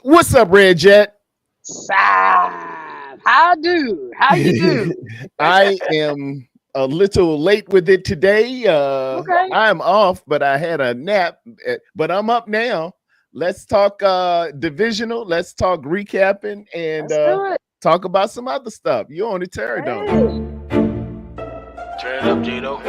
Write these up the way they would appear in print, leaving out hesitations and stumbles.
What's up, Red Jet? Sad. How do? How you do? I am a little late with it today. Okay, I'm off, but I had a nap, but I'm up now. Let's talk divisional. Let's talk recapping and let's do it. talk about some other stuff. You're on the Terror Dome. Hey. Turn it up, Jado.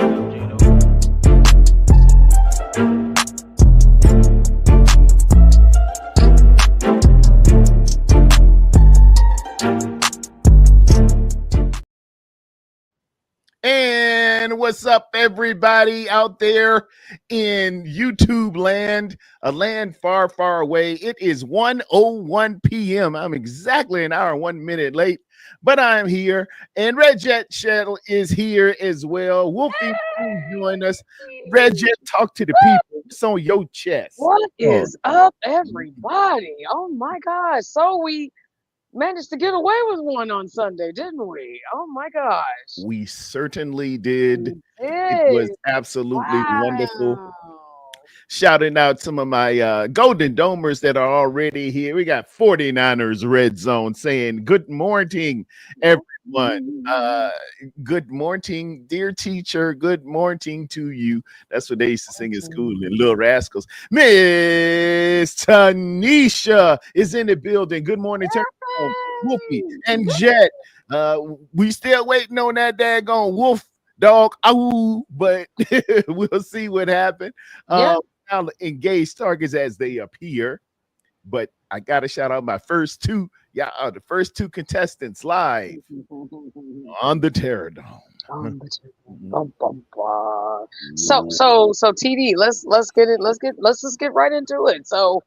And what's up, everybody out there in YouTube land, a land far, far away? It is 1:01 p.m. I'm exactly an hour and 1 minute late, but I'm here. And Red Jet Shuttle is here as well. Wolfie, please join us. Red Jet, talk to the people. It's on your chest. What Oh, is up, everybody? Oh my gosh. So we managed to get away with one on Sunday, didn't we? Oh my gosh. we certainly did. We It was did. absolutely wonderful. Wow. Shouting out some of my Golden Domers that are already here. We got 49ers Red Zone saying, good morning, everyone. Good morning, dear teacher. Good morning to you. That's what they used to sing in school in Little Rascals. Miss Tanisha is in the building. Good morning, Wolfie and Jet. We still waiting on that daggone wolf dog. Ow, but we'll see what happened. Yeah. Now engage targets as they appear. But I gotta shout out my first two, the first two contestants live on the Terror Dome. Bum, bum, bum. So TD, let's just get right into it. So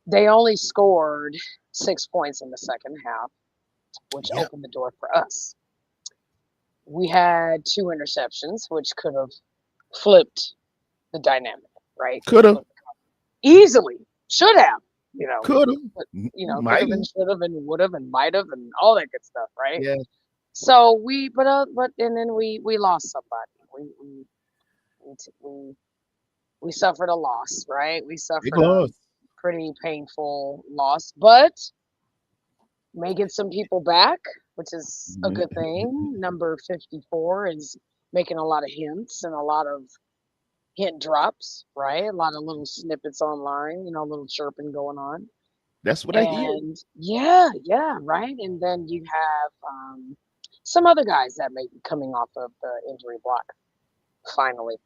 they only scored 6 points in the second half, which Yep. opened the door for us. We had two interceptions, which could have flipped the dynamic, right? Could have, Easily, should have, could have, but, could might have have. and should have and would have and might have and all that good stuff, right? Yeah, So but and then we lost somebody. We suffered a loss, right? We big suffered a loss. pretty painful loss, but may get some people back, which is a good thing. Number 54 is making a lot of hints and a lot of hint drops, right? A lot of little snippets online, a little chirping going on. That's what I hear. And yeah, right. And then you have some other guys that may be coming off of the injury block finally.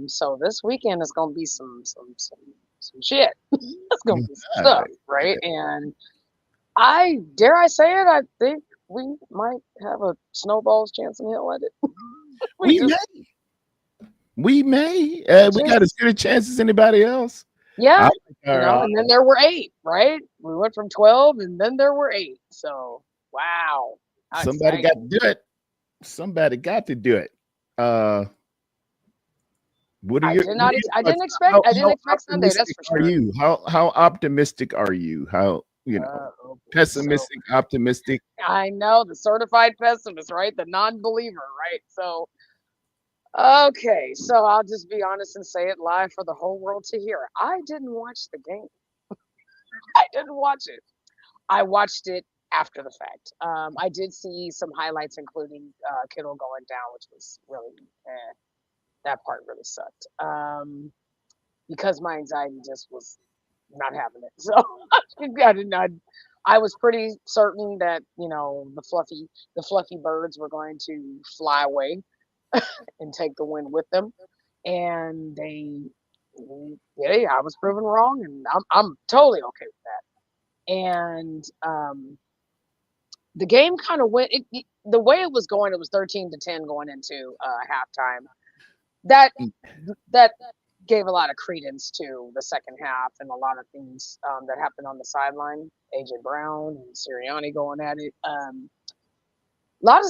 So this weekend is gonna be some shit. It's gonna be some stuff, right? And I dare I say it, I think we might have a snowball's chance in hell at it. We may. We got as good a chance as anybody else. Yeah, and then there were 8, right? We went from 12, and then there were 8. So, wow. Somebody got to do it. Somebody got to do it. What are you? I didn't expect Sunday. That's for sure. Are you? How optimistic are you? How pessimistic, optimistic? I know, the certified pessimist, right? The non-believer, right? So. Okay, so I'll just be honest and say it live for the whole world to hear. I didn't watch the game. I didn't watch it. I watched it after the fact. I did see some highlights, including Kittle going down, which was really, that part really sucked. Because my anxiety just was not having it. So I did not. I was pretty certain that the fluffy birds were going to fly away and take the win with them, and I was proven wrong, and I'm totally okay with that. And the game kind of went the way it was going. It was 13-10 going into halftime. That gave a lot of credence to the second half and a lot of things that happened on the sideline. AJ Brown and Sirianni going at it. A lot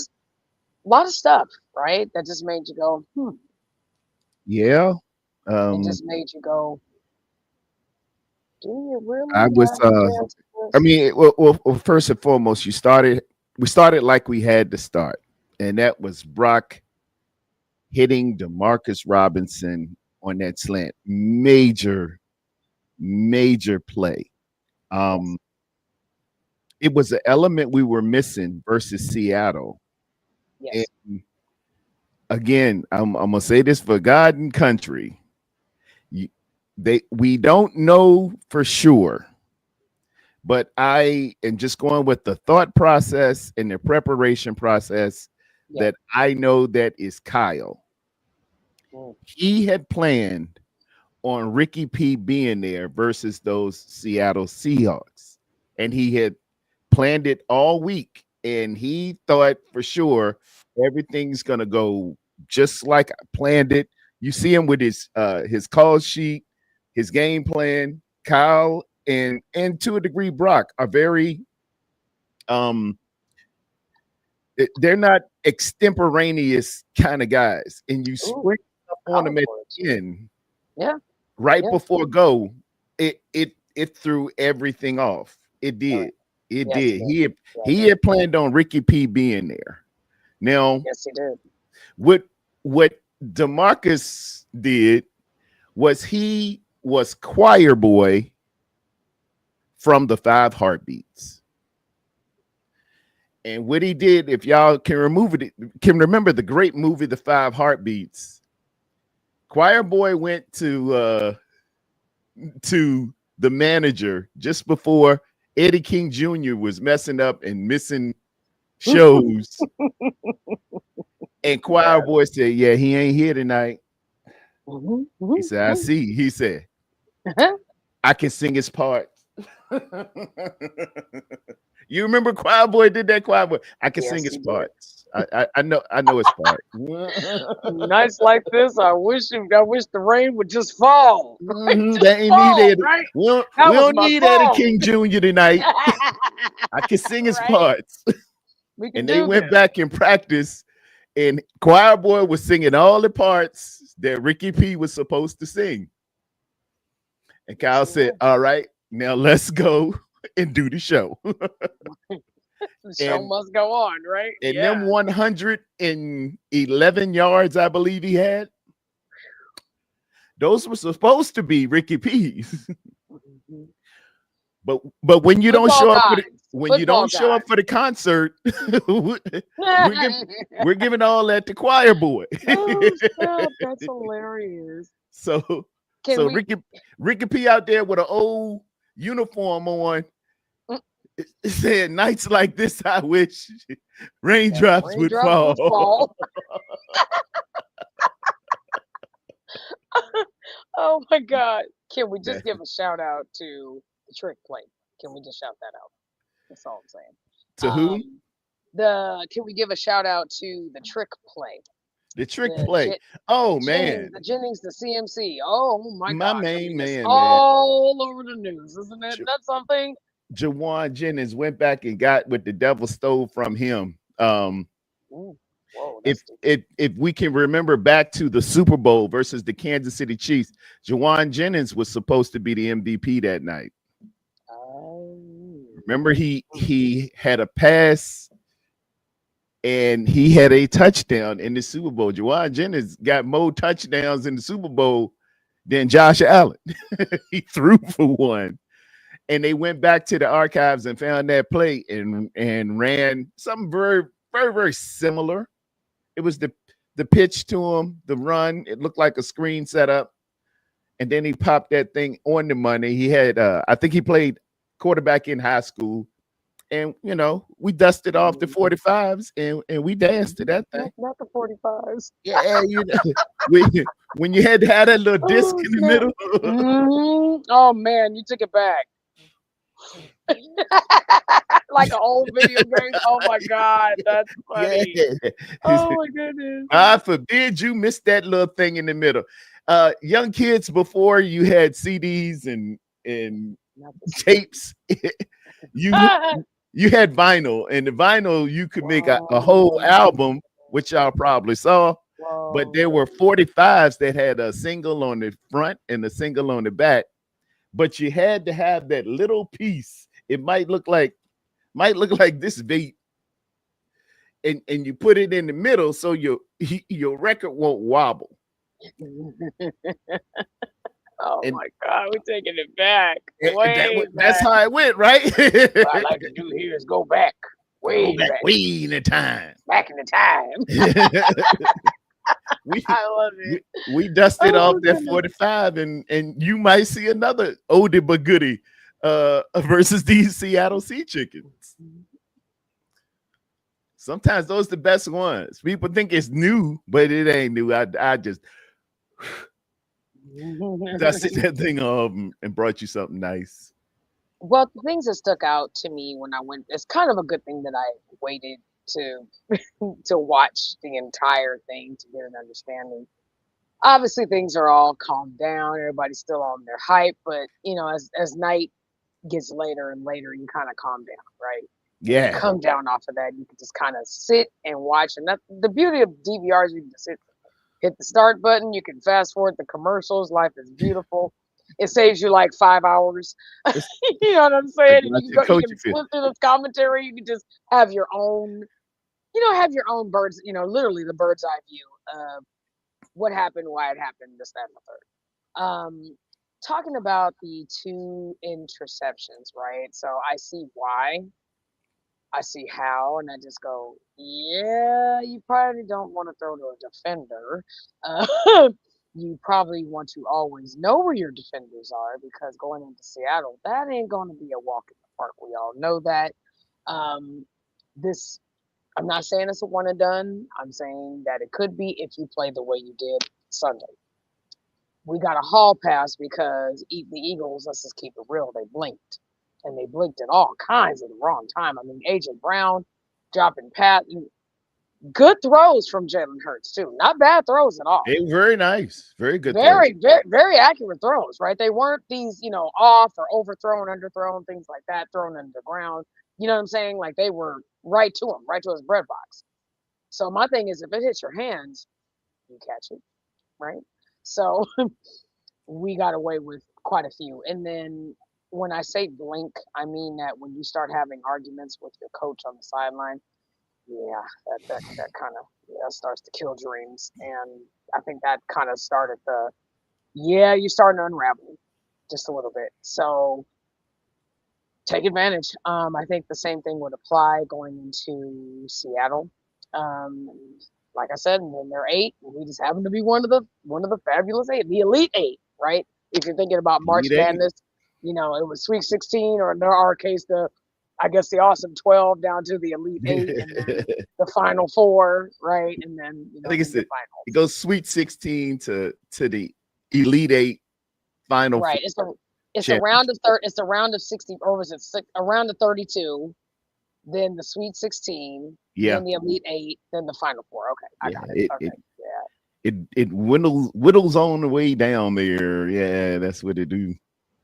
of stuff, right? That just made you go, Yeah. It just made you go, do you really? I was. I mean, well, first and foremost, we started like we had to start, and that was Brock hitting DeMarcus Robinson on that slant. Major play. Yes. Um, it was an element we were missing versus Seattle. And Yes. again, I'm gonna say this for God and country. You, we don't know for sure, but I am just going with the thought process and the preparation process Yeah. that I know that is Kyle. Mm. He had planned on Ricky P being there versus those Seattle Seahawks. And he had planned it all week. And he thought for sure everything's gonna go just like I planned it. You see him with his call sheet, his game plan. Kyle and to a degree Brock are very um they're not extemporaneous kind of guys. And you Ooh, spring up on them college at words. the end Yeah. right Yeah. before go, it threw everything off. It All right. did. It Yes, it did. did. Yeah, it He did. had planned on Ricky P being there. Now, Yes, he did. what DeMarcus did was he was choir boy from the Five Heartbeats. And what he did, if y'all can remember the great movie The Five Heartbeats, choir boy went to the manager just before Eddie King Jr. was messing up and missing shows. And choir Yeah. boy said, "Yeah, he ain't here tonight." Hmm. He said, "I see." He said, Hmm. "I can sing his part." You remember choir boy did that? Choir boy, I can sing Yes, his he did. parts. I know his part. Nights like this, I wish the rain would just fall. Right? Mhm, Just that ain't fall, needed. right? We That was don't my need Eddie song. King Jr. tonight. I can sing his Right? parts. We can And they do went this. back and practiced, and choir boy was singing all the parts that Ricky P was supposed to sing. And Yes, Kyle he said, was. "All right, now let's go and do the show." The show and must go on, right? and Yeah. them 111 yards, I believe he had, those were supposed to be Ricky P's. Mhm. But when you don't Football show up for the guys. when you Football don't show up guys. for the concert, we're giving we're giving all that to choir boy. Oh, stop. That's hilarious. so Can so we Ricky P out there with an old uniform on, mm, said, "Nights like this, I wish that raindrops would raindrops fall." would fall? Oh my God. Can we just That- give a shout out to the trick plate? Can we just shout that out? That's all I'm saying. to who? The Can we give a shout out to the trick play? The trick The play. Oh man, The Jennings, the CMC. Oh my my gosh. I main mean, it's man. all over the news, isn't it? J- That's something. Jawan Jennings went back and got what the devil stole from him. Ooh, whoa, If that's deep. if we can remember back to the Super Bowl versus the Kansas City Chiefs, Jawan Jennings was supposed to be the MVP that night. Oh. Remember, he had a pass and he had a touchdown in the Super Bowl. Jawan Jennings got more touchdowns in the Super Bowl than Josh Allen. He threw for one. And they went back to the archives and found that play and ran something very, very, very similar. It was the pitch to him, the run. It looked like a screen setup. And then he popped that thing on the money. He had I think he played quarterback in high school. And we dusted off the Mhm. 45s and we danced to that thing. Not the 45s. Yeah, we, when you had to have that little disc Oh, in the snap. middle. Oh, man, you took it back. Like an old video game. Oh, my God. That's funny. Yeah. Oh, my goodness. God forbid you missed that little thing in the middle. Young kids, before you had CDs and Not the CD. tapes, you you had vinyl, and the vinyl you could make a whole Whoa. album, which y'all probably saw. But there were Whoa. 45s that had a single on the front and a single on the back. But you had to have that little piece. It might look like this vape, and you put it in the middle so your record won't wobble. Oh And, my God, we're taking it back, way that's back. how it went, right? What I'd like to do here is go back, Go way back back, way in the time. back in the time. we I love we it. we dusted Oh off my that goodness. 45, and you might see another oldie but goodie versus these Seattle Sea Chickens. Sometimes those the best ones. People think it's new, but it ain't new. I just dusted that thing off and brought you something nice. Well, the things that stuck out to me when I went, it's kind of a good thing that I waited to to watch the entire thing to get an understanding. Obviously, things are all calmed down. Everybody's still on their hype, but as night gets later and later, you kind of calm down, right? And you Yeah. come down off of that. You can just kind of sit and watch, and that's the beauty of DVRs. You can just hit the start button. You can fast forward the commercials. Life is beautiful. It saves you like 5 hours. It's You know what I'm like saying? And you can watching go. You coaching can film. flip through the commentary. You can just have your own. Have your own birds. Literally the bird's eye view of what happened, why it happened, this, that, and the third. Talking about the two interceptions, right? So I see why, I see how, and I just go, yeah, you probably don't want to throw to a defender. You probably want to always know where your defenders are because going into Seattle, that ain't going to be a walk in the park. We all know that. Um, this, I'm not saying it's a one and done. I'm saying that it could be if you play the way you did Sunday. We got a hall pass because the Eagles, let's just keep it real, they blinked. And they blinked at all kinds at the wrong time. I mean, AJ Brown dropping pat. Good throws from Jalen Hurts, too. Not bad throws at all. They were very nice. Very good throw. Very, very, very accurate throws, right? They weren't these, off or overthrown, underthrown, things like that, thrown into the ground. You know what I'm saying? Like they were right to him, right to his bread box. So my thing is, if it hits your hands, you catch it, right? So we got away with quite a few. And then when I say blink, I mean that when you start having arguments with your coach on the sideline, yeah, that kind of starts to kill dreams. And I think that kind of started you're starting to unravel just a little bit. So take advantage. I think the same thing would apply going into Seattle. Um, like I said, and then they're eight. And we just happen to be one of the fabulous eight, the elite eight, right? If you're thinking about March Elite Eight. Madness, it was Sweet 16, or in our case, I guess the Awesome 12 down to the Elite Eight, and then the Final Four, right? And then I think it's the it finals. goes Sweet 16 to the Elite Eight final. Right. It's a round of It's a round of 60, or was it a round of 32? Then the Sweet 16, Yeah. then the Elite Eight, then the Final Four. Okay, I got it. Okay, yeah. It whittles on the way down there. Yeah, that's what it do.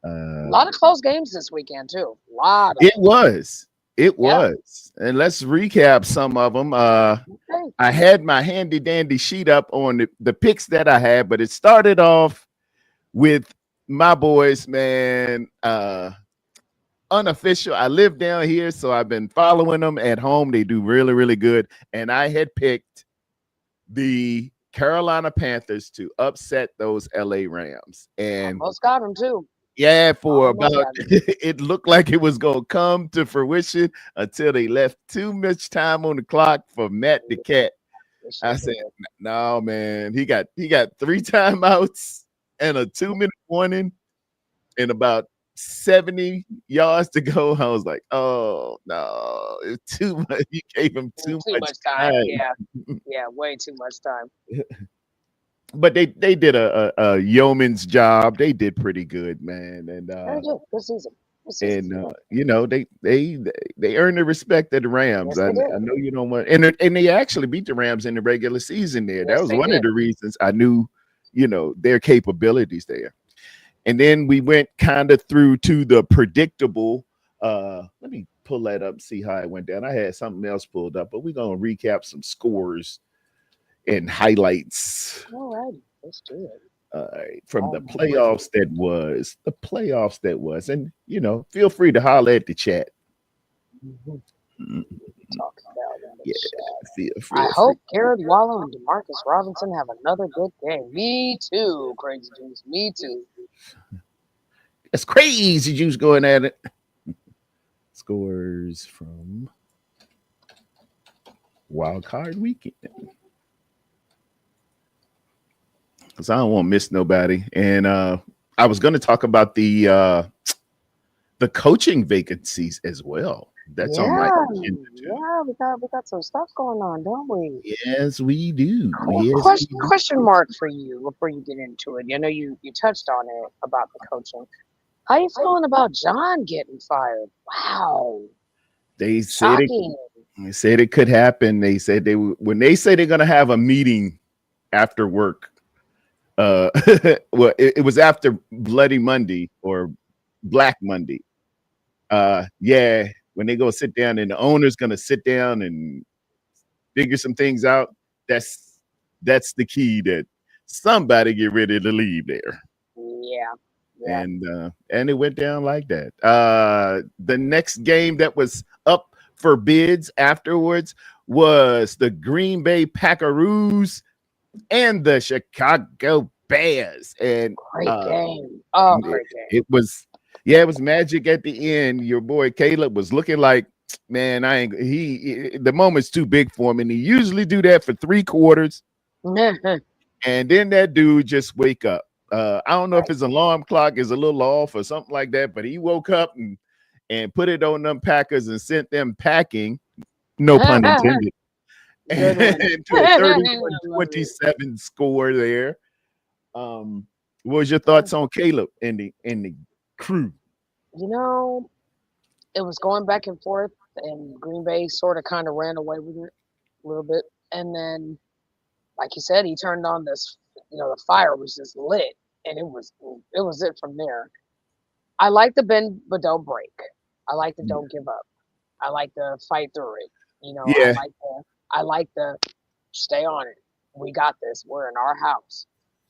A lot of close games this weekend too. A lot of It them. was. It Yeah. was. And let's recap some of them. Okay. I had my handy dandy sheet up on the picks that I had, but it started off with my boys, man. Unofficial. I live down here, so I've been following them at home. They do really, really good. And I had picked the Carolina Panthers to upset those LA Rams. And Almost got them too. yeah, for Almost about got 'em. it looked like it was gonna come to fruition until they left too much time on the clock for Matt the Cat. They sure I said, did. no, man, he got 3 timeouts and a 2-minute warning and about 70 yards to go. I was like, oh no, it's too much. You gave him too much time. time. Yeah, way too much time. But they did a yeoman's job. They did pretty good, man. And Very good. Good season. they earned the respect of the Rams. Yes, I they did. know you don't want, and they actually beat the Rams in the regular season there. Yes, That was they one of did. the reasons I knew, their capabilities there. And then we went kind of through to the predictable. Let me pull that up and see how it went down. I had something else pulled up, but we're gonna recap some scores and highlights. All right, let's do it. From the playoffs that was, and feel free to holler at the chat. Talk about that. Yeah, feel I free. hope Garrett Waller and Demarcus Robinson have another good game. Me too, Crazy Juice. Me too. That's crazy. Juice going at it. Scores from Wild Card Weekend. Because I don't want to miss nobody. And I was going to talk about the coaching vacancies as well. That's on my Yeah, agenda too. yeah, we got some stuff going on, don't we? Yes, we do. Yes, we do. Question mark for you before you get into it. I know you touched on it about the coaching. How you feeling about John getting fired? Wow, They said it. shocking. They said it could happen. They said when they say they're going to have a meeting after work. Well, it was after Bloody Monday or Black Monday. Yeah, when they go sit down and the owner's going to sit down and figure some things out. That's the key, that somebody get ready to leave there. Yeah, yeah. And it went down like that. The next game that was up for bids afterwards was the Green Bay Packaroos and the Chicago Bears. And Great game. Oh, great game. it was, yeah, it was magic at the end. Your boy Caleb was looking like, man, the moment's too big for him, and he usually do that for 3 quarters, and then that dude just wake up. I don't know if his alarm clock is a little off or something like that, but he woke up and put it on them Packers and sent them packing, no pun intended, to a 31-27 score there. What was your thoughts on Caleb and the crew? You know, it was going back and forth, and Green Bay sort of kind of ran away with it a little bit. And then, like you said, he turned on this, the fire was just lit, and it was it from there. I like the bend but don't break. I like the don't give up. I like the fight through it. Yeah, I like the stay on it. We got this. We're in our house.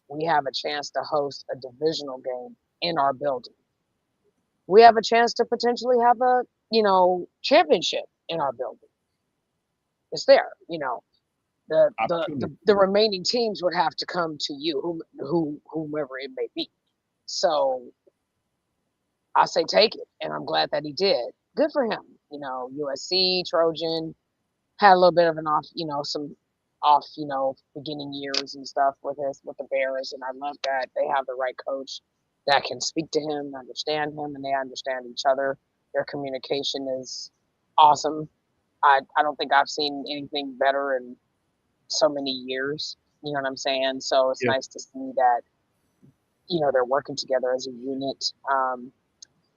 We have a chance to host a divisional game in our building. We have a chance to potentially have a, championship in our building. It's there, the remaining teams would have to come to you, whomever it may be. So I say take it, and I'm glad that he did. Good for him. USC Trojan had a little bit of an off, some off, beginning years and stuff with the Bears, and I love that they have the right coach that can speak to him, understand him, and they understand each other. Their communication is awesome. I don't think I've seen anything better in so many years. You know what I'm saying? So it's nice to see that, they're working together as a unit.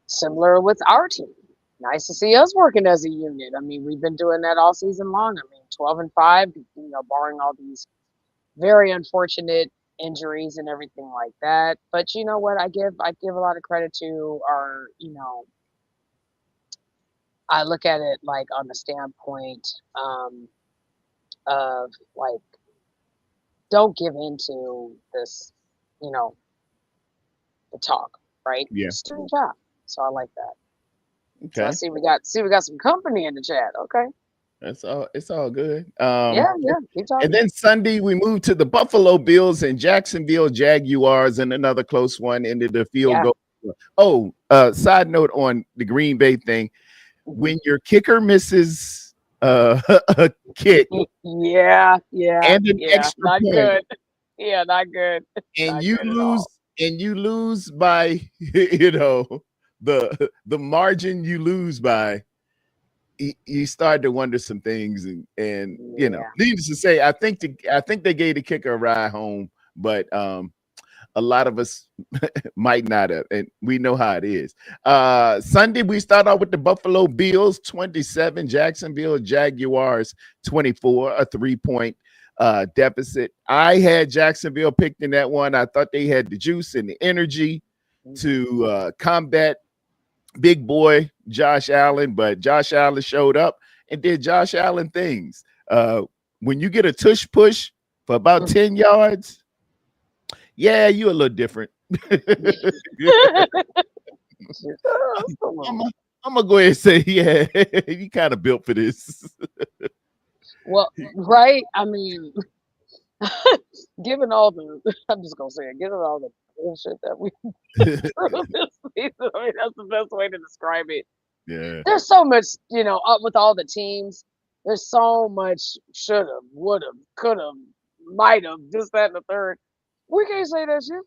Similar with our team. Nice to see us working as a unit. I mean, we've been doing that all season long. I mean, 12-5, barring all these very unfortunate injuries and everything like that. But you know what? I give a lot of credit to our, I look at it like on the standpoint of like, don't give into this, the talk, right? Yeah. Just do your job. So I like that. Okay. So I see we got some company in the chat. Okay. That's all. It's all good. Yeah. Keep talking. And then Sunday we moved to the Buffalo Bills and Jacksonville Jaguars, and another close one ended the field goal. Oh, side note on the Green Bay thing: when your kicker misses a kick, and an extra not point, good. Yeah, not good. and Not you good at lose, all. and you lose by the margin you lose by. You started to wonder some things, and needless to say, I think they gave the kicker a ride home, but a lot of us might not have, and we know how it is. Sunday we start out with the Buffalo Bills 27, Jacksonville Jaguars 24, a 3-point deficit. I had Jacksonville picked in that one. I thought they had the juice and the energy to combat big boy Josh Allen, but Josh Allen showed up and did Josh Allen things. When you get a tush push for about 10 yards, yeah, you're a little different. I'm gonna go ahead and say, yeah, you kind of built for this. Well, right? I mean, given all the, I'm just gonna say it, given all the bullshit that we through this season. I mean, that's the best way to describe it. Yeah. There's so much, up with all the teams. There's so much should have, would have, could have, might have, this, that, and the third. We can't say that shit.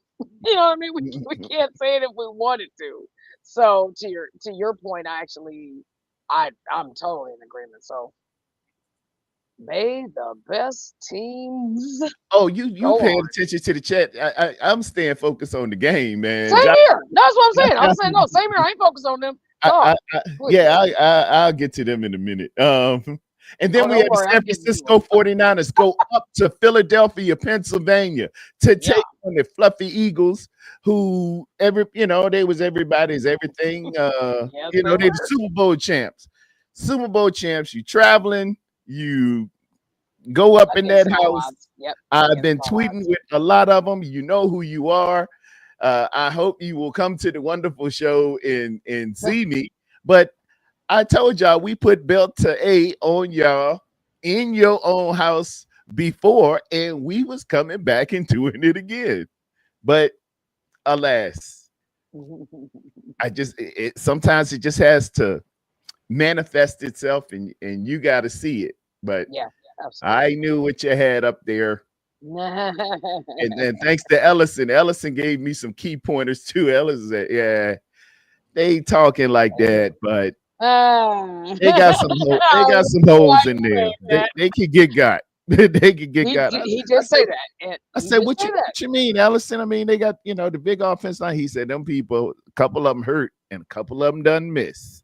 You know what I mean? We can't say it if we wanted to. So to your point, I'm totally in agreement. So may the best teams Oh, you go paying on. attention to the chat? I'm staying focused on the game, man. Same here. That's what I'm saying. I'm saying no. Josh, Same here. I ain't focused on them. I, Dog, please. yeah, I'll get to them in a minute. And then Oh, we don't have the worry. San I'm getting to Francisco 49ers go up to Philadelphia, Pennsylvania to it. Yeah. take on the Fluffy Eagles, who they was everybody's everything. Yes, they They the were. Super Bowl champs. Super Bowl champs, you traveling, you go up in Against that all house. odds. Yep. I've Against been all tweeting odds. with a lot of them. You know who you are. I hope you will come to the wonderful show and see me. But I told y'all we put belt to A on y'all in your own house before, and we was coming back and doing it again. But alas, sometimes it just has to manifest itself, and you got to see it. But Yeah, I knew what you had up there. And then thanks to Ellison. Ellison gave me some key pointers too. Ellison said, yeah, they talking like that, but they got some they got some holes in there. They could get got. They could get got. He did say that. And I he said, did what say that. you mean, Ellison? I mean, they got the big offense line. He said, them people, a couple of them hurt and a couple of them done miss.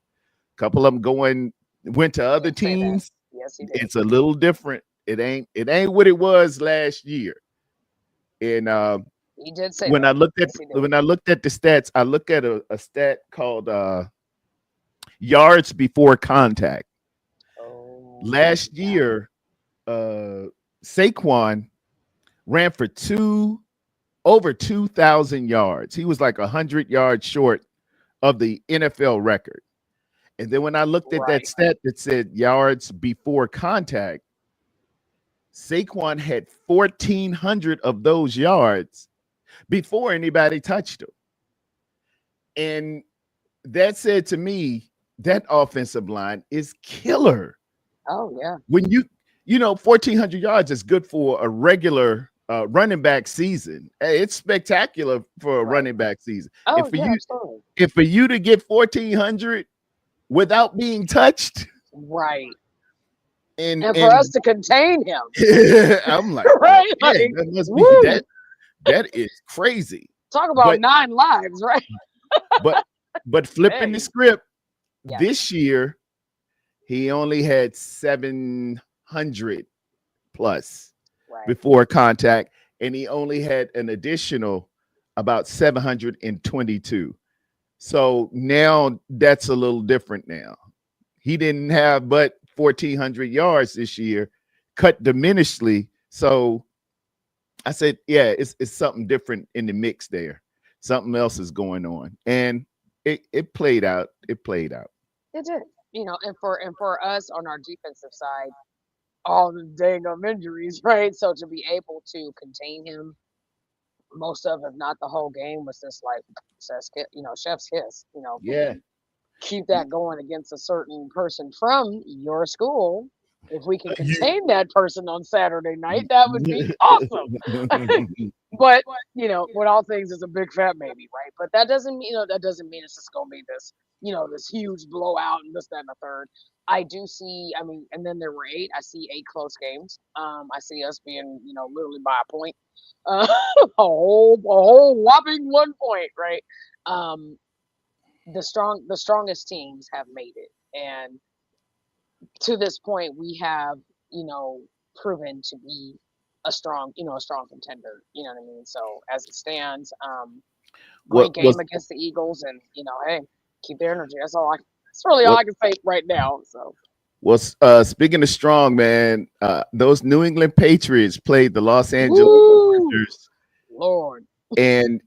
A couple of them went to other teams. Yes, he did. It's a little different. It ain't what it was last year. And He did say when that. I looked at Yes, he did. when I looked at the stats, I looked at a stat called yards before contact. Oh, Last year, Saquon ran for over 2,000 yards. He was like 100 yards short of the NFL record. And then when I looked at that stat that said yards before contact, Saquon had 1,400 of those yards before anybody touched him. And that said to me, that offensive line is killer. Oh, yeah. When 1,400 yards is good for a regular running back season. It's spectacular for a running back season. Oh, absolutely. If for you to get 1,400 without being touched. Right. And for us to contain him. I'm like, right? Oh, like, that must be that is crazy. Talk about 9 lives, right? but flipping the script, this year, he only had 700 plus before contact, and he only had an additional about 722. So now that's a little different now. He didn't have but 1,400 yards this year, cut diminishedly. So I said, yeah, it's something different in the mix there. Something else is going on. And it played out. It played out. It did. And for us on our defensive side, all the dang injuries, right? So to be able to contain him most of, if not the whole game, was just like chef's kiss. Yeah. Keep that going against a certain person from your school. If we can contain that person on Saturday night, that would be awesome. But with all things, it's a big fat maybe, right? But that doesn't mean it's just gonna be this this huge blowout and this, that, and the third. I do see. I mean, and then there were 8. I see 8 close games. I see us being literally by a point, a whole whopping 1 point, right? The strongest teams have made it, and to this point, we have proven to be a strong contender. You know what I mean? So as it stands, great game against the Eagles, and hey, keep their energy. That's really all I can say right now. So. Well, speaking of strong, man, those New England Patriots played the Los Angeles Chargers. Lord. And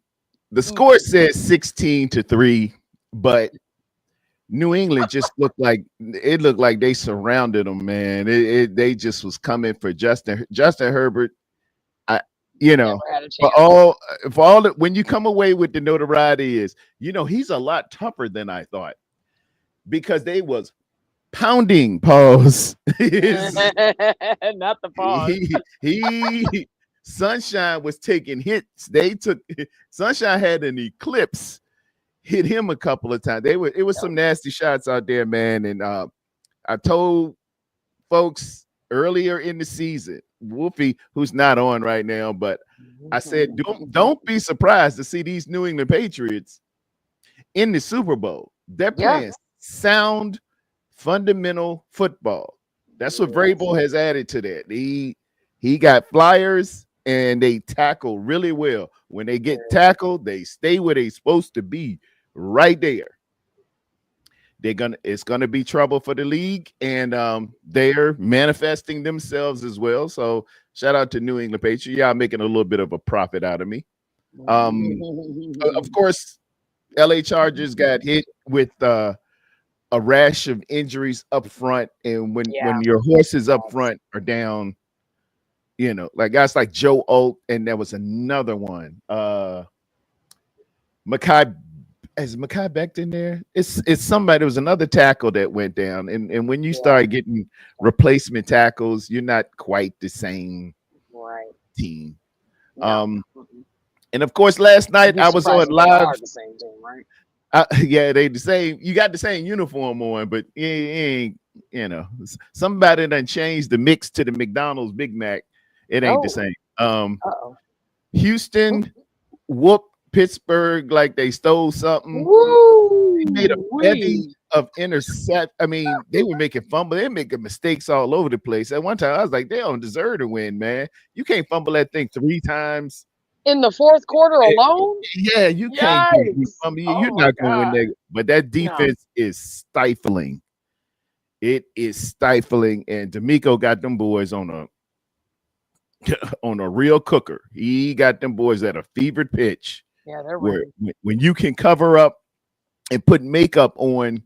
the score says 16-3, but New England just looked like they surrounded them, man. They just was coming for Justin Herbert. You Never know, had a for chance. all when you come away with the notoriety is, he's a lot tougher than I thought because they was pounding pause. Not the pause. He Sunshine was taking hits. They took Sunshine had an eclipse hit him a couple of times. It was some nasty shots out there, man. And I told folks earlier in the season, Wolfie, who's not on right now, but I said don't be surprised to see these New England Patriots in the Super Bowl. They're Yeah. playing sound, fundamental football. That's what Vrabel has added to that. He got flyers and they tackle really well. When they get tackled, they stay where they're supposed to be, right there. It's gonna be trouble for the league, and they're manifesting themselves as well. So shout out to New England Patriots. Y'all making a little bit of a profit out of me. Of course, LA Chargers got hit with a rash of injuries up front, and when your horses up front are down, like guys like Joe Oak, and there was another one. Makai Is Makai Becht in there? It's somebody. There was another tackle that went down, and when you start getting replacement tackles, you're not quite the same team. No. And of course, last night I was on They live. are the same team, right? Yeah, they the same. You got the same uniform on, but you ain't. Somebody done changed the mix to the McDonald's Big Mac. It ain't the same. Houston whoop Pittsburgh like they stole something. Woo! They made a bevy of intercept. I mean, they were making fumble. They're making mistakes all over the place. At one time, I was like, they don't deserve to win, man. You can't fumble that thing 3 times. In the fourth quarter alone? Yeah, you can't do fumble. You're not going to win that. But that defense is stifling. It is stifling. And D'Amico got them boys on a real cooker. He got them boys at a fevered pitch. Yeah, they're ready. When you can cover up and put makeup on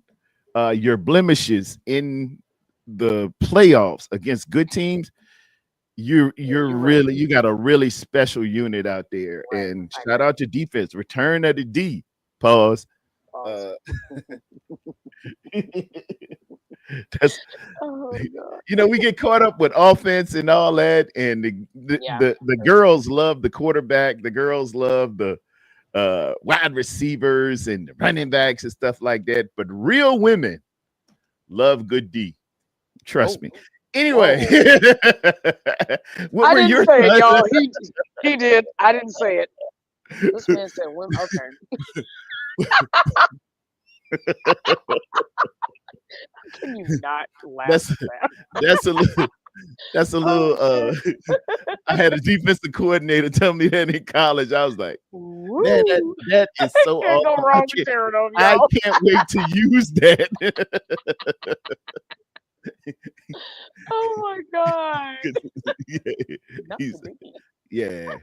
your blemishes in the playoffs against good teams, you got a really special unit out there. Right. And shout out to defense. Return of the D. Pause. That's we get caught up with offense and all that, and the girls love the quarterback. The girls love the wide receivers and the running backs and stuff like that. But real women love good D. Trust me. Anyway, what were your say it, y'all? He did. I didn't say it. This man said women. Okay. Can you not laugh? That's a little. I had a defensive coordinator tell me that in college. I was like, man, that is so awesome. I can't wait to use that. Oh my god! Yeah.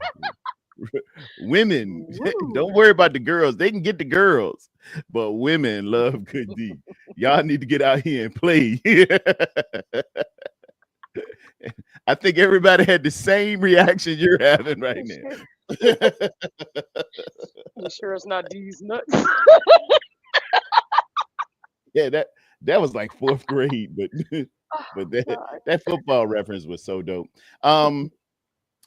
Women, don't worry about the girls. They can get the girls, but women love good D. Y'all need to get out here and play. I think everybody had the same reaction you're having right now. You sure it's not D's nuts? Yeah, that was like 4th grade, but that football reference was so dope.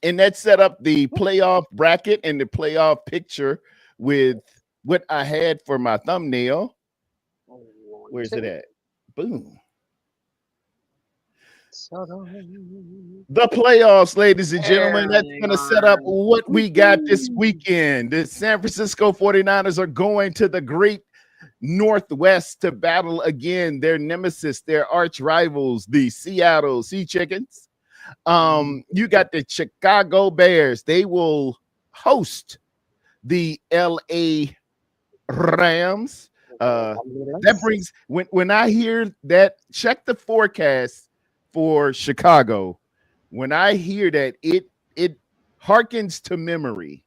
And that set up the playoff bracket and the playoff picture with what I had for my thumbnail. Where's it at? Boom. The playoffs, ladies and gentlemen. That's going to set up what we got this weekend. The San Francisco 49ers are going to the great Northwest to battle again their nemesis, their arch rivals, the Seattle Sea Chickens. You got the Chicago Bears. They will host the LA Rams. That brings when I hear that, check the forecast for Chicago. When I hear that, it harkens to memory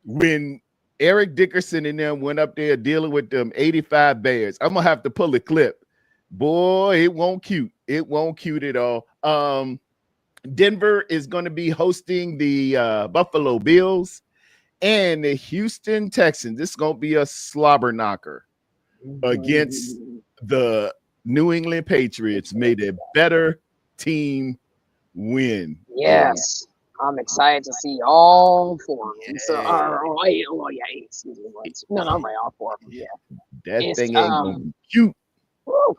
when Eric Dickerson and them went up there dealing with them 85 Bears. I'm gonna have to pull a clip. Boy, it won't cute. It won't cute at all. Denver is going to be hosting the Buffalo Bills and the Houston Texans. This is going to be a slobber knocker against the New England Patriots. May the better team win. Yes. I'm excited to see all four of them. So, eight. Oh, yeah, eight. Excuse me. No, I'm right. All four of them. Yeah. That It's, thing ain't gonna be cute. woo,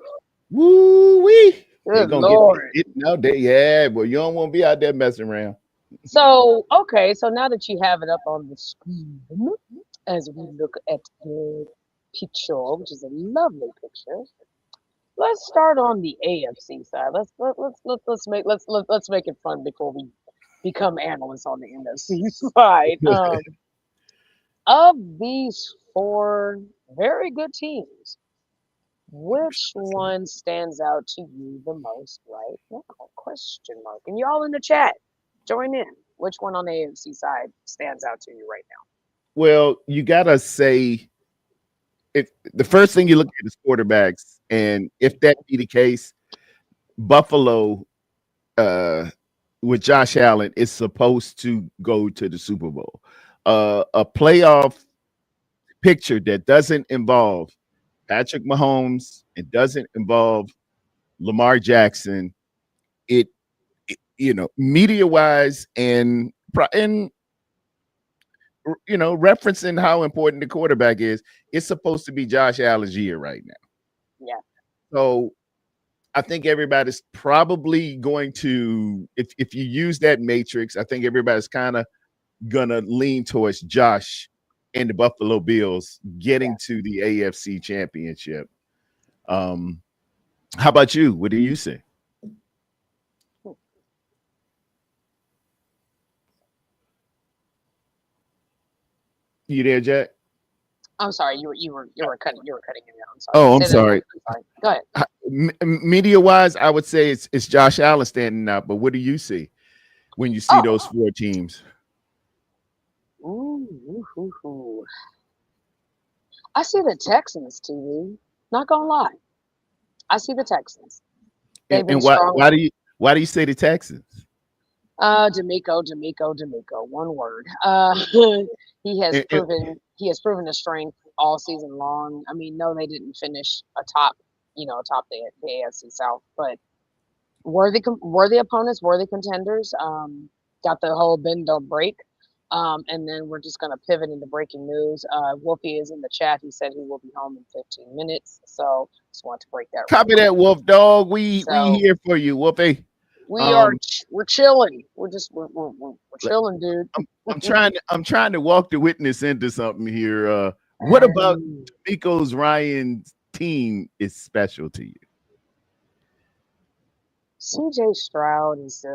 Woo wee. They're good gonna Lord. get out there. Yeah, but you don't want to be out there messing around. So, okay. So now that you have it up on the screen, as we look at the picture, which is a lovely picture, let's start on the AFC side. Let's make it fun before we become analysts on the NFC side. Of these four very good teams, which one stands out to you the most right now? Question mark. And y'all in the chat, join in. Which one on the AFC side stands out to you right now? Well, you gotta say if the first thing you look at is quarterbacks, and if that be the case, Buffalo with Josh Allen is supposed to go to the Super Bowl. A playoff picture that doesn't involve Patrick Mahomes, it doesn't involve Lamar Jackson. It media wise and referencing how important the quarterback is, it's supposed to be Josh Allen's year right now. Yeah. So I think everybody's probably going to, if you use that matrix, I think everybody's kind of gonna lean towards Josh and the Buffalo Bills getting to the AFC Championship. How about you? What do you say? You there, Jack? I'm sorry, you were cutting me out. I'm sorry. Oh, I'm Say that sorry. again. I'm sorry. Go ahead. Media wise, I would say it's Josh Allen standing out. But what do you see when you see those four teams? Ooh. I see the Texans, TV. Not gonna lie, I see the Texans. They've been strong. Why do you say the Texans? D'Amico. One word. He has proven the strength all season long. I mean, no, they didn't finish atop the AFC South, but worthy opponents, worthy contenders. Got the whole bend don't break. And then we're just gonna pivot into breaking news. Wolfie is in the chat. He said he will be home in 15 minutes. So just want to break that. Copy that, Wolf Dog. We here for you, Wolfie. We're chilling. We're chilling, dude. I'm trying to walk the witness into something here. What about D'Amico's Ryan's team is special to you? CJ Stroud is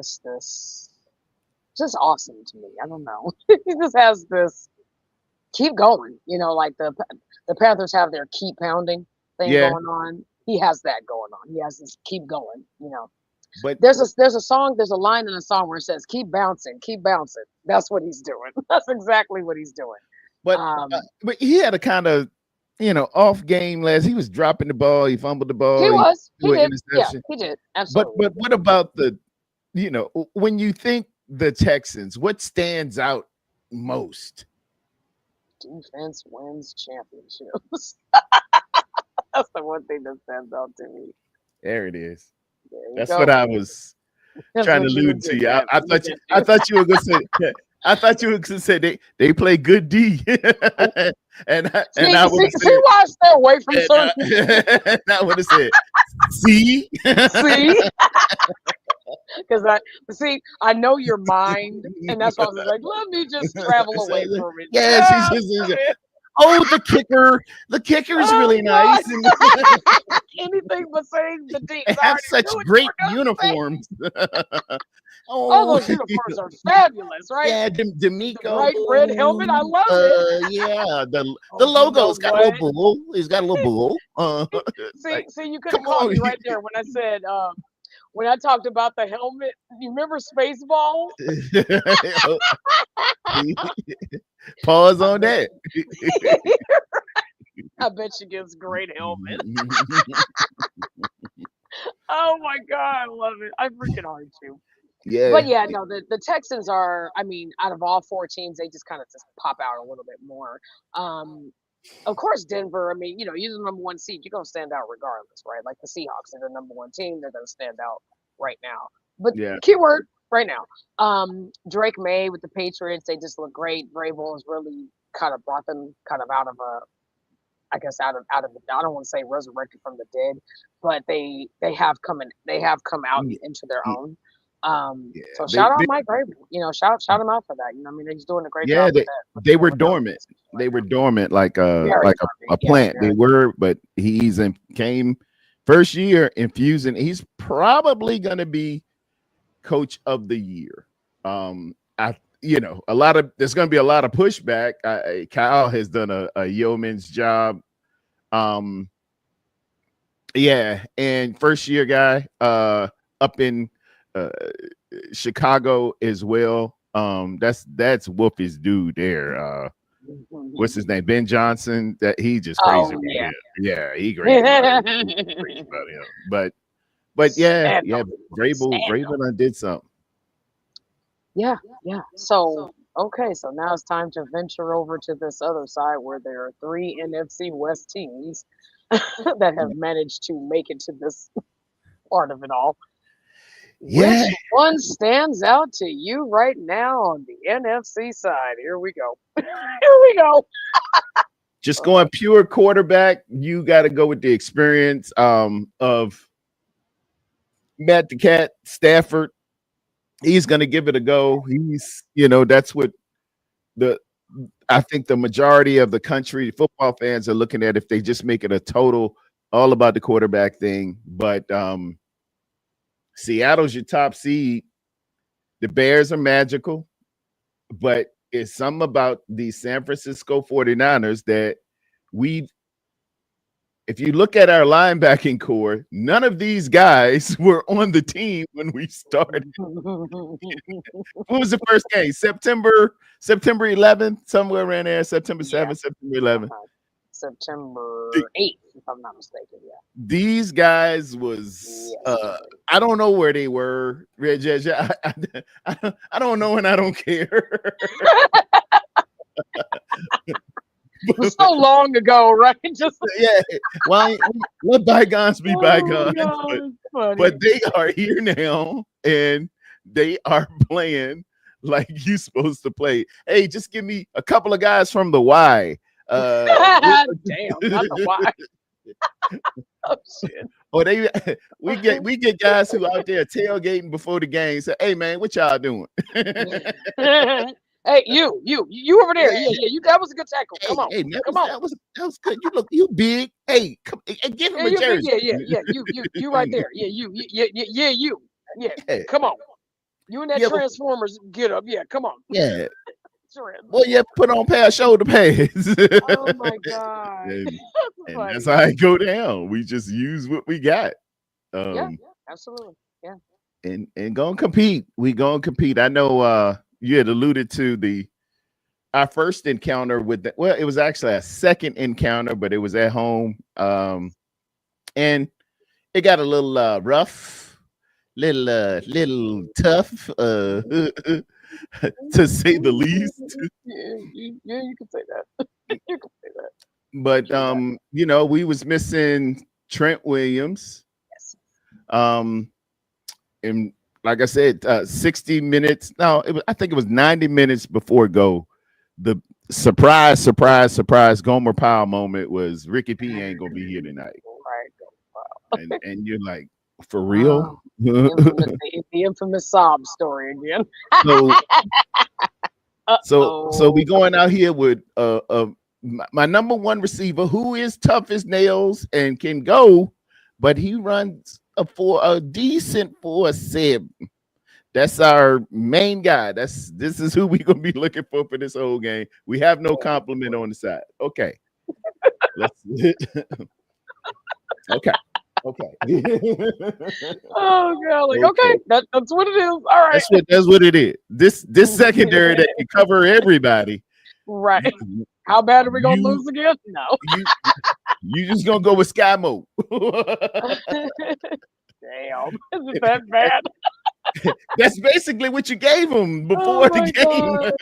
just awesome to me. I don't know. He just has this keep going. Like the Panthers have their keep pounding thing going on. He has that going on. He has this keep going. But there's a line in a song where it says keep bouncing. That's what he's doing. That's exactly what he's doing. But he had a kind of off game last. He was dropping the ball. He fumbled the ball. He did. Yeah, he did. Absolutely. But what about when you think the Texans, what stands out most? Defense wins championships. That's the one thing that stands out to me. There it is. That's what I was trying to allude to you. I thought you were going to say. I thought you were going to say they play good D, and I would have said, why I stay away from certain. I would have said, see. Because I know your mind, and that's why I was like, let me just travel away from it. Yeah, the kicker. The kicker is really nice. Anything but saying the D. They have such great uniforms. Those uniforms are fabulous, right? Yeah, D'Amico. Right, red helmet. I love it. Yeah, the logo's got a little bull. He's got a little bull. See, you could have caught me right there when I said. When I talked about the helmet, you remember Spaceball? Pause on that. I bet she gives great helmet. Oh my God, I love it. I freaking heart you. Yeah, But yeah, no, the Texans are. I mean, out of all four teams, they just kind of just pop out a little bit more. Um, of course, Denver. I mean, you're the number one seed. You're gonna stand out regardless, right? Like the Seahawks, they're the number one team. They're gonna stand out right now. But yeah, keyword right now, Drake May with the Patriots. They just look great. Vrabel has really kind of brought them kind of out of a, I guess out of the, I don't want to say resurrected from the dead, but they have come out yeah. into their own. Yeah. So They, shout out they Mike Vrabel. Shout him out for that. I mean, he's doing a great yeah job they, with they that were with that dormant. organization right They were now. dormant Very like a dormant. Yeah, plant. They very. were, but he's in came first year infusing. He's probably gonna be coach of the year. I a lot of there's gonna be a lot of pushback. Kyle has done a yeoman's job. Um, yeah, and first year guy up in uh Chicago as well. That's Wolfie's dude there. What's his name? Ben Johnson. That he just crazy Oh about yeah. him. Yeah, he crazy about him. He crazy about him. But yeah, Stand yeah, on it. Vrabel done did something. Yeah, yeah. So okay, so now it's time to venture over to this other side where there are three NFC West teams that have managed to make it to this part of it all. Yeah, Which one stands out to you right now on the NFC side? Here we go. Here we go. just going pure quarterback. You got to go with the experience of Matt the Cat Stafford. He's going to give it a go. That's what the I think the majority of the country football fans are looking at if they just make it a total all about the quarterback thing. But Seattle's your top seed. The Bears are magical, but it's something about the San Francisco 49ers that if you look at our linebacking core, none of these guys were on the team when we started. What was the first game? September 11th, somewhere around there. September 7th, September 11th. September 8th, if I'm not mistaken. Yeah. These guys was I don't know where they were. Red Judge. I don't know and I don't care. It was so long ago, right? Just yeah. Well, let bygones be bygones. But they are here now and they are playing like you supposed to play. Hey, just give me a couple of guys from the Y. Damn, not the Y. Oh shit. Or we get guys who out there tailgating before the game. Say, hey man, what y'all doing? Hey, you over there. Yeah. That was a good tackle. Come on. That was good. You big. Hey, come give him a jersey. Yeah. You right there. Yeah, you. Yeah. Come on. You and that Transformers get up. Yeah, come on. Yeah. Well, you have to put on a pair of shoulder pads. Oh my god. and that's how it go down. We just use what we got. Yeah, absolutely. Yeah. And gonna compete. We gonna compete. I know you had alluded to our first encounter with it was actually a second encounter, but it was at home. And it got a little rough, little tough, to say the least. Yeah, you can say that. You can say that. But we was missing Trent Williams. Yes. And like I said, 60 minutes. No, I think it was 90 minutes before go. The surprise Gomer Powell moment was Ricky P ain't gonna be here tonight. Right. And you're like, for real? The infamous sob story again. So we going out here with my number one receiver who is tough as nails and can go, but he runs for a decent 4.7. That's our main guy. This is who we're gonna be looking for this whole game. We have no compliment on the side. Okay. Let's okay. Oh god, okay. That's what it is. All right. That's what it is. This secondary that can cover everybody. Right. How bad are we gonna lose again? No. You just gonna go with Sky Mode. Damn, is it that bad? That's basically what you gave him Oh before the my game. God.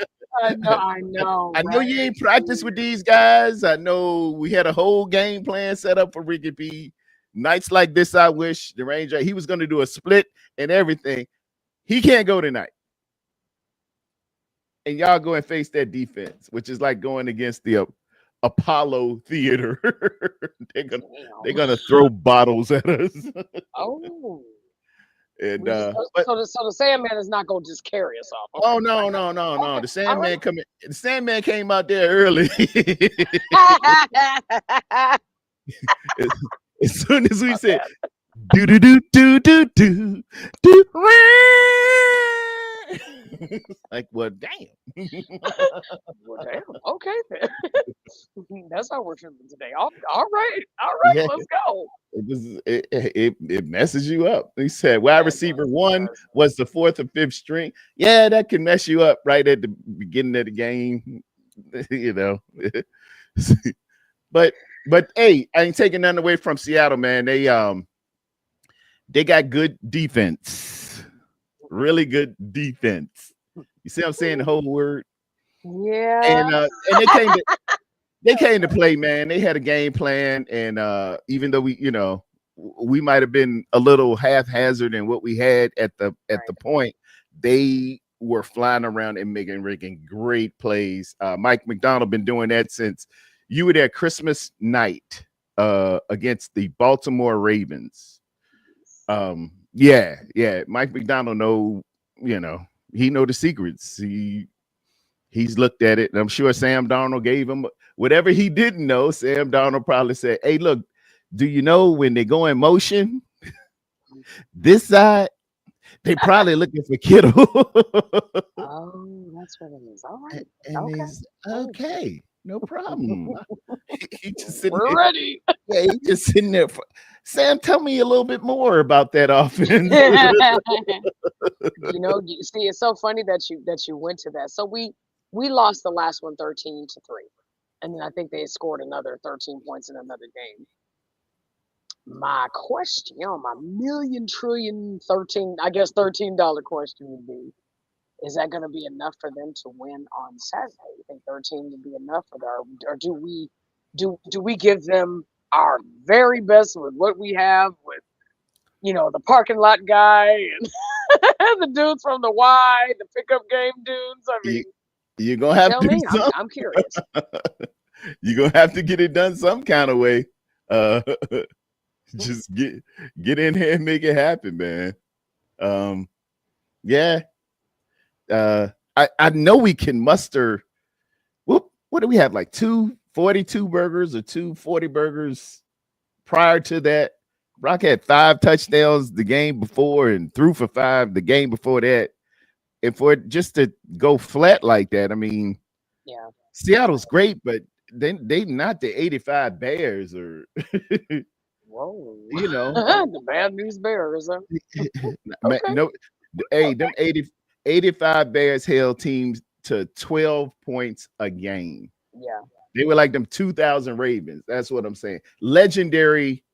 I know, I know you right? ain't practiced with these guys. I know we had a whole game plan set up for Ricky P. Nights like this, I wish the Ranger he was going to do a split and everything. He can't go tonight, and y'all go and face that defense, which is like going against the Apollo Theater. they're gonna they're Damn. gonna throw bottles at us, Oh. and We just but so the Sandman is not gonna just carry us off. Okay. oh no I got no no you. no Okay. the All right. Sandman came out there early. as, as soon as we My said bad. do do do do do do do, like well damn. Well, damn. Okay then. That's how we're feeling today. All right. All right. Yeah, Let's go. it messes you up. He said wide Yeah, it receiver does. It one does. was the fourth or fifth string. Yeah, that can mess you up right at the beginning of the game. you know. but but hey, I ain't taking nothing away from Seattle, man. They got good defense. Really good defense. You see what I'm saying? The whole word. Yeah. And they came to play, man. They had a game plan, and even though we might have been a little haphazard in what we had at the Right. point, they were flying around and making great plays. Mike McDonald been doing that since you were there Christmas night against the Baltimore Ravens. Yeah, Mike McDonald he know the secrets. He's looked at it, and I'm sure Sam Darnold gave him whatever he didn't know. Sam Darnold probably said, "Hey, look, do you know when they go in motion this side, they probably looking for Kittle." Oh, that's what it is. All right. And Okay. he's All okay, no problem. He just right. sitting We're there, ready. yeah, he just sitting there. Sam, tell me a little bit more about that offense. You see, it's so funny that you went to that. So we lost the last one 13-3. And then I think they had scored another 13 points in another game. My question, my million trillion 13, I guess $13 question would be, is that going to be enough for them to win on Saturday? You think 13 would be enough for them, or do we give them our very best with what we have with the parking lot guy and the dudes from the Y, the pickup game dudes? I you, mean, you're gonna you have tell to do me. I'm something. I'm curious. You're gonna have to get it done some kind of way. Uh, just get in here and make it happen, man. Um, yeah. I know we can muster. What do we have? Like 242 burgers or 240 burgers prior to that. Brock had 5 touchdowns the game before and threw for 5 the game before that. And for it just to go flat like that, I mean, Yeah. Seattle's great, but they not the 85 Bears or Whoa. you know, The bad news bears. Huh? Okay. no, hey, them 85 Bears held teams to 12 points a game. Yeah. They were like them 2000 Ravens. That's what I'm saying. Legendary,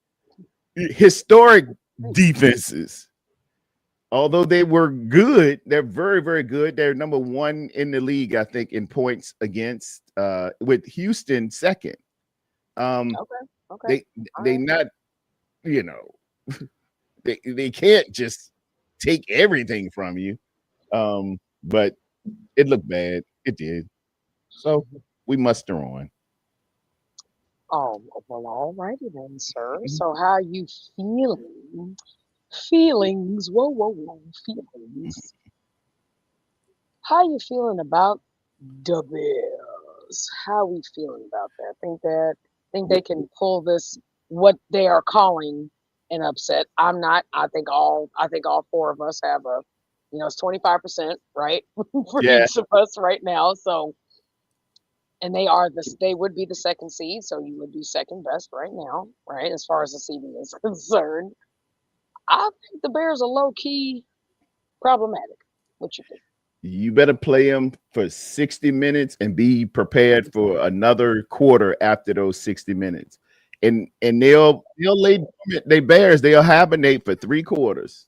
historic defenses. Although they were good, they're very, very good. They're number 1 in the league, I think, in points against with Houston second. Okay. Okay. They All they right. not, you know, they can't just take everything from you. But it looked bad. It did. So we muster on. Oh, well, all righty then, sir. So how you feeling? Feelings. Whoa, whoa, whoa. Feelings. How you feeling about the Bills? How we feeling about that? Think they can pull this what they are calling an upset. I'm not. I think all 4 of us have it's 25%, right? For Yeah, each of us right now. So and they would be the second seed, so you would be second best right now, right? As far as the seeding is concerned. I think the Bears are low key problematic. What you think? you better play them for 60 minutes and be prepared for another quarter after those 60 minutes. And they'll lay they Bears, they'll hibernate for 3 quarters.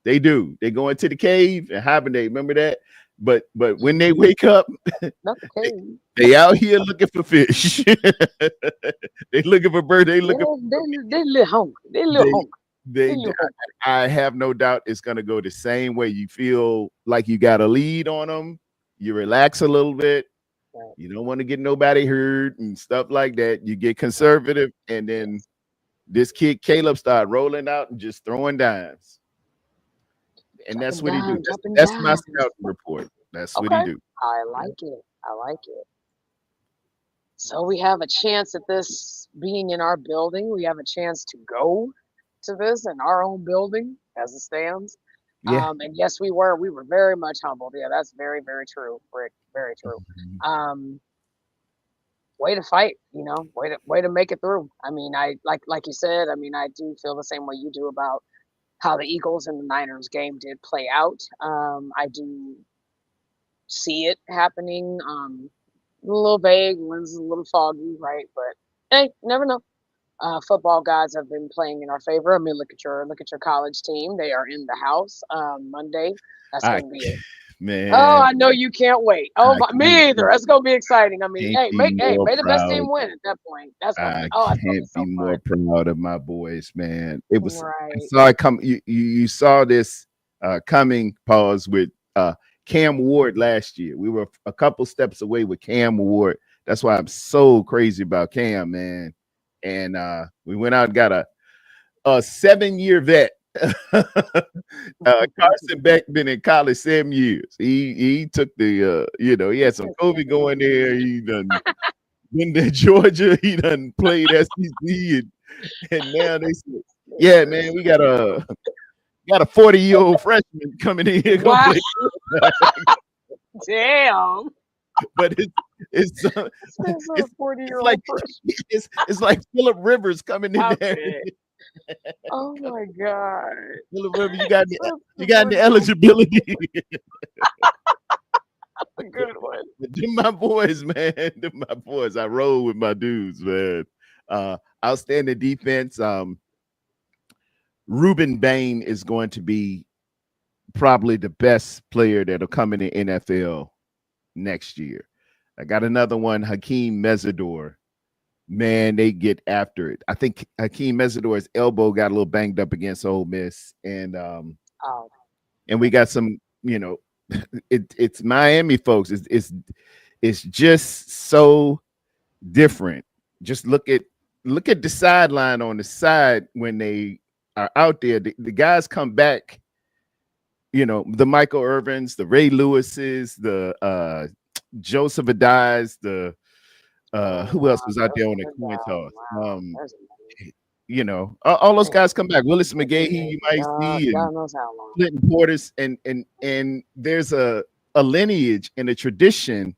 They do. They go into the cave and hibernate. Remember that? But when they wake up, Not the they, cave. they out here looking for fish. They looking for bird. They looking. They little hungry. They little They hungry. They they. little hungry. I have no doubt it's gonna go the same way. You feel like you got a lead on them. You relax a little bit. Right. You don't want to get nobody hurt and stuff like that. You get conservative, and then Yes. this kid Caleb started rolling out and just throwing dimes. And that's Dropping what he do. down, That's, dropping that's my down. scouting report. That's what he Okay. do. I like it. I like it. So we have a chance at this being in our building. We have a chance to go to this in our own building as it stands. Yeah. And yes, we were very much humbled. Yeah, that's very, very true, Rick. Very true. Um, Way to fight, way to make it through. I mean, I like you said, I mean, I do feel the same way you do about how the Eagles and the Niners game did play out. I do see it happening. A little vague, when's a little foggy, right? But hey, never know. Football gods have been playing in our favor. I mean, look at your college team. They are in the house Monday. That's I going to be it. Oh, man, I know you can't wait. Oh, I me either. That's gonna be exciting. I mean, can't hey, be more may the best proud. team win at that point. That's gonna be. I Oh, that's gonna be can't be so more fun. proud of my boys, man. It was I Right. saw it come. You saw this coming pause with Cam Ward last year. We were a couple steps away with Cam Ward. That's why I'm so crazy about Cam, man. And we went out and got a 7-year vet. Carson Beck been in college 7 years. He took the he had some COVID going there. He done been to Georgia. He done played SEC and now they said, yeah, man, we got a 40-year-old freshman coming in here gonna Wow. play. Damn. But it's That's a it's 40-year-old like person. it's like Philip Rivers coming in Stop there. it. Oh my god. Philip Rivers, you got That's you a got the 40-year-old. eligibility. That's a good one. Them my boys, man. Them my boys. I roll with my dudes, man. Outstanding defense. Ruben Bain is going to be probably the best player that'll come in the NFL next year. I got another one, Hakeem Mesidor. Man, they get after it. I think Hakeem Mesidor's elbow got a little banged up against Ole Miss, and Oh, we got some, it's Miami folks. It's just so different. Just look at the sideline on the side when they are out there. The guys come back, the Michael Irvins, the Ray Lewises, the Joseph Adais, the who else was out there on the coin toss? All those guys come back. Willis McGahee, you might see, and God knows how long. Clinton Portis, and there's a lineage and a tradition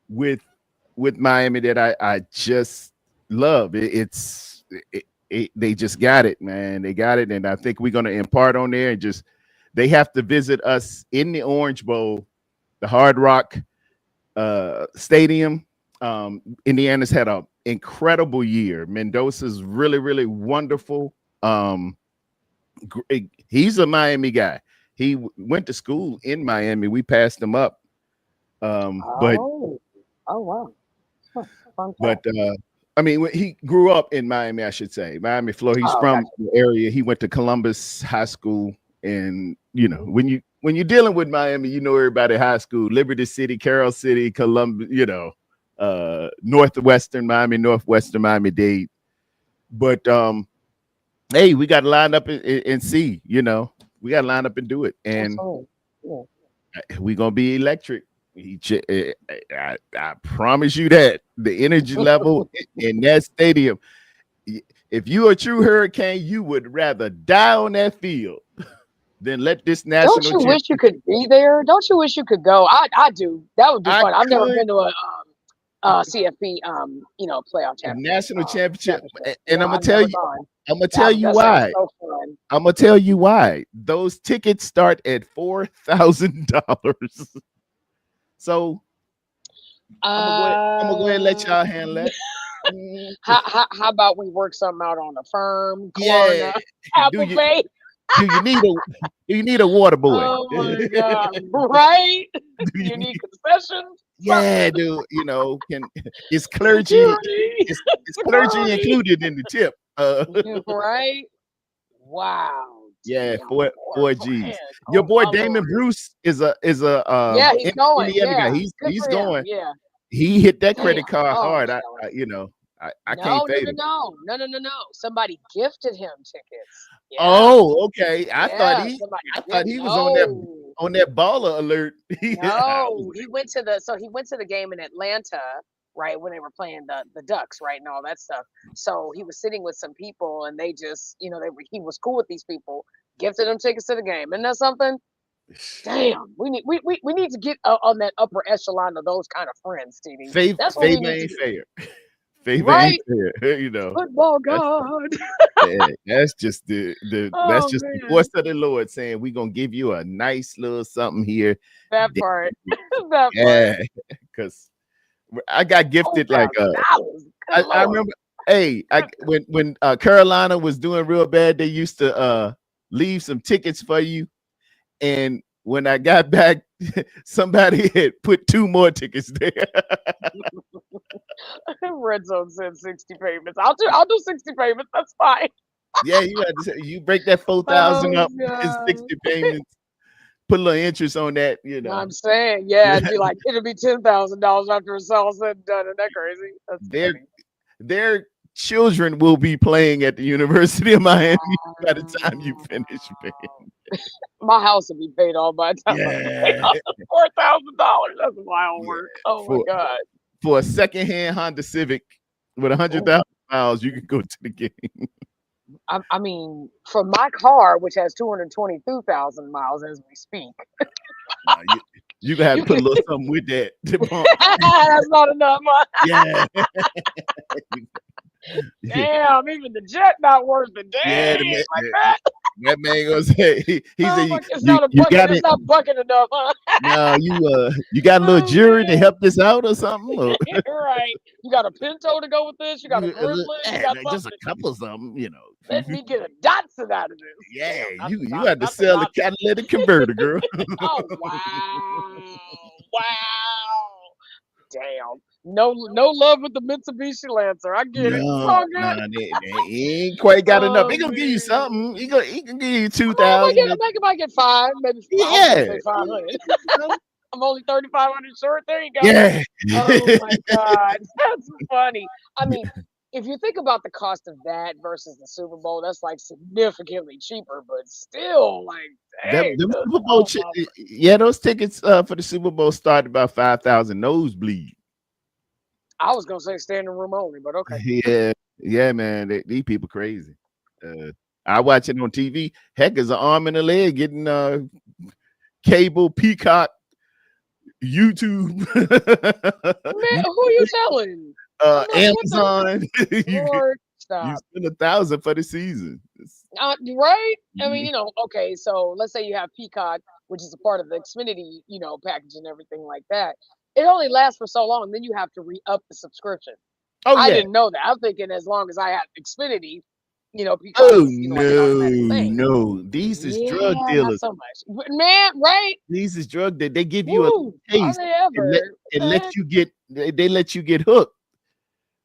with Miami that I just love. They just got it, man. They got it, and I think we're gonna impart on there and just they have to visit us in the Orange Bowl, the Hard Rock Stadium. Indiana's had an incredible year. Mendoza's really, really wonderful. He's a Miami guy. He went to school in Miami. We passed him up. But Oh wow. Huh, fun but fact. I mean, when he grew up in Miami, I should say, Miami, Florida. He's Oh, from gotcha. the area. He went to Columbus High School, and when you're dealing with Miami, everybody at high school, Liberty City, Carroll City, Columbus, Northwestern Miami-Dade. But hey, we got to line up and see, we got to line up and do it, and Absolutely. Yeah. we're gonna be electric. I promise you that the energy level in that stadium. If you a true Hurricane, you would rather die on that field than let this Don't national you championship. wish you could be there? Don't you wish you could go? I do. That would be I fun. I've never could been to a CFP playoff a national championship. championship, and I'm gonna I've tell never you, gone. I'm gonna tell you That sounds why. so fun. I'm gonna tell you why. Those tickets start at $4,000. So I'm gonna go ahead and let y'all handle that. How about we work something out on a firm, Yeah, Klarna, do Apple you Pay? Do you need a do you need a water boy? Oh my God. Right? Do you You need need, concessions? yeah, Something. dude, can is clergy Security. is clergy Security. included in the tip? Yeah, right? Wow. Yeah, Damn. four Man. G's. Your Oh boy my Damon Lord. Bruce is a Yeah, he's going. Indiana guy. Yeah. Good He's for him. going. Yeah. He hit that Damn. credit card Oh, hard. I'm jealous. I can't No, no, fade no, him. no. No, no, no, no. Somebody gifted him tickets. Yeah. Oh, okay. Yeah. Somebody I thought gift. he was No. on that baller alert. I was No. He went to the game in Atlanta, right, when they were playing the Ducks, right, and all that stuff. So he was sitting with some people and they just, he was cool with these people, gifted him tickets to the game. Isn't that something? like, Damn, we need to get on that upper echelon of those kind of friends, TD. That's what we favor need to ain't do, fair. Favor ain't right? fair. Football That's God. that's just that's Oh just the man, voice of the Lord saying we're gonna give you a nice little something here. that part, that part. Yeah, because I got gifted like $4,000. Good I lord. remember, hey, when Carolina was doing real bad, they used to leave some tickets for you. And when I got back, somebody had put two more tickets there. Red Zone said 60 payments. I'll do 60 payments. That's fine. Yeah, you had to say, you break that 4,000 Oh up in god. 60 payments, put a little interest on that. I'm saying, yeah, it'd be $10,000 after it's all said and done. Isn't that crazy? That's their funny. their children will be playing at the University of Miami by the time you finish paying. My house will be paid off by the time I pay Yeah, off the $4,000. That's wild yeah. work. Oh my For god. for a secondhand Honda Civic with Ooh. 100,000 miles, you can go to the game. I mean, for my car, which has 222,000 miles as we speak, Nah, you gonna have you to put can. a little something with that to bump. That's not enough. Yeah, Damn, even the jet not worth it. yeah. Dang, like that. That man gonna say he Oh said my, it's you not a you bucket. got It's it. not bucket enough, huh? No, you got a little Oh jury to man. help this out or something. Or Right. You got a Pinto to go with this. You got a Grizzly. You got just a something. couple of something. Let me get a Datsun out of this. Yeah, Damn, you had to not the sell the Datsun. catalytic converter, girl. Oh wow, wow. Damn. No love with the Mitsubishi Lancer. I get it. It's No, all no, good. they ain't quite got enough. Oh He gonna give you man. something. He can give you I might, I might 2,000. get, I might get five. Maybe I was gonna Yeah, say 500. I'm only 3,500 short. There you go. yeah. Oh my God, that's funny. I mean, if you think about the cost of that versus the Super Bowl, that's like significantly cheaper, but still, like, dang, Them good Super Bowl, lord, mama. yeah, those tickets for the Super Bowl started about 5,000 nosebleed. I was gonna say standing room only, but okay. Yeah, yeah, man. These people crazy. Uh, I watch it on TV. Heck, is an arm and a leg getting cable, Peacock, YouTube, Man, who you telling? I'm like, what the Amazon. Lord? You Stop. spend 1,000 for the season. Right? I mean, Mhm. okay, so let's say you have Peacock, which is a part of the Xfinity, package and everything like that. It only lasts for so long, then you have to re-up the subscription. Oh I yeah. didn't know that. I'm thinking as long as I have Xfinity, Peacock Oh is, like an no, automatic thing. no. These is drug Yeah, not dealers. so much. Man, right? These is drug that they give you a Woo! Are taste they and let ever? and What the let heck? you get they let you get hooked.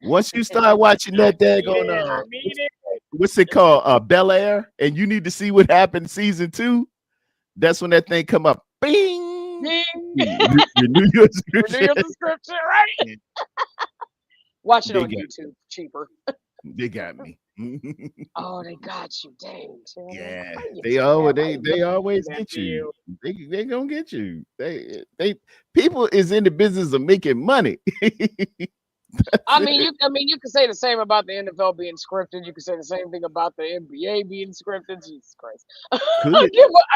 Once you start watching I that need daggone it. I need it. what's it called? Bel Air, and you need to see what happened season 2. That's when that thing come up. Bing. Ding. Renew your Renew subscription. your subscription, right? Watch it They on got YouTube, cheaper. they got me. Oh, they got you. Dang, Tim. Yeah, How you they do that? always Why they you let they them do always that get to you. you? They gonna get you. They people is in the business of making money. I That's mean, it. you can say the same about the NFL being scripted. You can say the same thing about the NBA being scripted. Jesus Christ, Could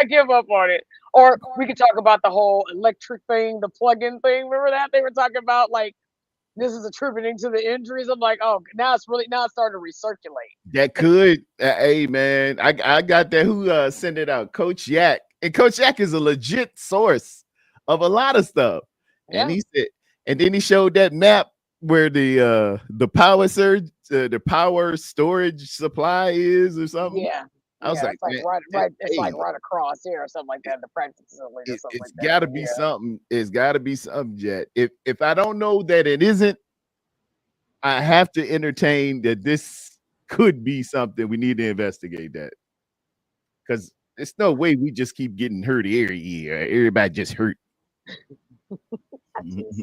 I give up on it. Or we could talk about the whole electric thing, the plug-in thing. Remember that they were talking about like this is attributing to the injuries. I'm like, oh, now it's starting to recirculate. that could hey man, I got that who sent it out, Coach Yak. And Coach Yak is a legit source of a lot of stuff. And Yeah, he said, and then he showed that map where the power surge, the power storage supply is or something. yeah, I was Yeah, like, it's like man, right. It's like hey, right across here or something like that. The practice facility or something it's like that. got to be Yeah. something. It's got to be something, Jet. If I don't know that it isn't, I have to entertain that this could be something. We need to investigate that because it's no way we just keep getting hurt every year. Everybody just hurt. I just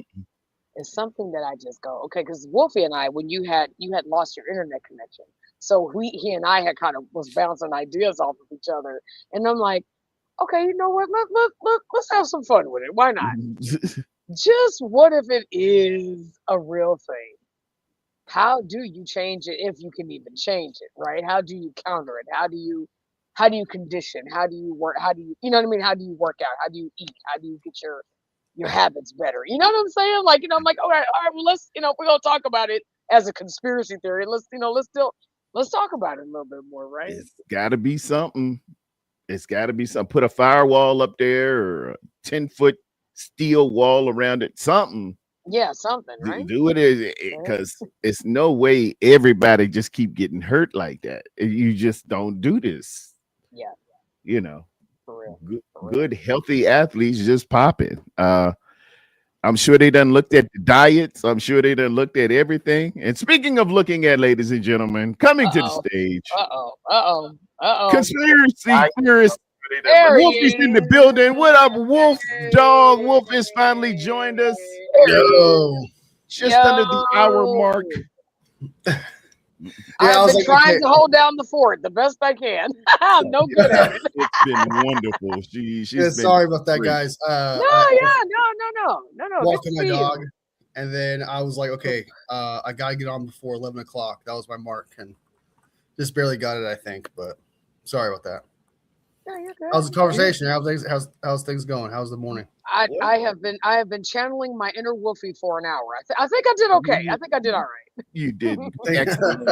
it's something that I just go okay because Wolfie and I when you had lost your internet connection, so he and I had kind of was bouncing ideas off of each other, and I'm like, okay, you know what? Let's have some fun with it. Why not? Just what if it is a real thing? How do you change it if you can even change it, right? How do you counter it? How do you condition? How do you work? How do you know what I mean? How do you work out? How do you eat? How do you get your habits better? You know what I'm saying? Like, I'm like, all right, well, let's, we're gonna talk about it as a conspiracy theory. Let's talk about it a little bit more, right? It's got to be something. It's got to be something. Put a firewall up there or a 10-foot steel wall around it. Something. Yeah, something, right? Do it because it's no way everybody just keep getting hurt like that. You just don't do this. Yeah, You know, for real. good healthy athletes just pop it. I'm sure they done looked at the diets. I'm sure they done looked at everything. And speaking of looking at, ladies and gentlemen, coming to the Uh-oh. stage, Uh-oh. conspiracy I theorist. There he Wolfie's in the is. building. What up, Wolf dog? Wolf has finally joined us. There he is. Just under the hour mark. I've been trying to hold down the fort the best I can. I'm no good at it. It's been wonderful. She's been sorry about that, great. guys. No. Walking my dog, and then I was like, okay, I gotta get on before 11 o'clock. That was my mark, and just barely got it, I think. But sorry about that. No, you're good. How's the conversation? How's things going? How's the morning? I have been channeling my inner Wolfie for an hour. I think I did okay. I think I did all right. You did excellent.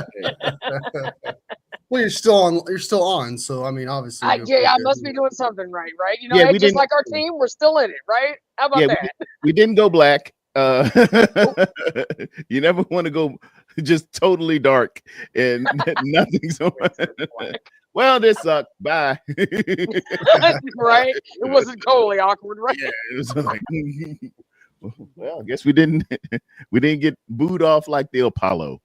Well, you're still on. You're still on. So I mean, obviously. I must be doing something right, right? Yeah, hey, we just didn't- like our team, we're still in it, right? How about that? We didn't go black. You never want to go just totally dark and nothing's well, this sucked. Bye. Right? It wasn't totally awkward, right? Yeah, it was like, well, I guess we didn't get booed off like the Apollo.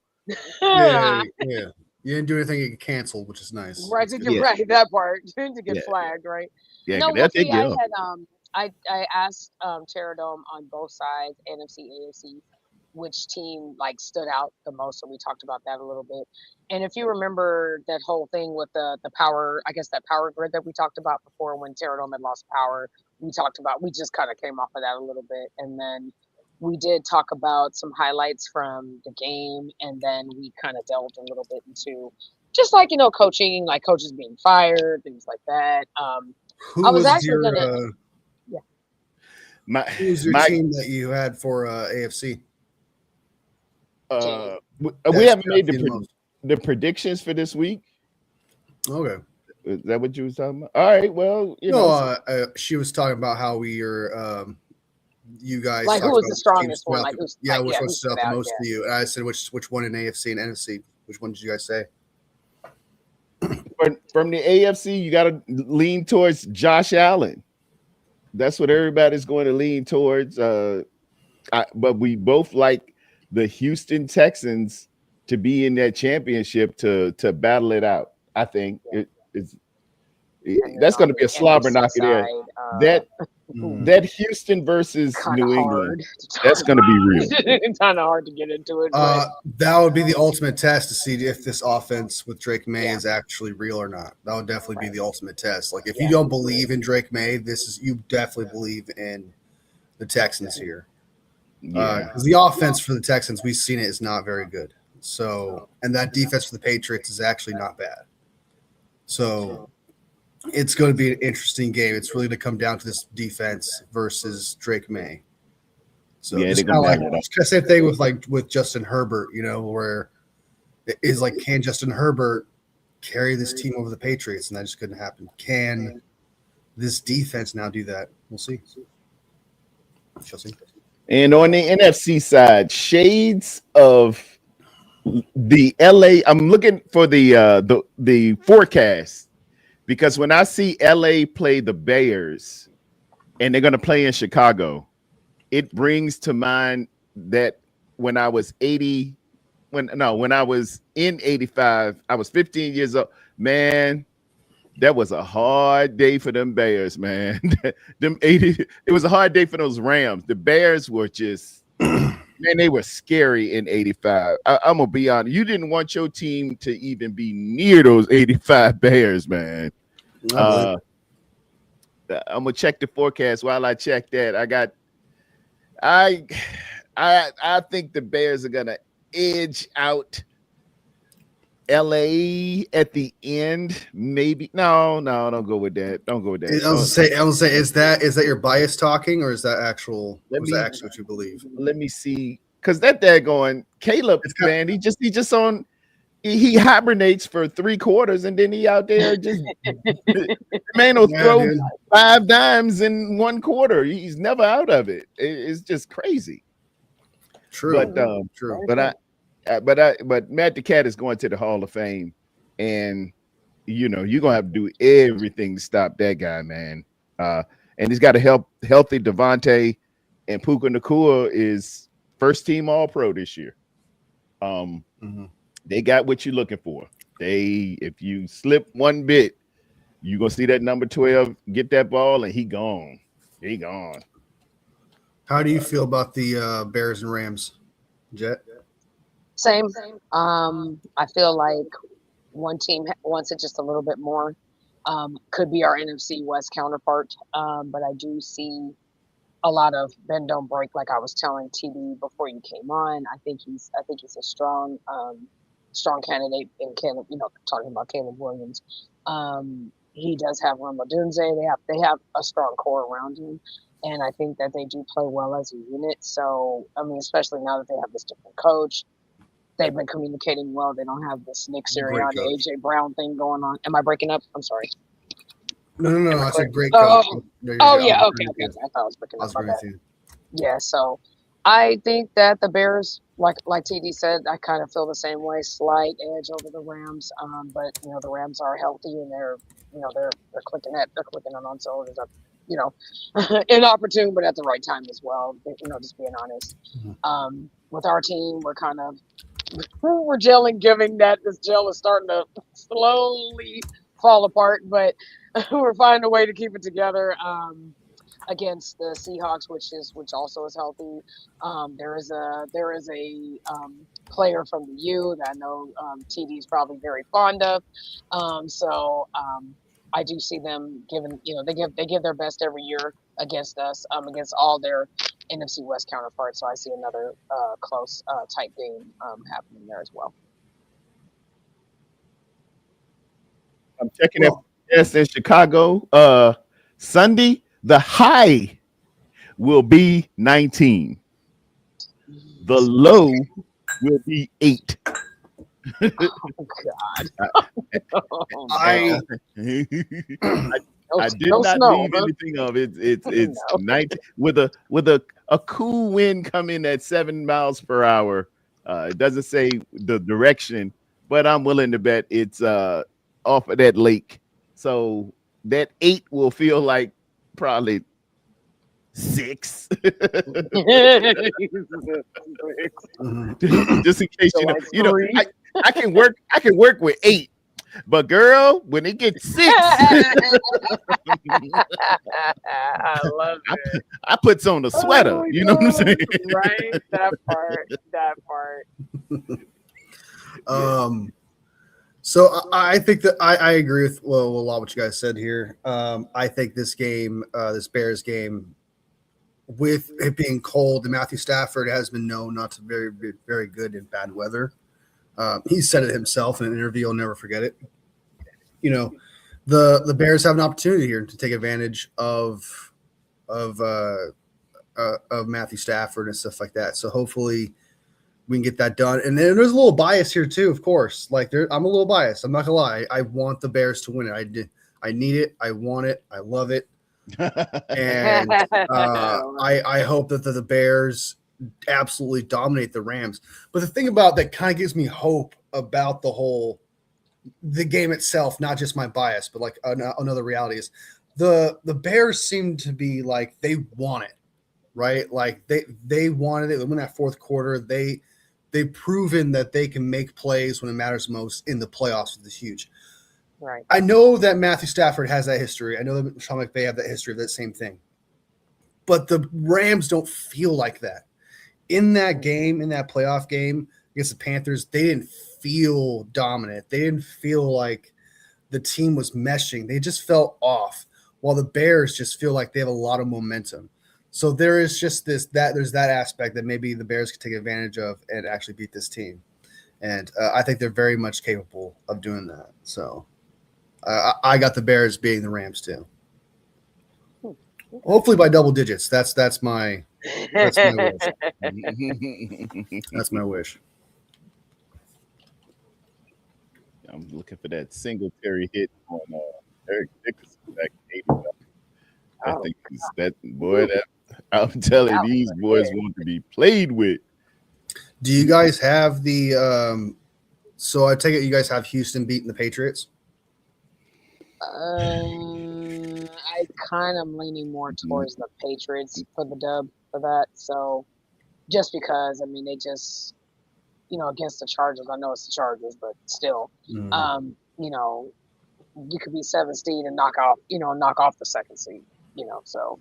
Yeah. You didn't do anything to get canceled, which is nice. Right, right, that part to get flagged, right? Yeah, no, that's Wolfie, I asked Terradome on both sides, NFC, AFC, which team like stood out the most, and we talked about that a little bit. And if you remember that whole thing with the power, I guess that power grid that we talked about before when Terradome had lost power, we just kind of came off of that a little bit, and then we did talk about some highlights from the game, and then we kind of delved a little bit into just like coaching, like coaches being fired, things like that. Who I was was actually your, who was your team that you had for AFC? We haven't made the predictions for this week. Okay. Is that what you was talking about? All right. Well, she was talking about how we are. You guys like who was the strongest one? Like which one stood out the most to you? And I said which one in AFC and NFC? Which one did you guys say? From the AFC, you got to lean towards Josh Allen. That's what everybody's going to lean towards. But we both like the Houston Texans to be in that championship to battle it out. I think that's going to be a slobber knocker there. That Houston versus New England, that's going to be real. It's kind of hard to get into it. That would be the ultimate test to see if this offense with Drake May is actually real or not. That would definitely be the ultimate test. Like if you don't believe in Drake May, you definitely believe in the Texans here. Because the offense for the Texans, we've seen it, is not very good. So, and that defense for the Patriots is actually not bad. So it's going to be an interesting game. It's really going to come down to this defense versus Drake May. So it's kind of like the same thing with Justin Herbert, where it is like, can Justin Herbert carry this team over the Patriots? And that just couldn't happen. Can this defense now do that? We'll see. Shall see. And on the NFC side, shades of the LA. I'm looking for the forecast. because when I see LA play the Bears and they're going to play in Chicago, it brings to mind that when I was 80, when I was in 85, I was 15 years old. Man, that was a hard day for them Bears, man. Them 80, it was a hard day for those Rams. The Bears were just, man, they were scary in 85. I'm gonna be honest. You didn't want your team to even be near those 85 Bears, man. I'm gonna check the forecast. While I check that, I I think the Bears are gonna edge out LA at the end. Maybe no, don't go with that. Don't go with that. I was gonna say, is that your bias talking, or is that actual? Is that actually what you believe? Let me see, because that going Caleb, man, he just on. He hibernates for 3 quarters and then he out there just man will throw 5 dimes in 1 quarter. He's never out of it. It's just crazy. True, true. But Matt the Cat is going to the Hall of Fame, and you're gonna have to do everything to stop that guy, man. And he's got a healthy Devontae, and Puka Nacua is first team All Pro this year. They got what you're looking for. If you slip one bit, you're gonna see that number 12 get that ball, and he gone. He gone. How do you feel about the Bears and Rams, Jet? Same. I feel like one team wants it just a little bit more. Could be our NFC West counterpart, but I do see a lot of bend don't break. Like I was telling TD before you came on, I think he's a strong candidate in Caleb. Talking about Caleb Williams, he does have Ramo Dunze. They have a strong core around him, and I think that they do play well as a unit. So I mean, especially now that they have this different coach, they've been communicating well. They don't have this Nick Sirianni, AJ Brown thing going on. Am I breaking up? I'm sorry. No. That's a great coach. Yeah. Okay. I thought I was breaking up. Yeah. So I think that the Bears, like TD said, I kind of feel the same way. Slight edge over the Rams, but the Rams are healthy and they're clicking on all cylinders. Inopportune, but at the right time as well. Just being honest. With our team, we're gelling, giving that this gel is starting to slowly fall apart, but we're finding a way to keep it together. Against the Seahawks, which also is healthy. There is a player from the U that I know TD is probably very fond of. So I do see them giving, they give their best every year against us, against all their NFC West counterparts. So I see another close tight game happening there as well. I'm checking it in Chicago. Sunday, the high will be 19. The low will be 8. Oh God! I did not leave anything of it. It's 19 with a cool wind coming at 7 miles per hour. It doesn't say the direction, but I'm willing to bet it's off of that lake. So that 8 will feel like probably 6. Just in case I can work with 8, but girl, when it gets 6, I love it. I puts on a sweater. You know what I'm saying? Right, that part. So I think that I agree with a lot of what you guys said here. I think this game, this Bears game, with it being cold, and Matthew Stafford has been known not to be very, very good in bad weather. He said it himself in an interview. I'll never forget it. The Bears have an opportunity here to take advantage of Matthew Stafford and stuff like that. So hopefully we can get that done. And then there's a little bias here too, of course. Like I'm a little biased. I'm not gonna lie. I want the Bears to win it. I need it. I want it. I love it. And I hope that the Bears absolutely dominate the Rams. But the thing about that kind of gives me hope about the whole the game itself, not just my bias, but like another reality is the Bears seem to be like they want it, right? Like they wanted it. They win that fourth quarter. They've proven that they can make plays when it matters most in the playoffs. This huge. Right. I know that Matthew Stafford has that history. I know that Sean McVay have that history of that same thing. But the Rams don't feel like that. In that game, in that playoff game against the Panthers, they didn't feel dominant. They didn't feel like the team was meshing. They just felt off, while the Bears just feel like they have a lot of momentum. So there is just there's that aspect that maybe the Bears could take advantage of and actually beat this team. And I think they're very much capable of doing that. So I got the Bears beating the Rams too. Hopefully by double digits. That's my wish. That's my wish. I'm looking for that Singletary hit on Eric Dickerson back in '85. I think that boy. That I'm telling you, these boys want to be played with. Do you guys have the? So I take it you guys have Houston beating the Patriots. I kind of am leaning more towards the Patriots for the dub for that. So just because, I mean, they just, against the Chargers, I know it's the Chargers, but still, you could be 7th seed and knock off the 2nd seed, So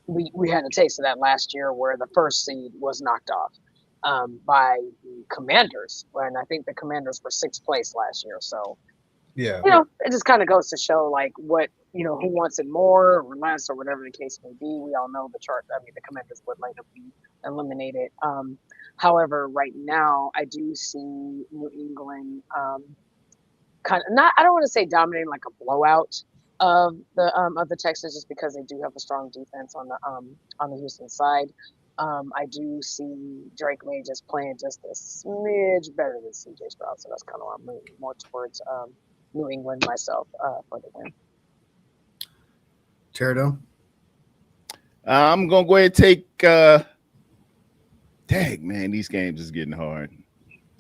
we had a taste of that last year where the 1st seed was knocked off by the Commanders, and I think the Commanders were 6th place last year. So. Yeah. It just kind of goes to show like what, who wants it more or less or whatever the case may be. We all know the Commanders would later be eliminated. However, right now I do see New England kind of I don't want to say dominating like a blowout of the Texans, just because they do have a strong defense on the Houston side. I do see Drake May just playing just a smidge better than CJ Stroud, so that's kind of why I'm moving more towards New England myself for the win. Pterodome? I'm gonna go ahead and take. Dang, man, these games is getting hard.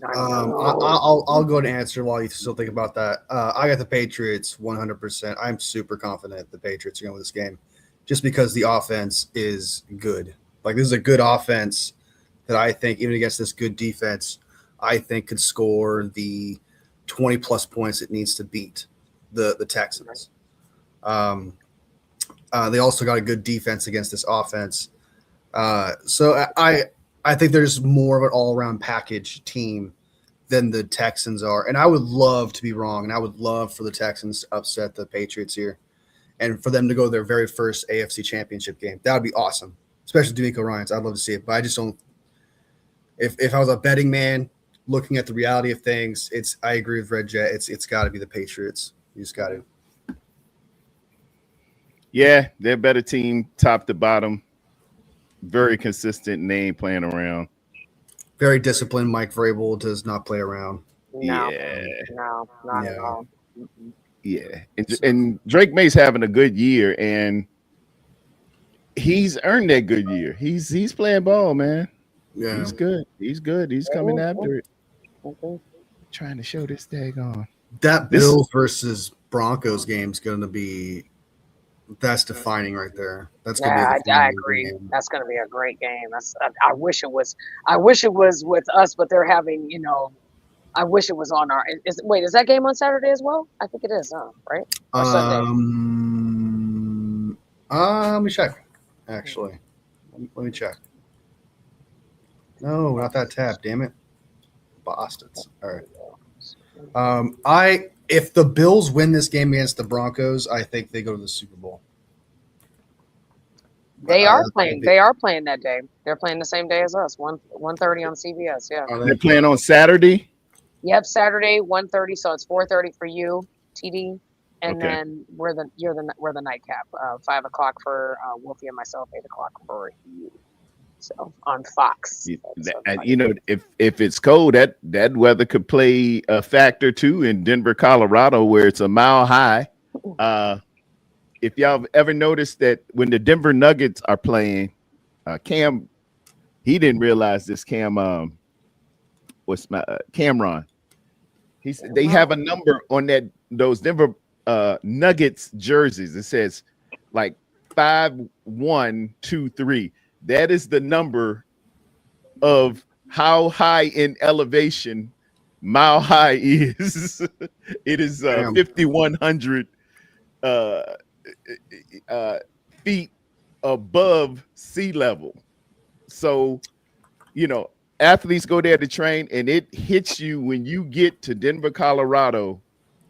I'll go to answer while you still think about that. I got the Patriots 100%. I'm super confident the Patriots are going to win this game, just because the offense is good. Like, this is a good offense that I think, even against this good defense, I think could score the 20-plus points it needs to beat the Texans. They also got a good defense against this offense. So I think there's more of an all-around package team than the Texans are. And I would love to be wrong, and I would love for the Texans to upset the Patriots here and for them to go to their very first AFC championship game. That would be awesome, especially DeMeco Ryans. I'd love to see it, but I just don't – if I was a betting man looking at the reality of things, I agree with Red Jet. It's got to be the Patriots. You just got to. Yeah, they're a better team, top to bottom. Very consistent, and they ain't playing around. Very disciplined. Mike Vrabel does not play around. No, not Yeah. at all. Yeah, and Drake May's having a good year, and he's earned that good year. He's playing ball, man. Yeah. He's good. He's good. He's coming after it. Okay. Trying to show this daggone. That Bills versus Broncos game is going to be – that's defining right there. That's going to be a I defining agree. game. That's going to be a great game. I wish it was with us, but they're having, I wish it was on our. Is that game on Saturday as well? I think it is, right? Or Sunday. Let me check. Actually, let me check. No, not that tab. Damn it, bastards. All right. If the Bills win this game against the Broncos, I think they go to the Super Bowl. They are playing. They are playing that day. They're playing the same day as us. 1:30 on CBS. Yeah. They're playing on Saturday. Yep, Saturday 1:30. So it's 4:30 for you, TD, and then we're the nightcap. 5 o'clock for Wolfie and myself. 8 o'clock for you. So on Fox. If it's cold, that weather could play a factor too in Denver, Colorado, where it's a mile high. If y'all have ever noticed that when the Denver Nuggets are playing, Cam, he didn't realize this. Cameron, They have a number on those Denver Nuggets jerseys. It says like 5123. That is the number of how high in elevation Mile High is. It is 5,100 feet above sea level. So, athletes go there to train, and it hits you when you get to Denver, Colorado.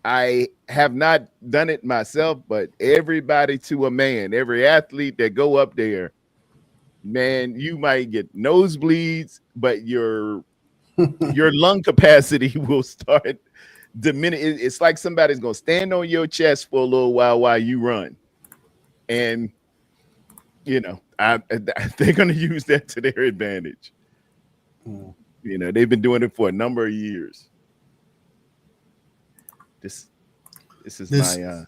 I have not done it myself, but everybody to a man, every athlete that go up there, man, you might get nosebleeds, but your lung capacity will start diminishing. It's like somebody's gonna stand on your chest for a little while you run, and they're gonna use that to their advantage. They've been doing it for a number of years. This is my.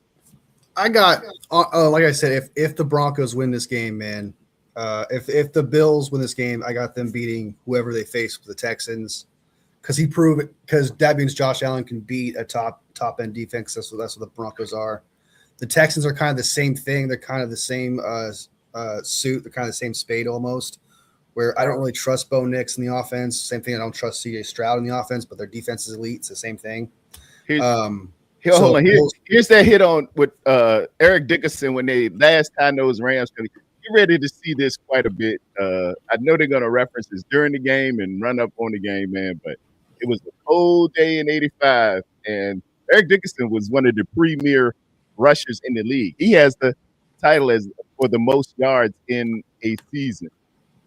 I got like I said, if the Broncos win this game, man, if the Bills win this game, I got them beating whoever they face with the Texans, because that means Josh Allen can beat a top end defense. That's what the Broncos are. The Texans are kind of the same thing. They're kind of the same suit. They're kind of the same spade almost. Where I don't really trust Bo Nix in the offense. Same thing. I don't trust C.J. Stroud in the offense, but their defense is elite. It's the same thing. Hold on. Here's that hit on with Eric Dickerson when they last time those Rams. Get ready to see this quite a bit. I know they're going to reference this during the game and run up on the game, man. But it was a cold day in '85, and Eric Dickerson was one of the premier rushers in the league. He has the title as for the most yards in a season.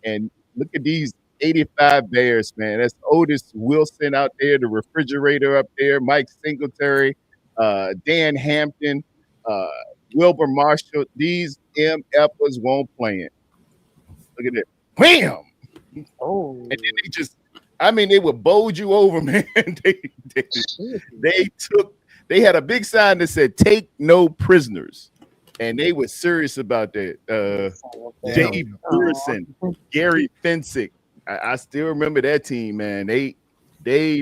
And look at these 85 Bears, man. That's Otis Wilson out there, the refrigerator up there, Mike Singletary, Dan Hampton, Wilbur Marshall. These MFers won't play it. Look at it. Wham! Oh. And then they would bowled you over, man. They had a big sign that said, "Take no prisoners." And they were serious about that. Dave Burson, Gary Fensick. I still remember that team, man. They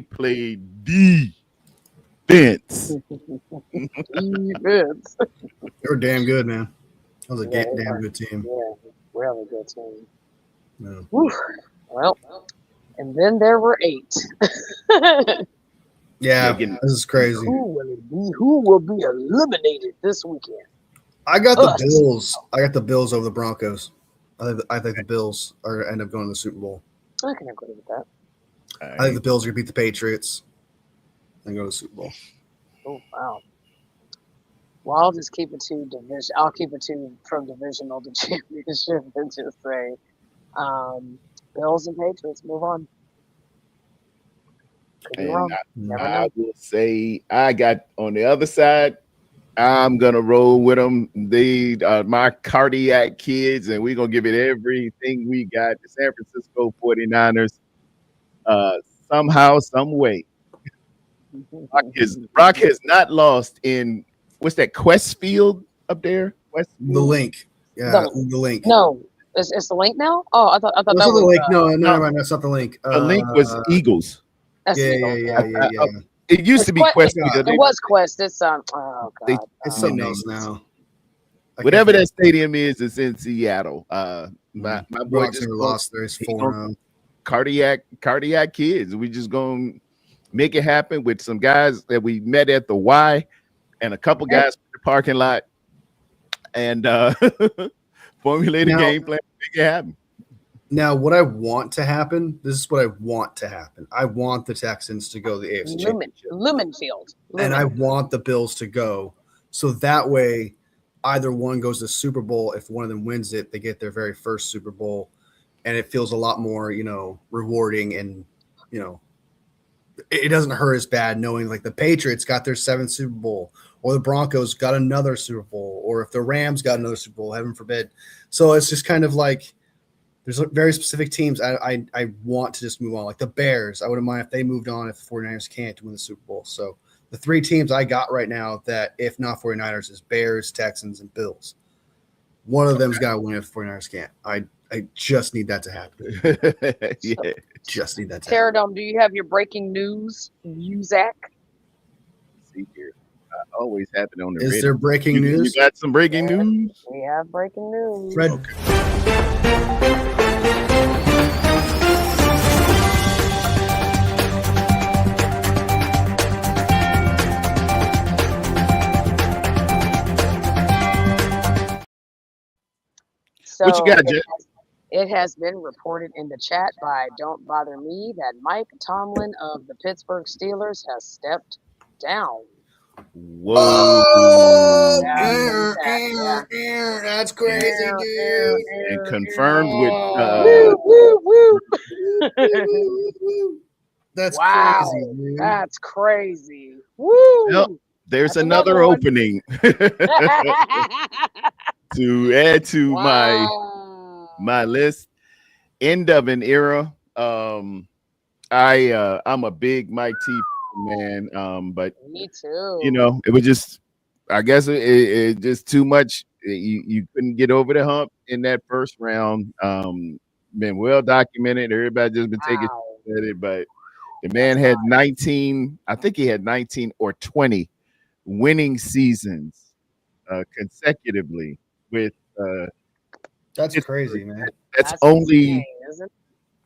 played defense. Defense. They were damn good, man. That was a damn good team. Yeah, really good team. Yeah. Well, and then there were 8. Yeah, this is crazy. Who will be eliminated this weekend? I got the Bills. I got the Bills over the Broncos. I think the Bills end up going to the Super Bowl. I can agree with that. I think the Bills are going to beat the Patriots and go to the Super Bowl. Oh, wow. Well, I'll just keep it to division. I'll keep it to from divisional to championship and just say Bills and Patriots, move on. And I will say I got on the other side, I'm going to roll with them. They are my cardiac kids, and we're going to give it everything we got. The San Francisco 49ers, somehow, some way. Brock has not lost in, what's that, Quest Field up there? The Link. Yeah, the Link. No, it's the Link now? Oh, I thought that was the Link. No, that's not the Link. The Link was Eagles. Yeah. It used to be Quest. It was Quest. It's oh god, it's something else now. Whatever that stadium is, it's in Seattle. My boy just lost there. He's 4-0. Cardiac kids. We just gonna make it happen with some guys that we met at the Y, and a couple guys in the parking lot, and formulate a game plan, make it happen. Now, what I want to happen, this is what I want to happen. I want the Texans to go to the AFC Championship. Lumenfield. And I want the Bills to go. So that way, either one goes to the Super Bowl. If one of them wins it, they get their very first Super Bowl. And it feels a lot more, rewarding. And, it doesn't hurt as bad knowing like the Patriots got their 7th Super Bowl, or the Broncos got another Super Bowl, or if the Rams got another Super Bowl, heaven forbid. So it's just kind of like, there's very specific teams I want to just move on. Like the Bears, I wouldn't mind if they moved on if the 49ers can't win the Super Bowl. So the 3 teams I got right now that, if not 49ers, is Bears, Texans, and Bills. One of them's got to win if the 49ers can't. I just need that to happen. Yeah. Just need that to happen. Pterodome, do you have your breaking news, Zach? see here. Always happen on the Is radio. there breaking You news? got some breaking Yeah. news? We have breaking news. Fred, What you So got, Jeff? it has been reported in the chat by Don't Bother Me that Mike Tomlin of the Pittsburgh Steelers has stepped down. Whoa. Yeah, yeah. that's crazy, dude. And confirmed with Woo, woo, woo. That's Wow, crazy, dude. that's crazy. Woo! Well, there's That's another another one. opening to add to my list. End of an era. I'm a big Mike T man. But Me too. you know, it was just, I guess it just too much. You couldn't get over the hump in that first round. Been well documented. Everybody just been taking Wow. at it, but the man had 19. I think he had 19 or 20 winning seasons consecutively with. That's crazy, man. That's only. insane, isn't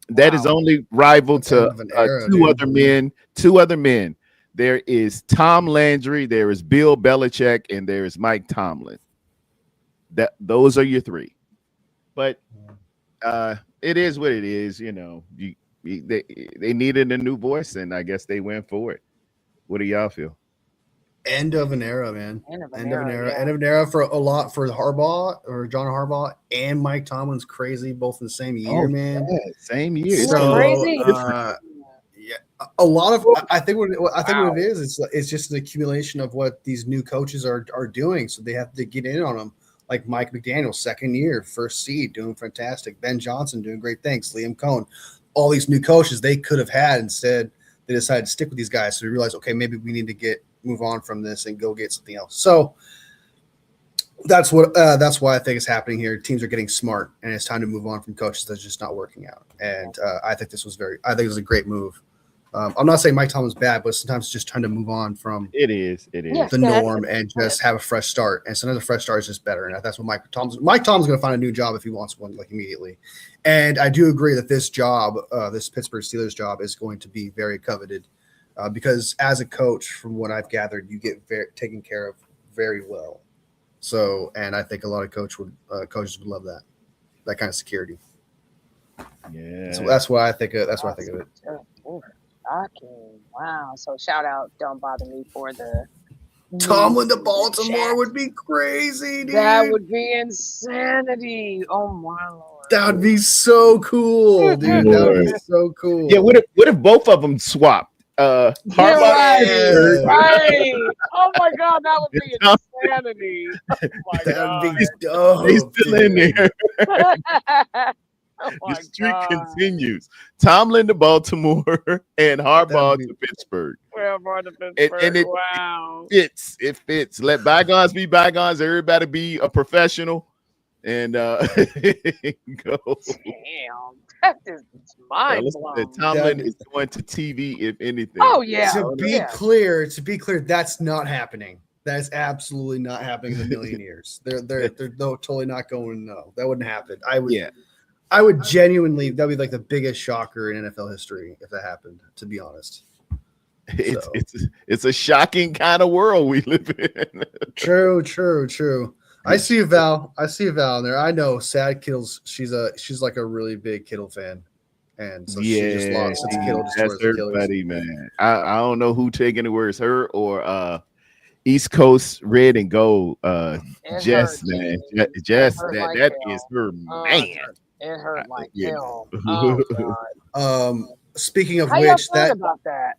it? That is Wow. only rival That's the to end of an era, two dude. other men. Two other men. There is Tom Landry, there is Bill Belichick, and there is Mike Tomlin. Those are your three. But it is what it is. You know, they needed a new voice, and I guess they went for it. What do y'all feel? End of an era, man. End of an End of an era, era. yeah. End of an era for a lot for Harbaugh or John Harbaugh and Mike Tomlin's crazy, both in the same year, man. Yeah, same year. Isn't that So, crazy? yeah, a lot of I think what it is it's just an accumulation of what these new coaches are doing. So they have to get in on them. Like Mike McDaniel, second year, first seed, doing fantastic. Ben Johnson doing great things. Liam Cohen, all these new coaches they could have had. Instead, they decided to stick with these guys. So we realized, okay, maybe we need to move on from this and go get something else. So that's why I think is happening here. Teams are getting smart, and it's time to move on from coaches that's just not working out. And I think it was a great move. I'm not saying Mike Tomlin's bad, but sometimes it's just trying to move on from It is. Yeah. the norm and just have a fresh start. And sometimes a fresh start is just better. And that's what Mike Tomlin's going to find a new job if he wants one, like immediately. And I do agree that this job, this Pittsburgh Steelers job, is going to be very coveted because as a coach, from what I've gathered, you get taken care of very well. So, and I think a lot of coaches would love that kind of security. Yeah. So that's why I think of it. Shocking. Wow. So shout out, Don't Bother Me for the Tomlin to news in the Baltimore chat. would be crazy, dude. That would be insanity. Oh my lord. That would be so cool, dude. That would be so cool. Yeah. What if both of them swapped? You're Harbaugh. right. Oh my god, that would be insanity. Oh my That would god. be dope. He's still in dude. there. Oh my The streak God. continues. Tomlin to Baltimore and Harbaugh That'd to Pittsburgh. We're born to Pittsburgh. And it wow. It fits. Let bygones be bygones. Everybody be a professional and go. Damn. That is mind blowing. Tomlin is going to TV if anything. Oh yeah. To be clear, that's not happening. That is absolutely not happening in a million years. They're totally not going. No, that wouldn't happen. I would genuinely. That'd be like the biggest shocker in NFL history if that happened. To be honest, it's a shocking kind of world we live in. True. I see you, Val. in there. I know Sad Kittle's. She's like a really big Kittle fan, and so she just lost. Since Kittle That's destroys the everybody, man. I don't know who taking it worse, her or East Coast Red and Gold. Jess, man, Jess. That is her man. It hurt like Yeah. hell. Oh God. Speaking of How y'all which, feel about that?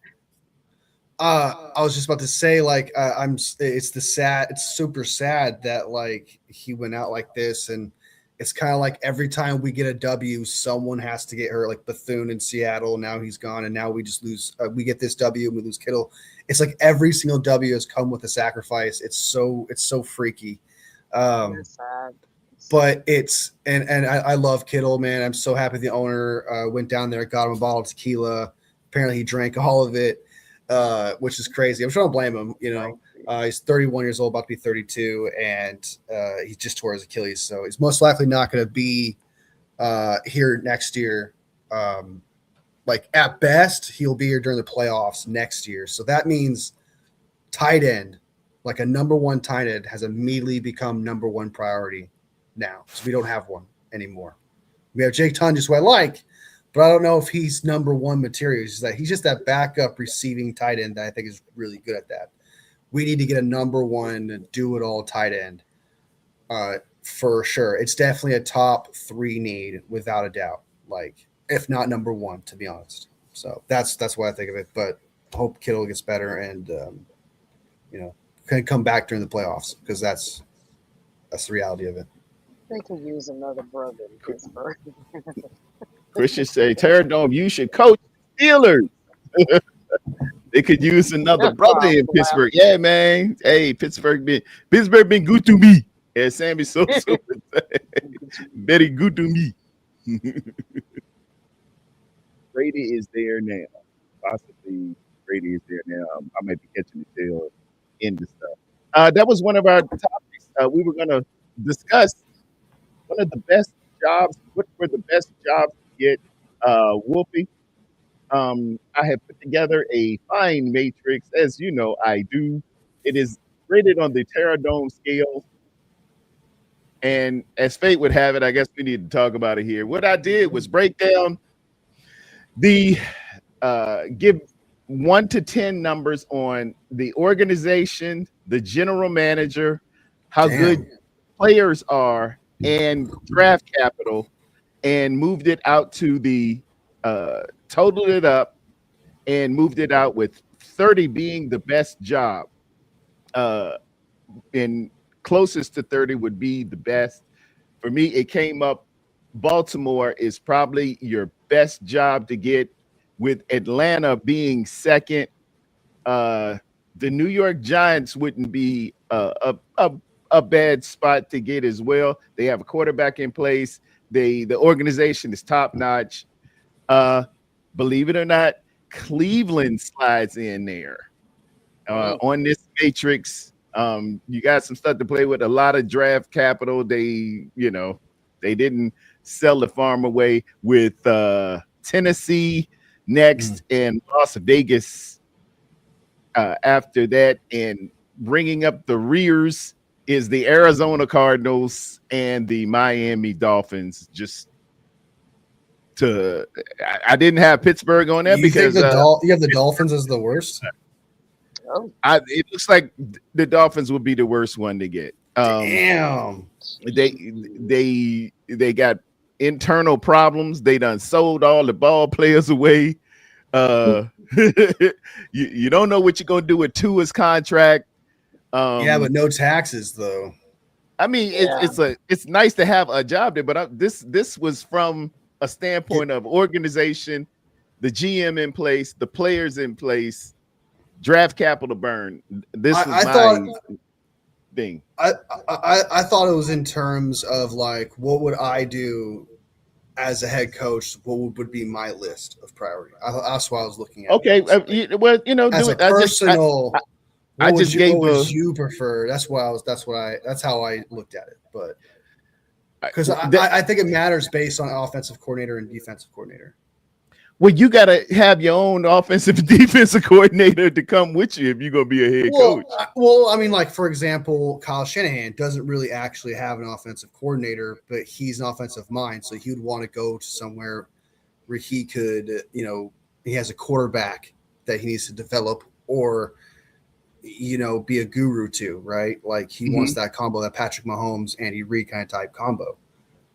I was just about to say, like, it's super sad that like he went out like this, and it's kind of like every time we get a W, someone has to get hurt. Like Bethune in Seattle, now he's gone, and now we just lose. We get this W, and we lose Kittle. It's like every single W has come with a sacrifice. It's so freaky. It's sad. But I love Kittle, man. I'm so happy the owner went down there, got him a bottle of tequila. Apparently he drank all of it. which is crazy. I'm sure I don't blame him. You know, he's 31 years old, about to be 32, and he just tore his Achilles, so he's most likely not going to be here next year. Like at best, he'll be here during the playoffs next year. So that means tight end, like a number one tight end, has immediately become number one priority now. So we don't have one anymore. We have Jake Tunges, who I like, but I don't know if he's number one material. He's just that backup receiving tight end that I think is really good at that. We need to get a number one do it all tight end for sure. It's definitely a top 3 need without a doubt. Like, if not number one, to be honest. So that's what I think of it. But I hope Kittle gets better and can come back during the playoffs, because that's the reality of it. They could use another brother in Pittsburgh. Christian say, Terradome, you should coach Steelers. They could use another brother in Pittsburgh. Yeah, man. Hey, Pittsburgh been good to me. As Sammy Sosa would say. Very good to me. Brady is there now. Possibly Brady is there now. I might be catching the tail end of stuff. That was one of our topics. We were going to discuss one of the best jobs. What were the best jobs to get? Wolfie. I have put together a fine matrix, as you know I do. It is rated on the Terradome scale. And as fate would have it, I guess we need to talk about it here. What I did was break down the give 1 to 10 numbers on the organization, the general manager, how good players are, and draft capital, and moved it out to the totaled it up and moved it out with 30 being the best job. And closest to 30 would be the best. For me, it came up Baltimore is probably your best job to get, with Atlanta being second. The New York Giants wouldn't be a bad spot to get as well. They have a quarterback in place. The organization is top notch. Believe it or not, Cleveland slides in there on this matrix. You got some stuff to play with, a lot of draft capital. They didn't sell the farm away, with Tennessee next and Las Vegas after that. And bringing up the rears is the Arizona Cardinals and the Miami Dolphins. I didn't have Pittsburgh on there because you have the Dolphins as the worst. It looks like the Dolphins would be the worst one to get. Damn. They got internal problems. They done sold all the ball players away. You don't know what you're gonna do with Tua's contract. But no taxes though. I mean, it's nice to have a job there, but this was from a standpoint of organization, the GM in place, the players in place, draft capital burn. This was my thing. I thought it was in terms of like, what would I do as a head coach? What would be my list of priority? That's what I was looking at. Okay, well, as a personal. What would you prefer? That's how I looked at it. But because I think it matters based on offensive coordinator and defensive coordinator. Well, you got to have your own offensive and defensive coordinator to come with you if you're going to be a head coach. Well, I mean, like, for example, Kyle Shanahan doesn't really actually have an offensive coordinator, but he's an offensive mind. So he would want to go to somewhere where he could, he has a quarterback that he needs to develop or, be a guru to, right? Like he wants that combo, that Patrick Mahomes, Andy Reid kind of type combo.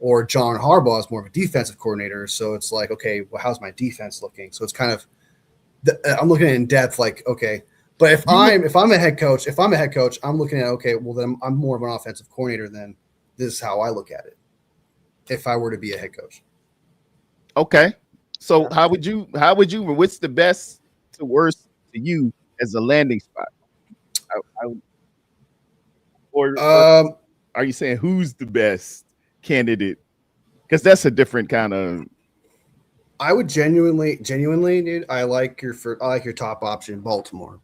Or John Harbaugh is more of a defensive coordinator. So it's like, okay, well, how's my defense looking? So it's kind of, I'm looking at it in depth, like, okay, but if I'm a head coach, I'm looking at, okay, well then I'm more of an offensive coordinator. Then this is how I look at it. If I were to be a head coach. Okay. So what's the best to worst to you as a landing spot? Or are you saying who's the best candidate? Because that's a different kind of. I would genuinely, dude. I like your top option, Baltimore.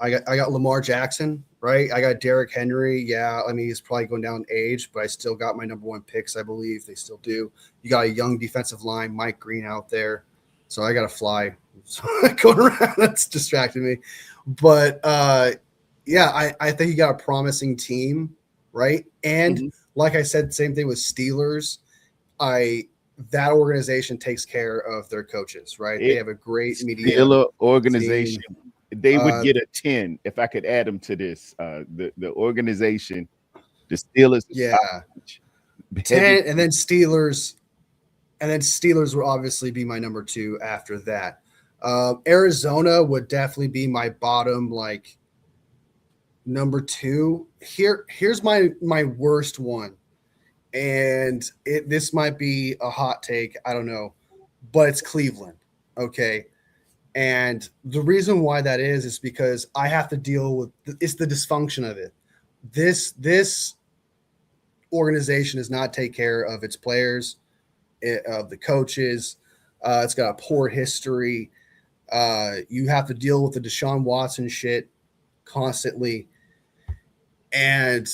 I got Lamar Jackson, right? I got Derrick Henry. Yeah, I mean he's probably going down in age, but I still got my number one picks. I believe they still do. You got a young defensive line, Mike Green out there, so I got to fly. So going around, that's distracting me. But yeah, I think you got a promising team, right? And like I said, same thing with Steelers. That organization takes care of their coaches, right? They have a great media Steeler organization. team. They would get a 10 if I could add them to this. The organization, the Steelers, Yeah, 10, and then Steelers, would obviously be my number 2 after that. Arizona would definitely be my bottom, like number 2. Here's my worst one. And this might be a hot take, I don't know, but it's Cleveland, okay? And the reason why that is because I have to deal with it's the dysfunction of it. This organization does not take care of its players, of the coaches. It's got a poor history. You have to deal with the Deshaun Watson shit constantly, and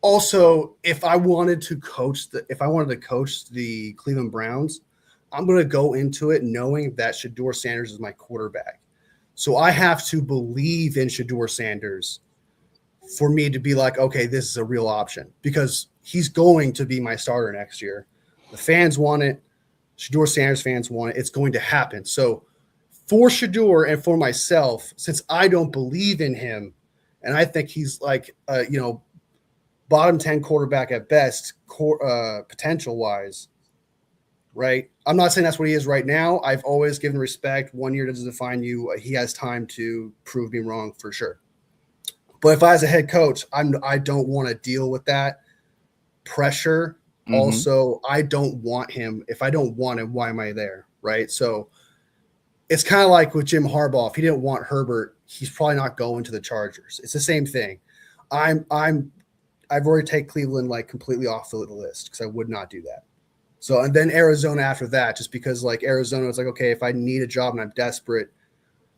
also, if I wanted to coach the Cleveland Browns, I'm going to go into it knowing that Shedeur Sanders is my quarterback. So I have to believe in Shedeur Sanders for me to be like, okay, this is a real option because he's going to be my starter next year. The fans want it. Shedeur Sanders fans want it. It's going to happen. So for Shedeur and for myself, since I don't believe in him, and I think he's like, bottom 10 quarterback at best, potential wise, right? I'm not saying that's what he is right now. I've always given respect. 1 year doesn't define you. He has time to prove me wrong for sure. But if I was a head coach, I don't want to deal with that pressure. Also, I don't want him. If I don't want him, why am I there, right? So it's kind of like with Jim Harbaugh. If he didn't want Herbert, he's probably not going to the Chargers. It's the same thing. I've already taken Cleveland like completely off the list because I would not do that. So, and then Arizona after that, just because like Arizona was like, okay, if I need a job and I'm desperate,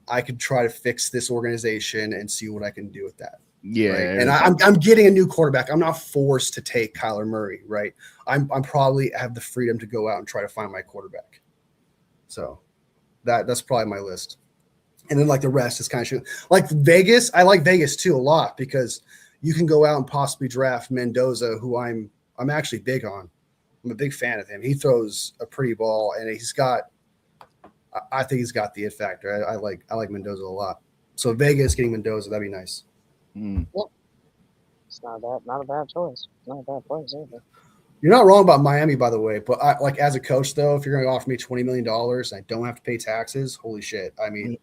I could try to fix this organization and see what I can do with that. Yeah. Right? And I'm getting a new quarterback. I'm not forced to take Kyler Murray, right? I'm probably have the freedom to go out and try to find my quarterback. So that's probably my list. And then like the rest is kind of like Vegas. I like Vegas too a lot because you can go out and possibly draft Mendoza, who I'm actually big on. I'm a big fan of him. He throws a pretty ball, and I think he's got the it factor. I like Mendoza a lot. So Vegas getting Mendoza, that'd be nice. Well, it's not a bad choice. It's not a bad place either. You're not wrong about Miami, by the way. But like as a coach, though, if you're going to offer me $20 million and I don't have to pay taxes, holy shit! I mean,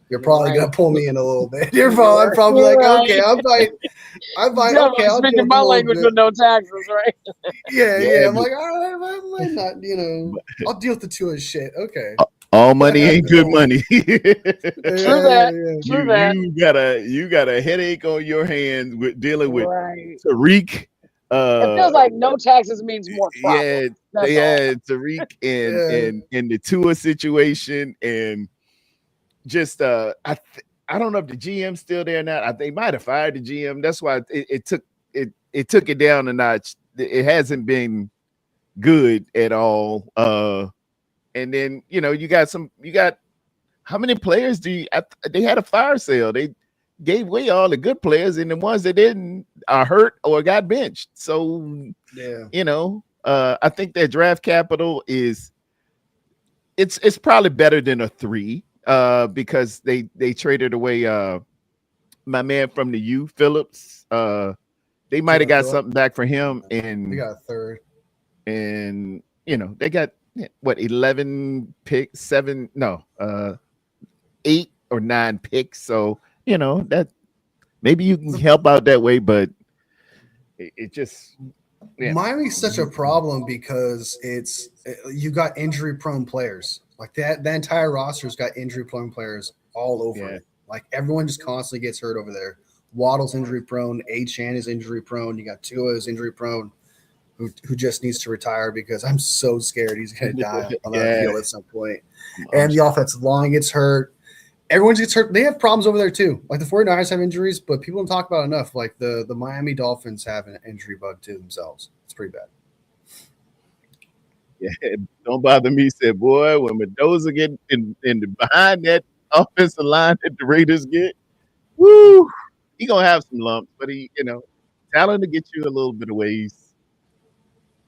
you're probably going to pull me in a little bit. I'm probably like, okay, I'm fine. Okay, I'll speaking my language with no taxes, right? Yeah. I'm like, all right, I might not, I'll deal with the two of shit. Okay. All money ain't good money. True that. You got a headache on your hands with dealing with Tariq. It feels like no taxes means more profit. Tariq and the Tua situation, and just I don't know if the GM's still there now. They might have fired the GM. That's why it took it down a notch. It hasn't been good at all. And then you got how many players they had a fire sale? They gave away all the good players, and the ones that didn't are hurt or got benched. So I think their draft capital it's probably better than a 3 because they traded away my man from the U, Phillips. They might have got something back for him, and they got a third, and they got what 11 picks, 8 or 9 picks. So that maybe you can help out that way, but it just Miami's such a problem because you got injury prone players like that. The entire roster's got injury prone players all over it. Like everyone just constantly gets hurt over there. Waddle's injury prone, Achane is injury prone. You got Tua is injury prone. who just needs to retire because I'm so scared he's going to die on that Yeah. field at some point. And the offensive line gets hurt. Everyone gets hurt. They have problems over there too. Like the 49ers have injuries, but people don't talk about it enough. Like the Miami Dolphins have an injury bug to themselves. It's pretty bad. Yeah, don't bother me. Said, boy, when Mendoza get in behind that offensive line that the Raiders get, woo, he gonna have some lumps, but talent to get you a little bit of ways.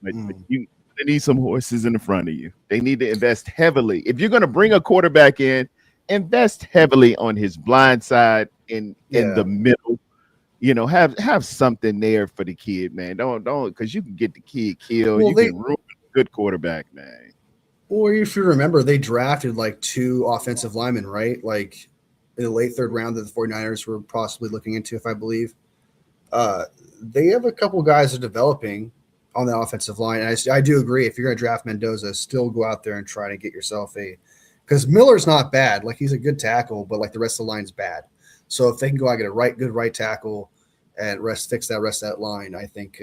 But you need some horses in the front of you. They need to invest heavily. If you're gonna bring a quarterback in, invest heavily on his blind side in the middle. Have something there for the kid, man. Don't because you can get the kid killed. Well, you can ruin a good quarterback, man. Or if you remember, they drafted like 2 offensive linemen, right? Like in the late 3rd round that the 49ers were possibly looking into, if I believe. They have a couple guys that are developing on the offensive line. And I do agree. If you're going to draft Mendoza, still go out there and try to get yourself because Miller's not bad. Like he's a good tackle, but like the rest of the line's bad. So if they can go out and get a good right tackle and fix that rest of that line, I think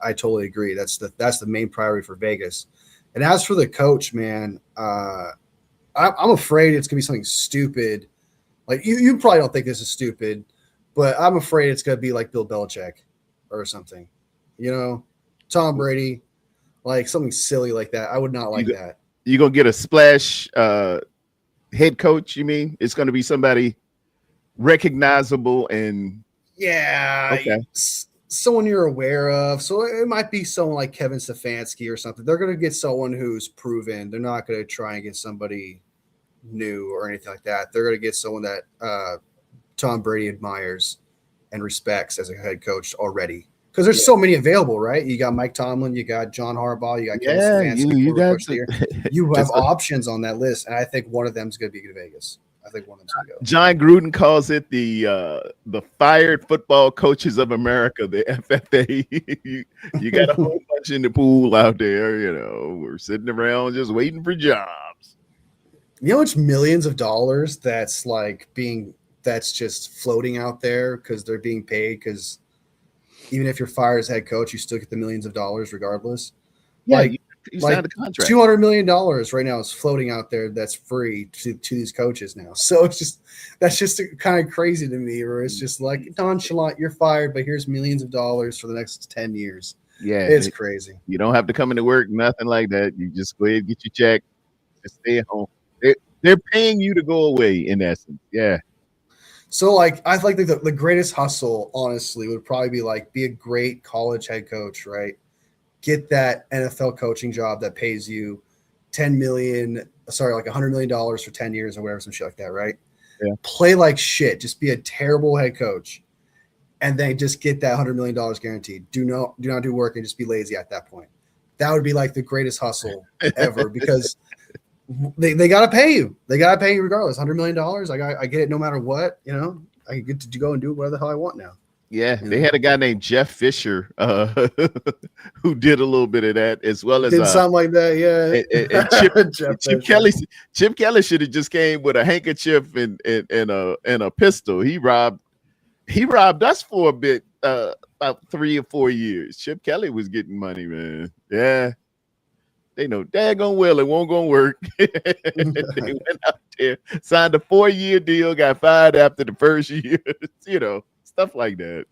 I totally agree. That's the main priority for Vegas. And as for the coach, man, I'm afraid it's gonna be something stupid. Like you probably don't think this is stupid, but I'm afraid it's gonna be like Bill Belichick or something. Tom Brady, like something silly like that. I would not like that. You gonna get a splash head coach? You mean it's gonna be somebody recognizable and someone you're aware of. So it might be someone like Kevin Stefanski or something. They're going to get someone who's proven. They're not going to try and get somebody new or anything like that. They're going to get someone that Tom Brady admires and respects as a head coach already. Because there's so many available, right? You got Mike Tomlin, you got John Harbaugh, you got Kevin Stefanski. You have options on that list, and I think one of them is going to be to Vegas. I think one of them's going to go. John Gruden calls it the fired football coaches of America, the FFA. you got a whole bunch in the pool out there. We're sitting around just waiting for jobs. You know, it's millions of dollars that's just floating out there because they're being paid. Because even if you're fired as head coach, you still get the millions of dollars regardless. Yeah. You signed a contract. $200 million right now is floating out there that's free to these coaches now. So that's just kind of crazy to me, where it's just like nonchalant, you're fired, but here's millions of dollars for the next 10 years. Yeah. It's crazy. You don't have to come into work, nothing like that. You just go ahead and get your check, just stay at home. They're paying you to go away in essence. Yeah. So I think the greatest hustle, honestly, would probably be a great college head coach, right? Get that NFL coaching job that pays you $100 million for 10 years or whatever, some shit like that, right? Yeah. Play like shit. Just be a terrible head coach, and then just get that $100 million guaranteed. Do not do work and just be lazy at that point. That would be like the greatest hustle ever because they got to pay you. They got to pay you regardless. $100 million. I get it no matter what. I get to go and do whatever the hell I want now. Yeah, they had a guy named Jeff Fisher who did a little bit of that, as well as something like that. Yeah, and Chip Kelly should have just came with a handkerchief and a pistol. He robbed us for a bit, about 3 or 4 years. Chip Kelly was getting money, man. Yeah, they know daggone well it won't gonna work. They went out there, signed a 4-year deal, got fired after the first year. Stuff like that.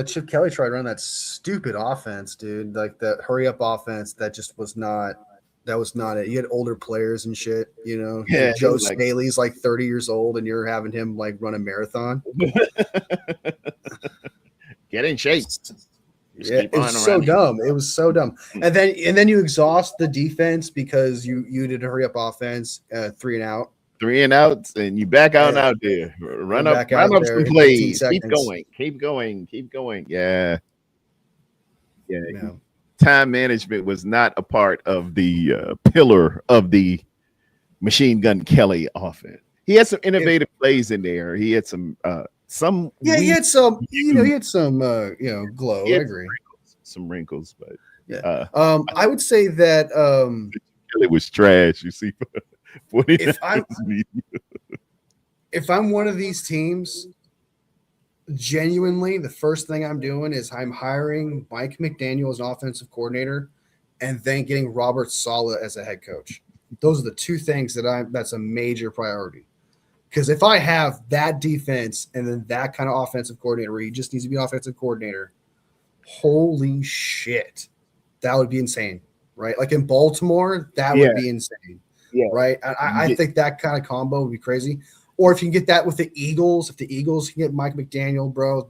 Chip Kelly tried running that stupid offense, dude. Like that hurry up offense that just was not it. You had older players and shit, Yeah, Joe Staley's like 30 years old and you're having him like run a marathon. Get in shape. Yeah, it was so dumb. It was so dumb. And then you exhaust the defense because you did a hurry up offense, 3 and out. 3 and outs, and you back out there. Run up some plays. Keep going. Yeah. Time management was not a part of the pillar of the Machine Gun Kelly offense. He had some innovative plays in there. He had some. He had some. He had some. Glow. I agree. Some wrinkles, but yeah. I would say that Kelly was trash. You see. If I'm one of these teams, genuinely, the first thing I'm doing is I'm hiring Mike McDaniel as an offensive coordinator, and then getting Robert Saleh as a head coach. Those are the two things that's a major priority. Because if I have that defense and then that kind of offensive coordinator where he just needs to be an offensive coordinator, holy shit, that would be insane, right? Like in Baltimore, that Yeah, would be insane, yeah. right? I think that kind of combo would be crazy. Or if you can get that with the Eagles, if the Eagles can get Mike McDaniel, bro,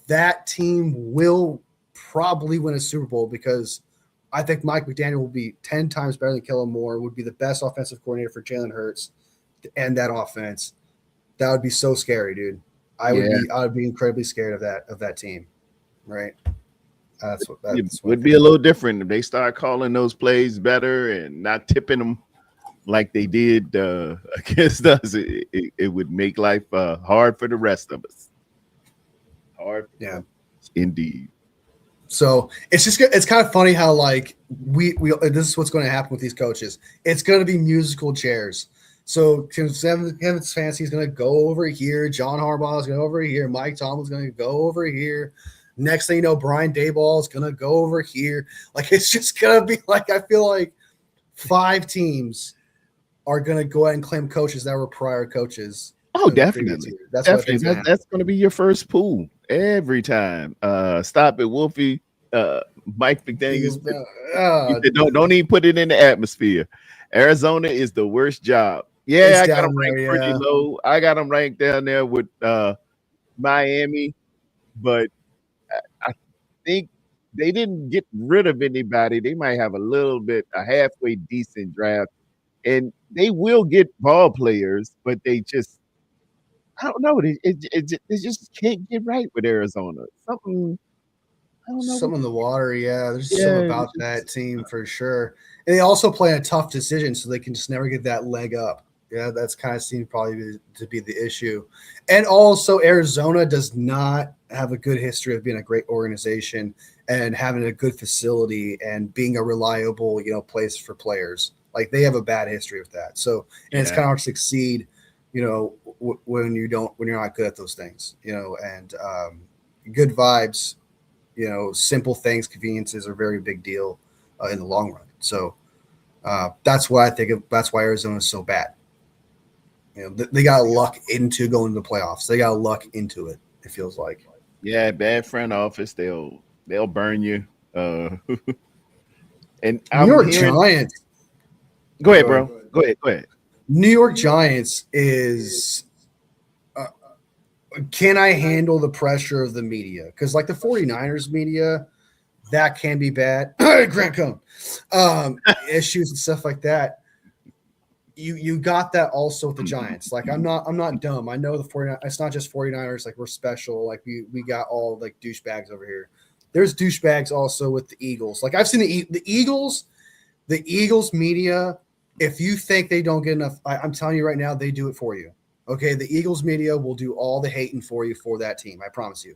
that team will probably win a Super Bowl because I think Mike McDaniel will be 10 times better than Kellen Moore, would be the best offensive coordinator for Jalen Hurts and that offense. That would be so scary, dude. I would be incredibly scared of that team, right? That's what It that's what I would be think. a little different if they start calling those plays better and not tipping them like they did against us. It would make life hard for the rest of us. Hard, Yeah. indeed. So it's kind of funny how like we this is what's going to happen with these coaches. It's going to be musical chairs. So Kevin Stefanski's going to go over here. John Harbaugh is going to go over here. Mike Tomlin's going to go over here. Next thing you know, Brian Daboll is going to go over here. Like it's just going to be like I feel like 5 teams are going to go ahead and claim coaches that were prior coaches. Oh, definitely. That's what I think. That's going to be your first pool every time. Stop it, Wolfie. Mike McDaniel. Don't even put it in the atmosphere. Arizona is the worst job. Yeah, I got them ranked pretty low. I got them ranked down there with Miami, but I think they didn't get rid of anybody. They might have a halfway decent draft, and they will get ball players, but they just, I don't know. They just can't get right with Arizona. Something, I don't know. Some in the water, yeah. There's some about that team for sure. And they also play a tough decision, so they can just never get that leg up. Yeah, that's kind of seemed probably to be the issue. And also, Arizona does not have a good history of being a great organization and having a good facility and being a reliable, place for players. Like they have a bad history with that. So, and it's kind of hard to succeed, when you're not good at those things, and good vibes. Simple things, conveniences are a very big deal in the long run. So that's why I think that's why Arizona is so bad. They got luck into going to the playoffs. They got luck into it. It feels like. Yeah, bad front office. They'll burn you. And New York Giants. Go ahead, bro. Go ahead. New York Giants is. Can I handle the pressure of the media? Because like the 49ers media, that can be bad. Grant Cohn. Issues and stuff like that. You got that also with the Giants. Like I'm not dumb. I know the 49ers, it's not just 49ers, like we're special. Like we got all like douchebags over here. There's douchebags also with the Eagles. Like I've seen the Eagles media, if you think they don't get enough, I'm telling you right now, they do it for you. Okay, the Eagles media will do all the hating for you for that team. I promise you.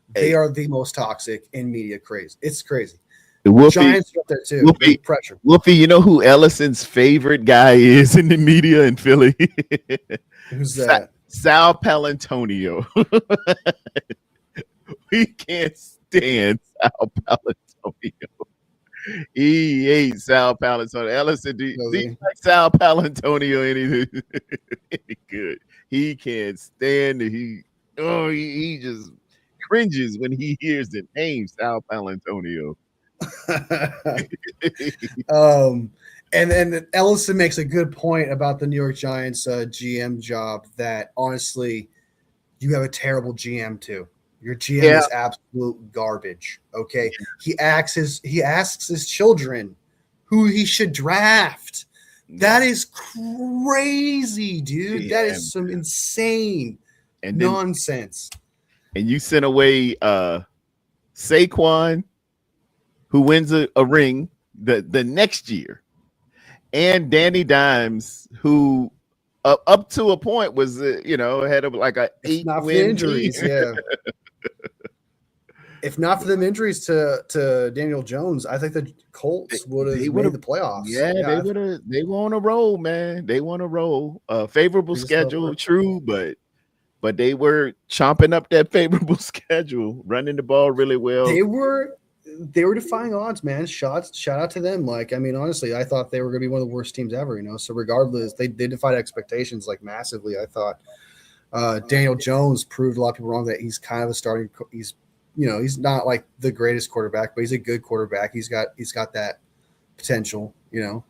They are the most toxic in media craze. It's crazy. Wolfie, Giants up there too. Pressure. Wolfie, you know who Ellison's favorite guy is in the media in Philly? Who's that? Sal Palantonio. We can't stand Sal Palantonio. He hates Sal Palantonio. Ellison, do you like Sal Palantonio any good? He can't stand it. He just cringes when he hears the name Sal Palantonio. And then Ellison makes a good point about the New York Giants GM job that honestly, you have a terrible GM too. Your GM is absolute garbage. Okay. He asks his children who he should draft. That is crazy, dude. That is some insane nonsense. And you sent away Saquon, who wins a ring the next year, and Danny Dimes, who up to a point was had of like a 8-win injuries, yeah. If not for them injuries to Daniel Jones, I think the Colts would have made the playoffs. Yeah, they would have. They were on a roll, man. They want to roll. Favorable schedule, true, but but they were chomping up that favorable schedule, running the ball really well. They were defying odds, man. Shout out to them. Like, I mean, honestly, I thought they were going to be one of the worst teams ever. So regardless, they defied expectations like massively. I thought Daniel Jones proved a lot of people wrong that he's kind of a starting. He's not like the greatest quarterback, but he's a good quarterback. He's got that potential. Yeah,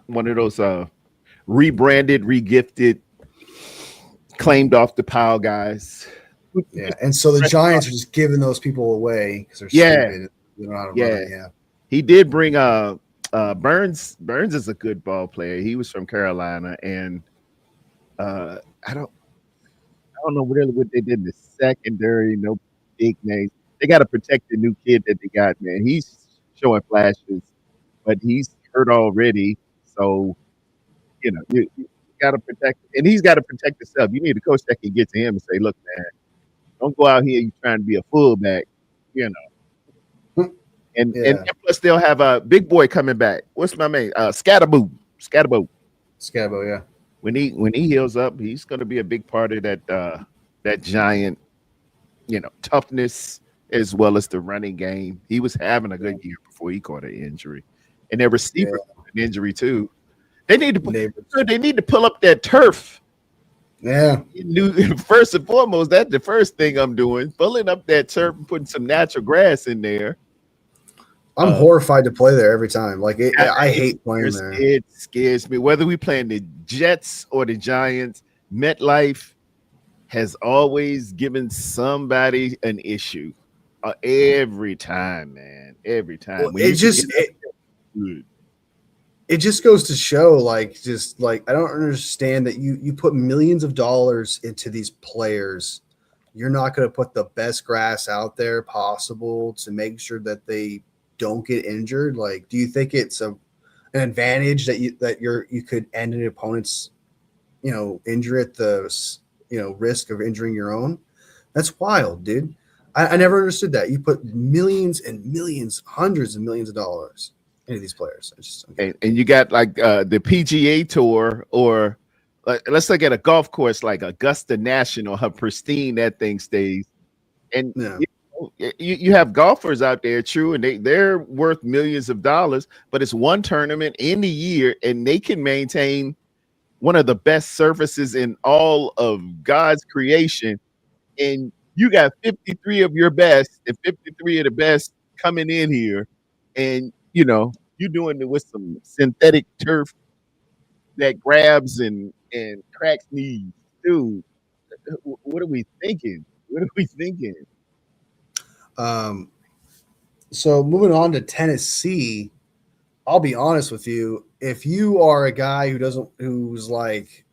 one of those rebranded, regifted, claimed off the pile guys. Yeah, and so the Giants are just giving those people away because they're stupid. They don't know how to run it. Yeah, he did bring Burns. Burns is a good ball player. He was from Carolina, and I don't know really what they did in the secondary. No big names. They got to protect the new kid that they got. Man, he's showing flashes, but he's hurt already. So you got to protect, and he's got to protect himself. You need a coach that can get to him and say, "Look, man. Don't go out here. You trying to be a fullback, And plus they'll have a big boy coming back. What's my name? Scatterboo. Scatterbo, yeah. When he heals up, he's going to be a big part of that giant, toughness as well as the running game. He was having a good year before he caught an injury, and their receiver an injury too. They need to pull up that turf. Yeah. First and foremost, that's the first thing I'm doing. Pulling up that turf and putting some natural grass in there. I'm horrified to play there every time. Like I hate playing there. It scares me. Whether we playing the Jets or the Giants, MetLife has always given somebody an issue. Every time, man. Every time. Well, it just goes to show, I don't understand that you put millions of dollars into these players. You're not going to put the best grass out there possible to make sure that they don't get injured. Like, do you think it's an advantage that you could end an opponent's, injury at the, risk of injuring your own? That's wild, dude. I never understood that. You put millions and millions, hundreds of millions of dollars into these players. And you got like the PGA Tour, or let's look at a golf course like Augusta National, how pristine that thing stays. And you have golfers out there, true, and they're worth millions of dollars, but it's one tournament in the year, and they can maintain one of the best surfaces in all of God's creation. And you got 53 of your best and 53 of the best coming in here, and you're doing it with some synthetic turf that grabs and cracks knees. Dude, what are we thinking? So moving on to Tennessee, I'll be honest with you. If you are a guy who's like,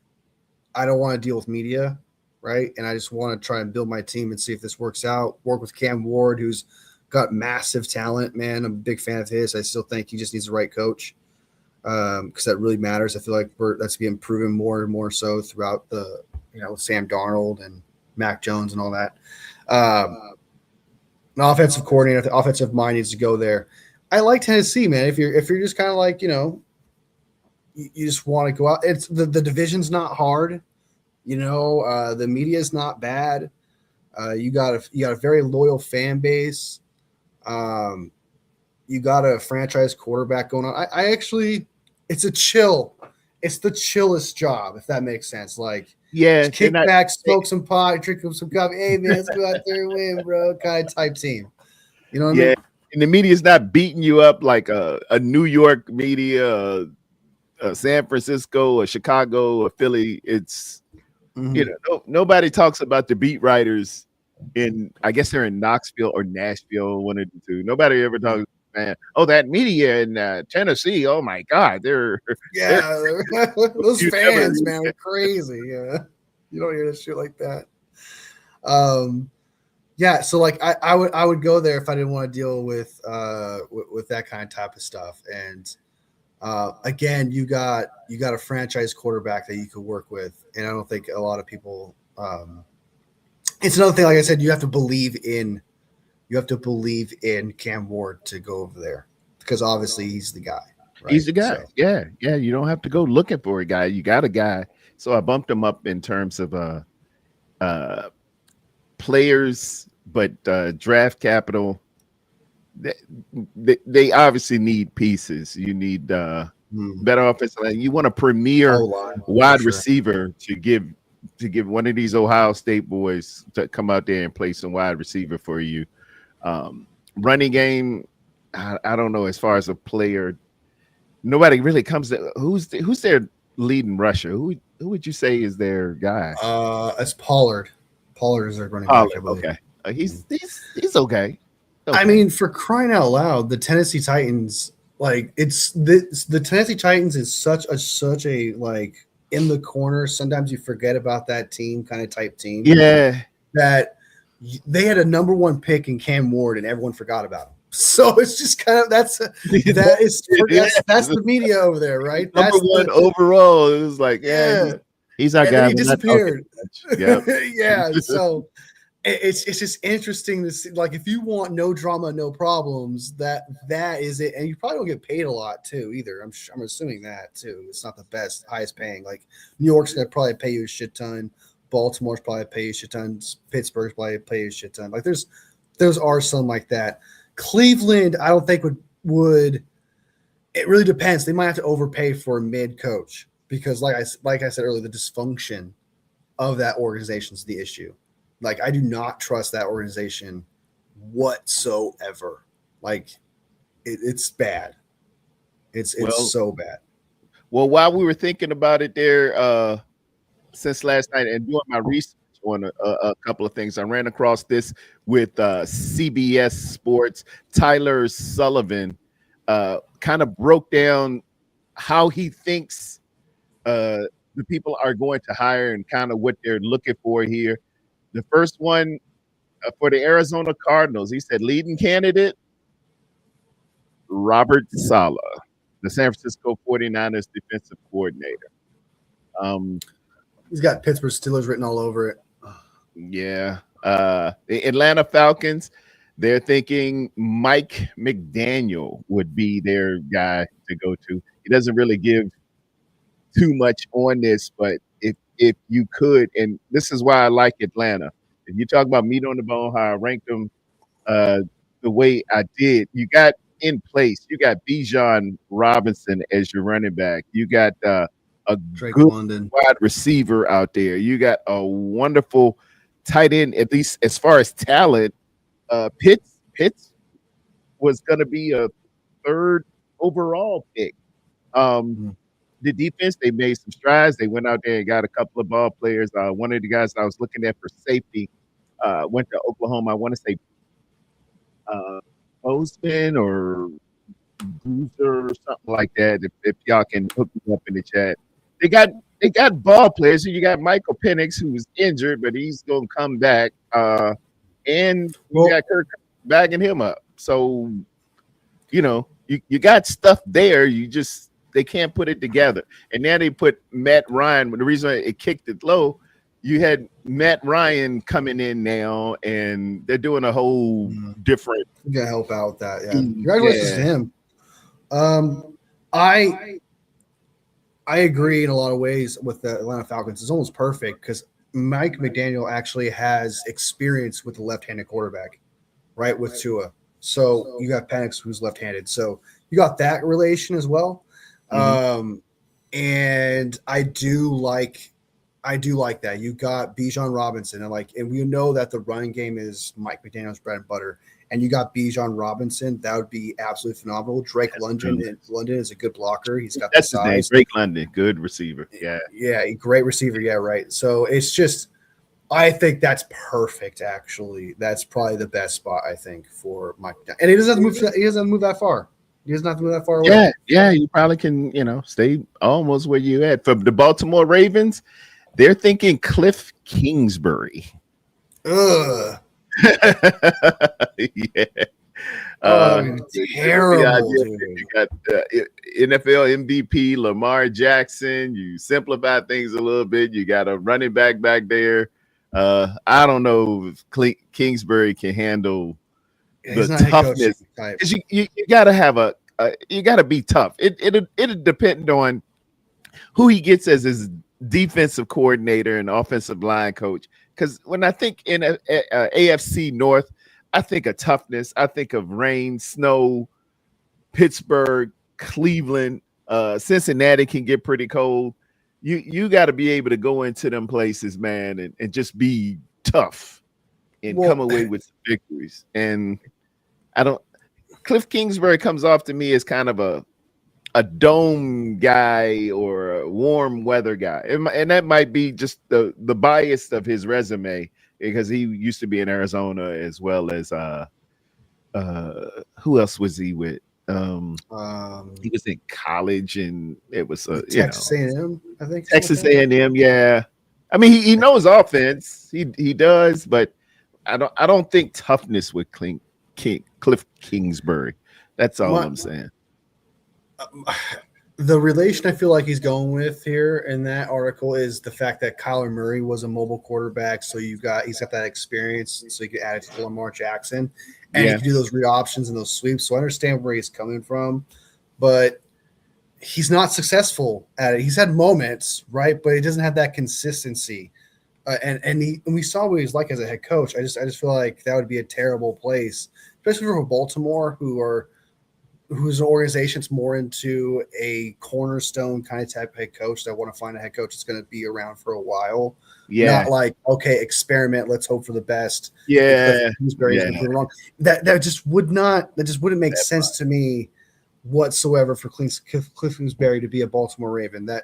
I don't want to deal with media, right? And I just want to try and build my team and see if this works out. Work with Cam Ward, who's got massive talent, man. I'm a big fan of his. I still think he just needs the right coach because that really matters. I feel like that's being proven more and more so throughout the, Sam Darnold and Mac Jones and all that. An offensive coordinator, the offensive mind needs to go there. I like Tennessee, man. If you're just kind of like, you just want to go out. It's the division's not hard. The media is not bad. You got a very loyal fan base. You got a franchise quarterback going on. I actually, it's the chillest job, if that makes sense. Like, kick back, smoke some pot, drink some coffee. Hey man, let's go out there and win, bro. Kind of type team. You know what I mean? And the media's not beating you up like a New York media, a San Francisco, a Chicago, a Philly. It's nobody talks about the beat writers I guess they're in Knoxville or Nashville, one of the two. Nobody ever talks, man. Oh, that media in Tennessee. Oh my God, they're those fans, man, are crazy. Yeah, you don't hear this shit like that. So like I would go there if I didn't want to deal with that kind of type of stuff. And again, you got a franchise quarterback that you could work with, and I don't think a lot of people. It's another thing, like I said, you have to believe in Cam Ward to go over there because obviously he's the guy. Right? He's the guy. So. Yeah. You don't have to go looking for a guy. You got a guy. So I bumped him up in terms of uh, players, but draft capital. They obviously need pieces. You need better offensive line. You want a premier O-line, for wide sure. receiver to give one of these Ohio State boys to come out there and play some wide receiver for you. Running game, I don't know. As far as a player, nobody really comes to who's their leading rusher. Who would you say is their guy? It's Pollard. Pollard is their running back, I believe. Okay, he's okay. I mean, for crying out loud, the Tennessee Titans, like the Tennessee Titans is such a like in the corner. Sometimes you forget about that team, kind of type team. Yeah, that they had a number 1 pick in Cam Ward, and everyone forgot about him. So it's just kind of that's the media over there, right? Number That's 1 overall. It was like, he's our and guy. then he disappeared. Yep. Yeah, so it's just interesting to see. Like, if you want no drama, no problems, that is it. And you probably don't get paid a lot too, either. I'm assuming that too. It's not the highest paying. Like New York's gonna probably pay you a shit ton. Baltimore's probably pay you a shit ton. Pittsburgh's probably pay you a shit ton. Like those are some like that. Cleveland, I don't think would. It really depends. They might have to overpay for a mid coach because, like I said earlier, the dysfunction of that organization is the issue. Like, I do not trust that organization whatsoever. Like, it's bad. It's so bad. Well, while we were thinking about it there, since last night and doing my research on a couple of things, I ran across this with CBS Sports. Tyler Sullivan kind of broke down how he thinks the people are going to hire and kind of what they're looking for here. The first one for the Arizona Cardinals, he said leading candidate, Robert Saleh, the San Francisco 49ers defensive coordinator. He's got Pittsburgh Steelers written all over it. Yeah. The Atlanta Falcons, they're thinking Mike McDaniel would be their guy to go to. He doesn't really give too much on this, but if you could, and this is why I like Atlanta. If you talk about meat on the bone, how I ranked them the way I did, you got in place, you got Bijan Robinson as your running back. You got a Drake good London wide receiver out there. You got a wonderful tight end, at least as far as talent. Pitts was going to be a 3rd overall pick. The defense, they made some strides. They went out there and got a couple of ball players. One of the guys I was looking at for safety went to Oklahoma. I want to say Postman or Bruiser or something like that. If y'all can hook me up in the chat, they got ball players. So you got Michael Penix, who was injured, but he's gonna come back. And you got Kirk bagging him up. So you got stuff there. They can't put it together. And now they put Matt Ryan. The reason it kicked it low, you had Matt Ryan coming in now, and they're doing a whole different. You gotta help out with that. Yeah, congratulations to him. I agree in a lot of ways with the Atlanta Falcons. It's almost perfect because Mike McDaniel actually has experience with the left-handed quarterback, right? With Tua. So you got Penix, who's left-handed. So you got that relation as well. And I do like that. You got Bijan Robinson, and we know that the running game is Mike McDaniel's bread and butter. And you got Bijan Robinson, that would be absolutely phenomenal. Drake London is a good blocker. He's got the size. Drake London, good receiver. Yeah, great receiver. Yeah, right. So it's just, I think that's perfect. Actually, that's probably the best spot I think for Mike. And he doesn't have to move. He doesn't have to move that far. He doesn't have to move that far away. Yeah. You probably can, stay almost where you at. For the Baltimore Ravens, they're thinking Cliff Kingsbury. Ugh. Yeah. Terrible. You got NFL MVP Lamar Jackson. You simplify things a little bit. You got a running back there. I don't know if Kingsbury can handle the toughness. Because you got to have you got to be tough. It'll depend on who he gets as his defensive coordinator and offensive line coach. because when I think in a AFC North, I think of toughness. I think of rain, snow, Pittsburgh, Cleveland, Cincinnati can get pretty cold. You got to be able to go into them places, man, and just be tough and come Well, away with some victories. And I don't. Cliff Kingsbury comes off to me as kind of a dome guy or a warm weather guy, and that might be just the bias of his resume because he used to be in Arizona as well as who else was he with? He was in college, and it was Texas A&M, I think. Texas A&M. Yeah, I mean he knows offense. He does, but I don't think toughness with Cliff Kingsbury. That's all I'm saying. The relation I feel like he's going with here in that article is the fact that Kyler Murray was a mobile quarterback, so he's got that experience, so you can add it to Lamar Jackson, and he can do those read options and those sweeps. So I understand where he's coming from, but he's not successful at it. He's had moments, right, but he doesn't have that consistency. And we saw what he's like as a head coach. I just feel like that would be a terrible place, especially for Baltimore, whose organization's more into a cornerstone kind of type of head coach that want to find a head coach that's going to be around for a while. Yeah. Not like, okay, experiment, let's hope for the best. Yeah. Wrong. That just wouldn't make sense to me whatsoever for Cliff Kingsbury to be a Baltimore Raven. That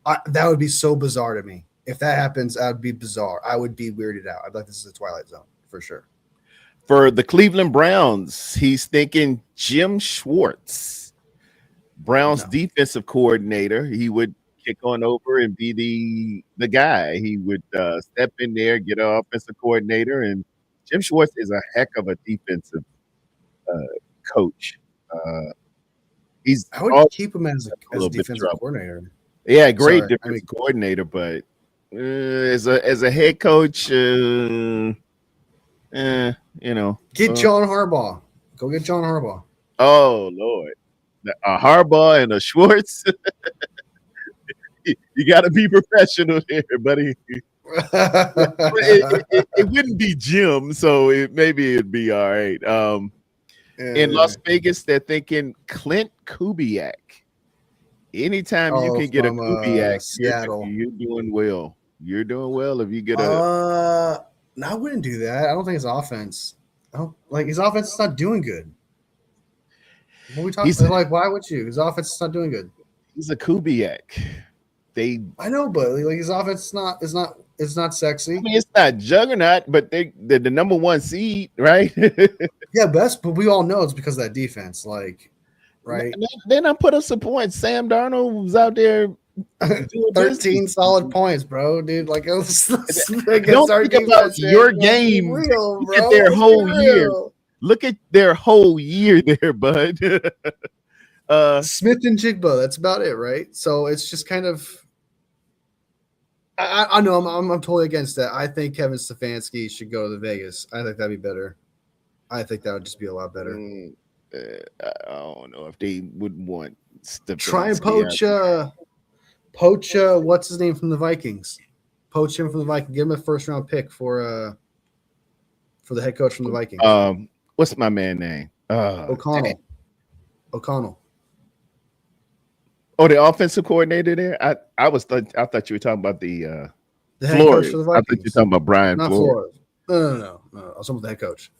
would be so bizarre to me. If that happens, I would be bizarre. I would be weirded out. I'd be like, this is a Twilight Zone for sure. For the Cleveland Browns, he's thinking Jim Schwartz, Browns defensive coordinator. He would kick on over and be the guy. He would step in there, get an offensive coordinator, and Jim Schwartz is a heck of a defensive coach. I would keep him as a defensive coordinator. Yeah, great defensive coordinator, but as a head coach, get John Harbaugh. Go get John Harbaugh. Oh Lord, a Harbaugh and a Schwartz. You got to be professional here, buddy. It wouldn't be Jim, so maybe it'd be all right. In Las Vegas, they're thinking Clint Kubiak. Anytime you can get a Kubiak, Seattle, you're doing well. You're doing well if you get a. No, I wouldn't do that. I don't think his offense. His offense is not doing good. What are we talking about? Why would you? His offense is not doing good. He's a Kubiak. I know, but his offense is not sexy. I mean, it's not juggernaut, but they're the number one seed, right? Yeah, but we all know it's because of that defense, right? Then I put up some points. Sam Darnold was out there. 13 solid points, bro, dude. Don't think about your game. Look at their whole year. Look at their whole year there, bud. Smith and Jigba. That's about it, right? So it's just kind of. I know I'm totally against that. I think Kevin Stefanski should go to the Vegas. I think that'd be better. I think that would just be a lot better. I don't know if they would want Stefanski. Try and poach what's his name from the Vikings? Poach him from the Vikings. Give him a first round pick for the head coach from the Vikings. What's my man name? O'Connell. Oh, the offensive coordinator there. I thought you were talking about the head coach for the Vikings. I thought you were talking about Brian Flores. No. I was talking about the head coach.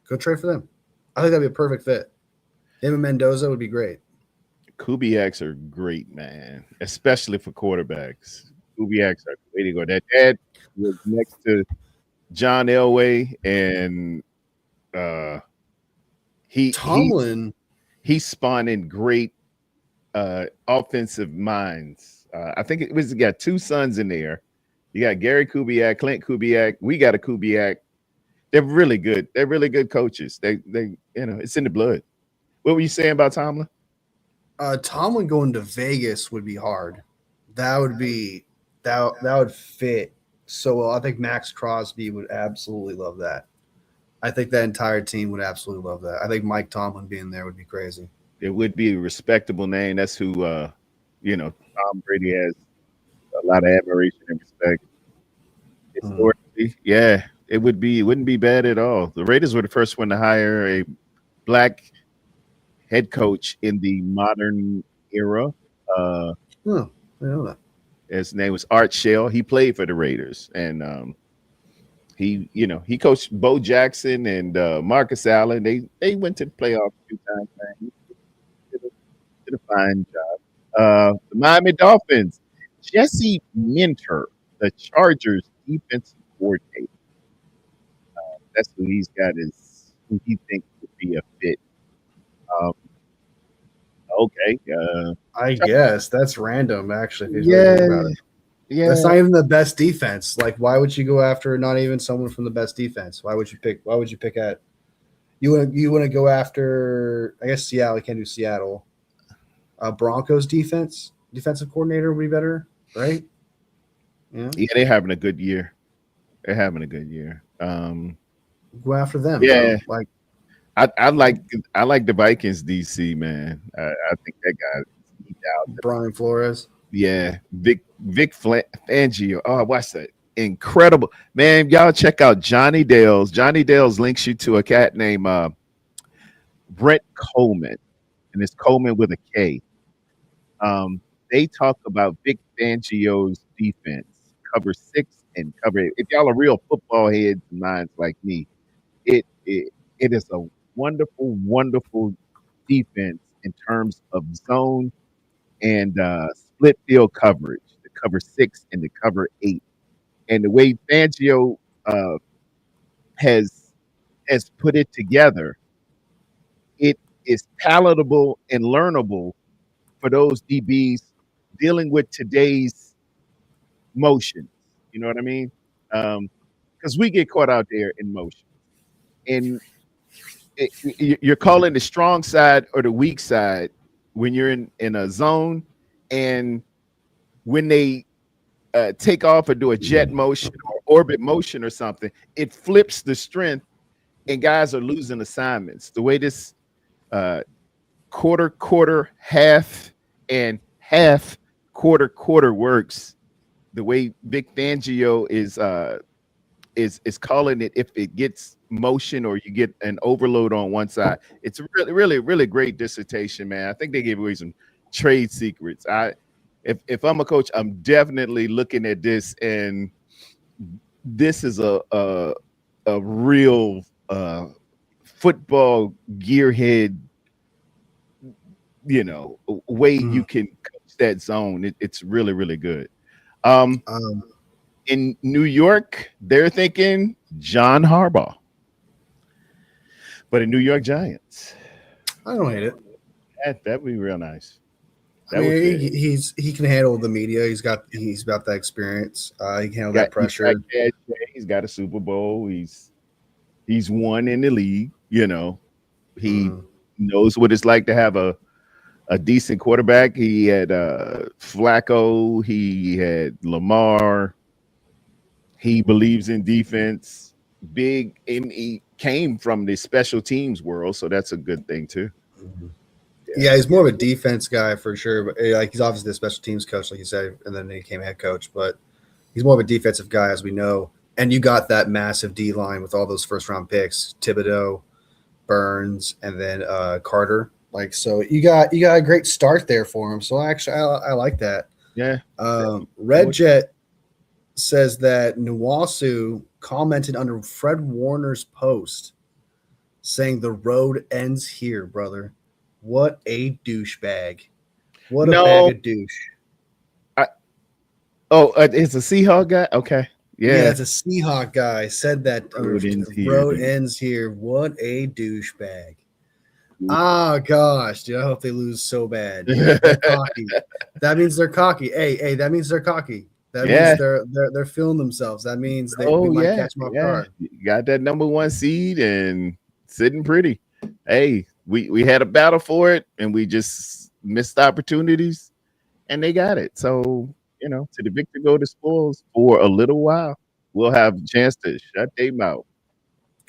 Go trade for them. I think that'd be a perfect fit. Him and Mendoza would be great. Kubiaks are great, man, especially for quarterbacks. Kubiaks are way to go. That dad was next to John Elway, and he spawned in great offensive minds. I think it was got two sons in there. You got Gary Kubiak, Clint Kubiak. We got a Kubiak. They're really good. They're really good coaches. They it's in the blood. What were you saying about Tomlin? Tomlin going to Vegas would be hard. That would fit so well. I think Max Crosby would absolutely love that. I think that entire team would absolutely love that. I think Mike Tomlin being there would be crazy. It would be a respectable name. That's who Tom Brady has a lot of admiration and respect. Historic Yeah, it would be. It wouldn't be bad at all. The Raiders were the first one to hire a black head coach in the modern era. Uh, Oh, I know that. his name was Art Shell. He played for the Raiders, and he coached Bo Jackson and Marcus Allen. They went to the playoffs a few times. Man. He did a fine job. The Miami Dolphins, Jesse Minter, the Chargers defensive coordinator. That's who he's got is who he thinks would be a fit. Um, okay. I guess that's random, actually, if you really Yeah, think about it. yeah. That's not even the best defense. Like, why would you go after not even someone from the best defense? Why would you pick? Why would you pick at? You want to go after? I guess Seattle. You can't do Seattle. Broncos defensive coordinator would be better, right? Yeah, Yeah, they're having a good year. They're having a good year. go after them, Yeah, bro. Like, I like the Vikings DC man. I think that guy he's out. Brian Flores. Yeah, Fangio. Oh, watch that. Incredible. Man, y'all check out Johnny Dales. Johnny Dales links you to a cat named Brent Coleman, and it's Coleman with a K. They talk about Vic Fangio's defense, cover six and cover eight. If y'all are real football heads and minds like me, it is a wonderful, wonderful defense in terms of zone and split field coverage, the cover six and the cover eight. And the way Fangio uh, has put it together, it is palatable and learnable for those DBs dealing with today's motions. You know what I mean? Because we get caught out there in motion, and you're calling the strong side or the weak side when you're in a zone, and when they take off or do a jet motion or orbit motion or something, it flips the strength, and guys are losing assignments. The way this uh, quarter, half, and half quarter works, the way Vic Fangio is calling it, if it gets motion or you get an overload on one side, it's really great dissertation, man. I think they gave away some trade secrets. If I'm a coach, I'm definitely looking at this, and this is a real football gearhead, way you can coach that zone. It's really good. Um, Um, in New York, they're thinking John Harbaugh, but in New York Giants, I don't hate it. that'd be real nice. I That would mean, fit. he can handle the media. He's got that experience. He can handle that He's pressure. got cash, he's got a Super Bowl. He's won in the league. He Mm. knows what it's like to have a decent quarterback. He had Flacco. He had Lamar. He believes in defense. Big, and he came from the special teams world, so that's a good thing too. Yeah, he's more of a defense guy for sure. But like, he's obviously the special teams coach, like you said, and then he became head coach. But he's more of a defensive guy, as we know. And you got that massive D line with all those first round picks: Thibodeau, Burns, and then Carter. Like, so you got a great start there for him. So actually, I like that. Yeah. Red Jet says that Nwasu commented under Fred Warner's post saying the road ends here, brother. What a douchebag. What a No. bag of douche. It's a Seahawk guy. Okay. Yeah, Yeah. it's a Seahawk guy said that Road ends here, road dude. ends here. What a douchebag. Oh gosh, dude. I hope they lose so bad. They're cocky. That means they're cocky. Hey, that means they're cocky. That Yeah. means they're feeling themselves. That means we Oh might yeah, catch them off yeah. guard. You got that number one seed and sitting pretty. Hey, we had a battle for it, and we just missed opportunities, and they got it. So to the victor go the spoils for a little while. We'll have a chance to shut their mouth.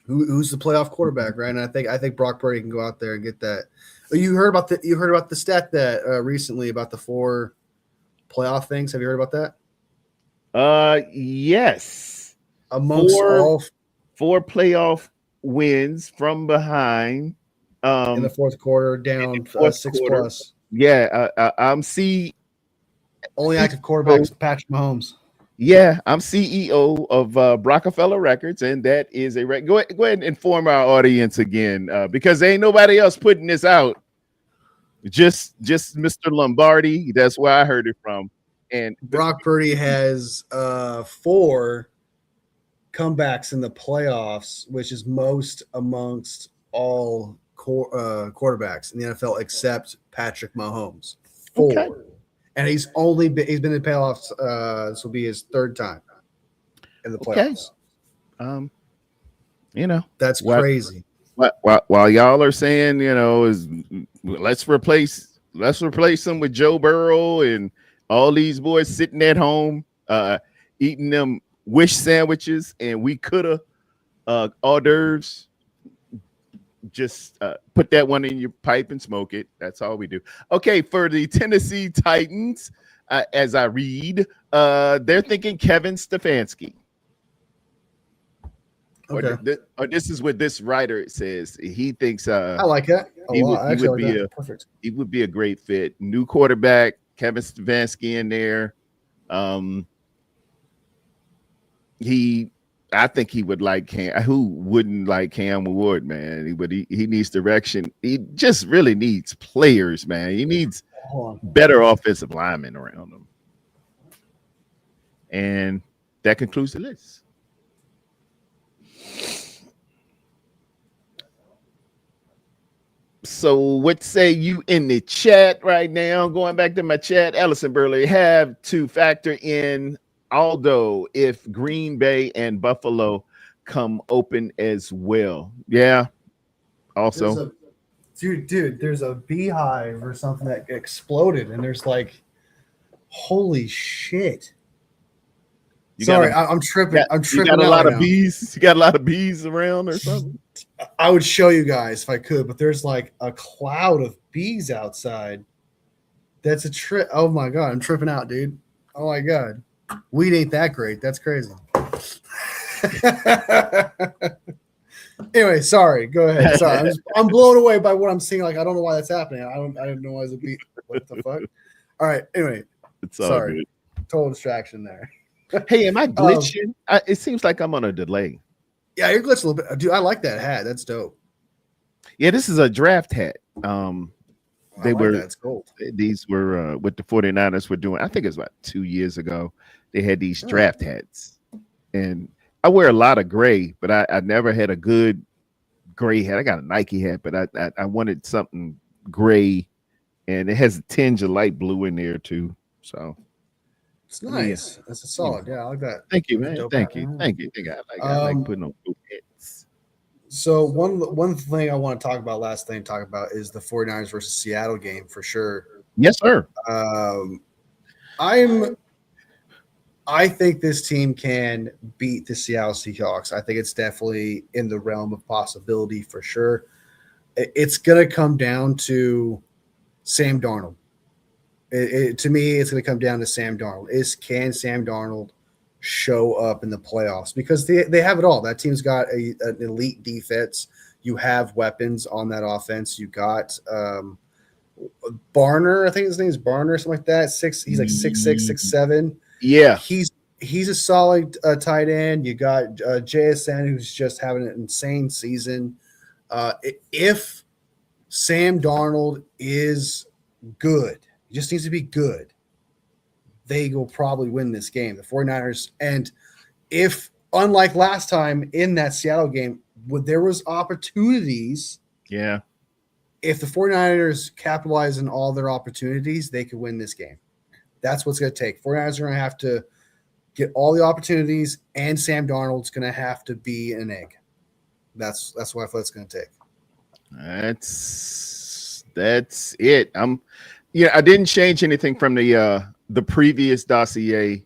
Who's the playoff quarterback, right? And I think Brock Purdy can go out there and get that. You heard about the stat that recently about the 4 playoff things. Have you heard about that? Yes. amongst four all four playoff wins from behind. in the fourth quarter, down Fourth 6 quarter. plus. Yeah, I'm Only active quarterbacks, Patrick Mahomes. Yeah, I'm CEO of Rockefeller Records, and that is a go ahead and inform our audience again, because ain't nobody else putting this out. Just Mr. Lombardi. That's where I heard it from. And Brock Purdy has 4 comebacks in the playoffs, which is most amongst all quarterbacks in the NFL except Patrick Mahomes. 4. Okay. And he's been in the playoffs. This will be his 3rd time in the playoffs. That's crazy. While y'all are saying, is let's replace them with Joe Burrow and all these boys sitting at home eating them wish sandwiches, and we coulda hors d'oeuvres. Just put that one in your pipe and smoke it. That's all we do. Okay, for the Tennessee Titans, as I read, they're thinking Kevin Stefanski. Okay. Or this is what this writer says. He thinks I like that a lot. Perfect. He would be a great fit. New quarterback, Kevin Stefanski in there. I think he would like Cam. Who wouldn't like Cam Ward, man? He needs direction. He just really needs players, man. He needs better offensive linemen around him. And that concludes the list. So what say you in the chat right now? Going back to my chat, Ellison Burley have to factor in Aldo if Green Bay and Buffalo come open as well. Yeah. Also, dude, there's a beehive or something that exploded, and there's like, holy shit. I'm tripping. I'm tripping. You got a lot of bees. You got a lot of bees around or something. I would show you guys if I could, but there's like a cloud of bees outside. That's a trip. Oh my god, I'm tripping out, dude. Oh my god, weed ain't that great. That's crazy. Anyway, sorry. Go ahead. Sorry, I'm blown away by what I'm seeing. Like, I don't know why that's happening. I didn't know why it's a bee. What the fuck? All right. Anyway, it's all sorry. Good. Total distraction there. Hey, am I glitching? It seems like I'm on a delay. Yeah, you're glitching a little bit. Dude, I like that hat. That's dope. Yeah, this is a draft hat. That's gold. These were what the 49ers were doing. I think it was about 2 years ago. They had these draft hats. And I wear a lot of gray, but I never had a good gray hat. I got a Nike hat, but I wanted something gray, and it has a tinge of light blue in there too. So it's nice. That's a solid. Yeah, I like that. Thank you, man. Thank you. I like putting on blue hats. So one thing I want to talk about, is the 49ers versus Seattle game for sure. Yes, sir. I think this team can beat the Seattle Seahawks. I think it's definitely in the realm of possibility for sure. It's going to come down to Sam Darnold. To me, it's going to come down to Sam Darnold. Can Sam Darnold show up in the playoffs? Because they have it all. That team's got an elite defense. You have weapons on that offense. You got Barner. I think his name is Barner, something like that. He's like 6'6", 6'7". Yeah, he's a solid tight end. You got JSN, who's just having an insane season. If Sam Darnold is good, he just needs to be good, they will probably win this game, the 49ers. And if, unlike last time in that Seattle game, there was opportunities. Yeah. If the 49ers capitalize on all their opportunities, they could win this game. That's what's going to take. 49ers are going to have to get all the opportunities, and Sam Darnold's going to have to be an egg. That's what I feel it's going to take. That's it. I didn't change anything from the previous dossier.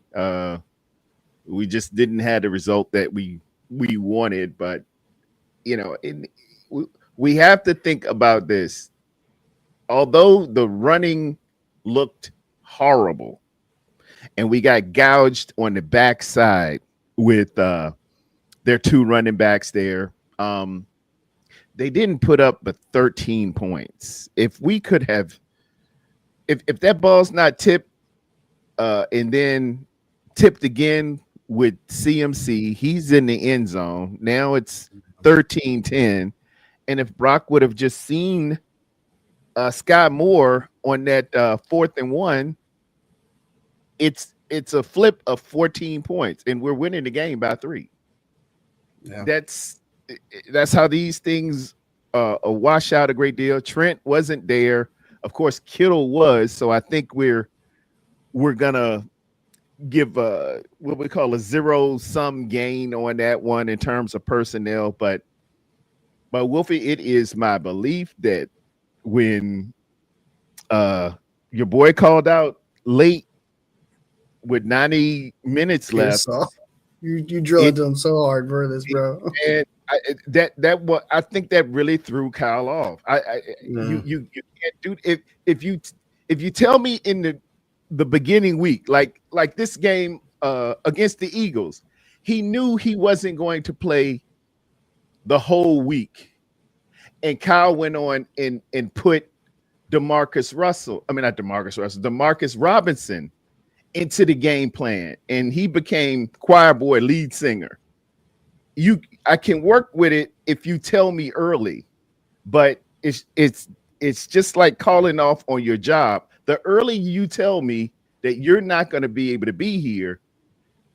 We just didn't have the result that we wanted, but we have to think about this. Although the running looked horrible, and we got gouged on the backside with their two running backs there. They didn't put up but 13 points. If we could have, if that ball's not tipped and then tipped again with CMC, he's in the end zone. Now it's 13-10. And if Brock would have just seen Sky Moore on that 4th and 1, it's a flip of 14 points, and we're winning the game by 3. Yeah. That's how these things wash out a great deal. Trent wasn't there. Of course, Kittle was. So I think we're gonna give what we call a zero-sum gain on that one in terms of personnel. But Wolfie, it is my belief that when your boy called out late with 90 minutes left, you drill into him so hard for this, bro. And I think that really threw Kyle off. You can't do if you tell me in the beginning week, like this game against the Eagles, he knew he wasn't going to play the whole week, and Kyle went on and put Demarcus Robinson into the game plan, and he became choir boy lead singer. I can work with it if you tell me early, but it's just like calling off on your job. The earlier you tell me that you're not going to be able to be here,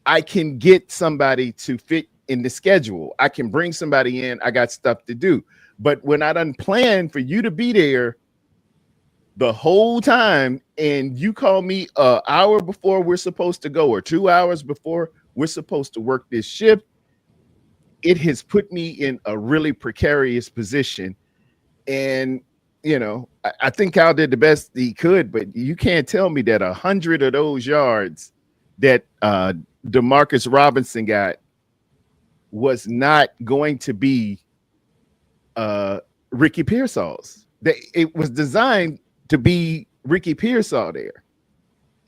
I can get somebody to fit in the schedule. I can bring somebody in. I got stuff to do. But when I done planned for you to be there the whole time, and you call me an hour before we're supposed to go or 2 hours before we're supposed to work this shift, it has put me in a really precarious position. And, I think Kyle did the best he could, but you can't tell me that 100 of those yards that Demarcus Robinson got was not going to be Ricky Pearsall's. It was designed to be Ricky Pearsall there.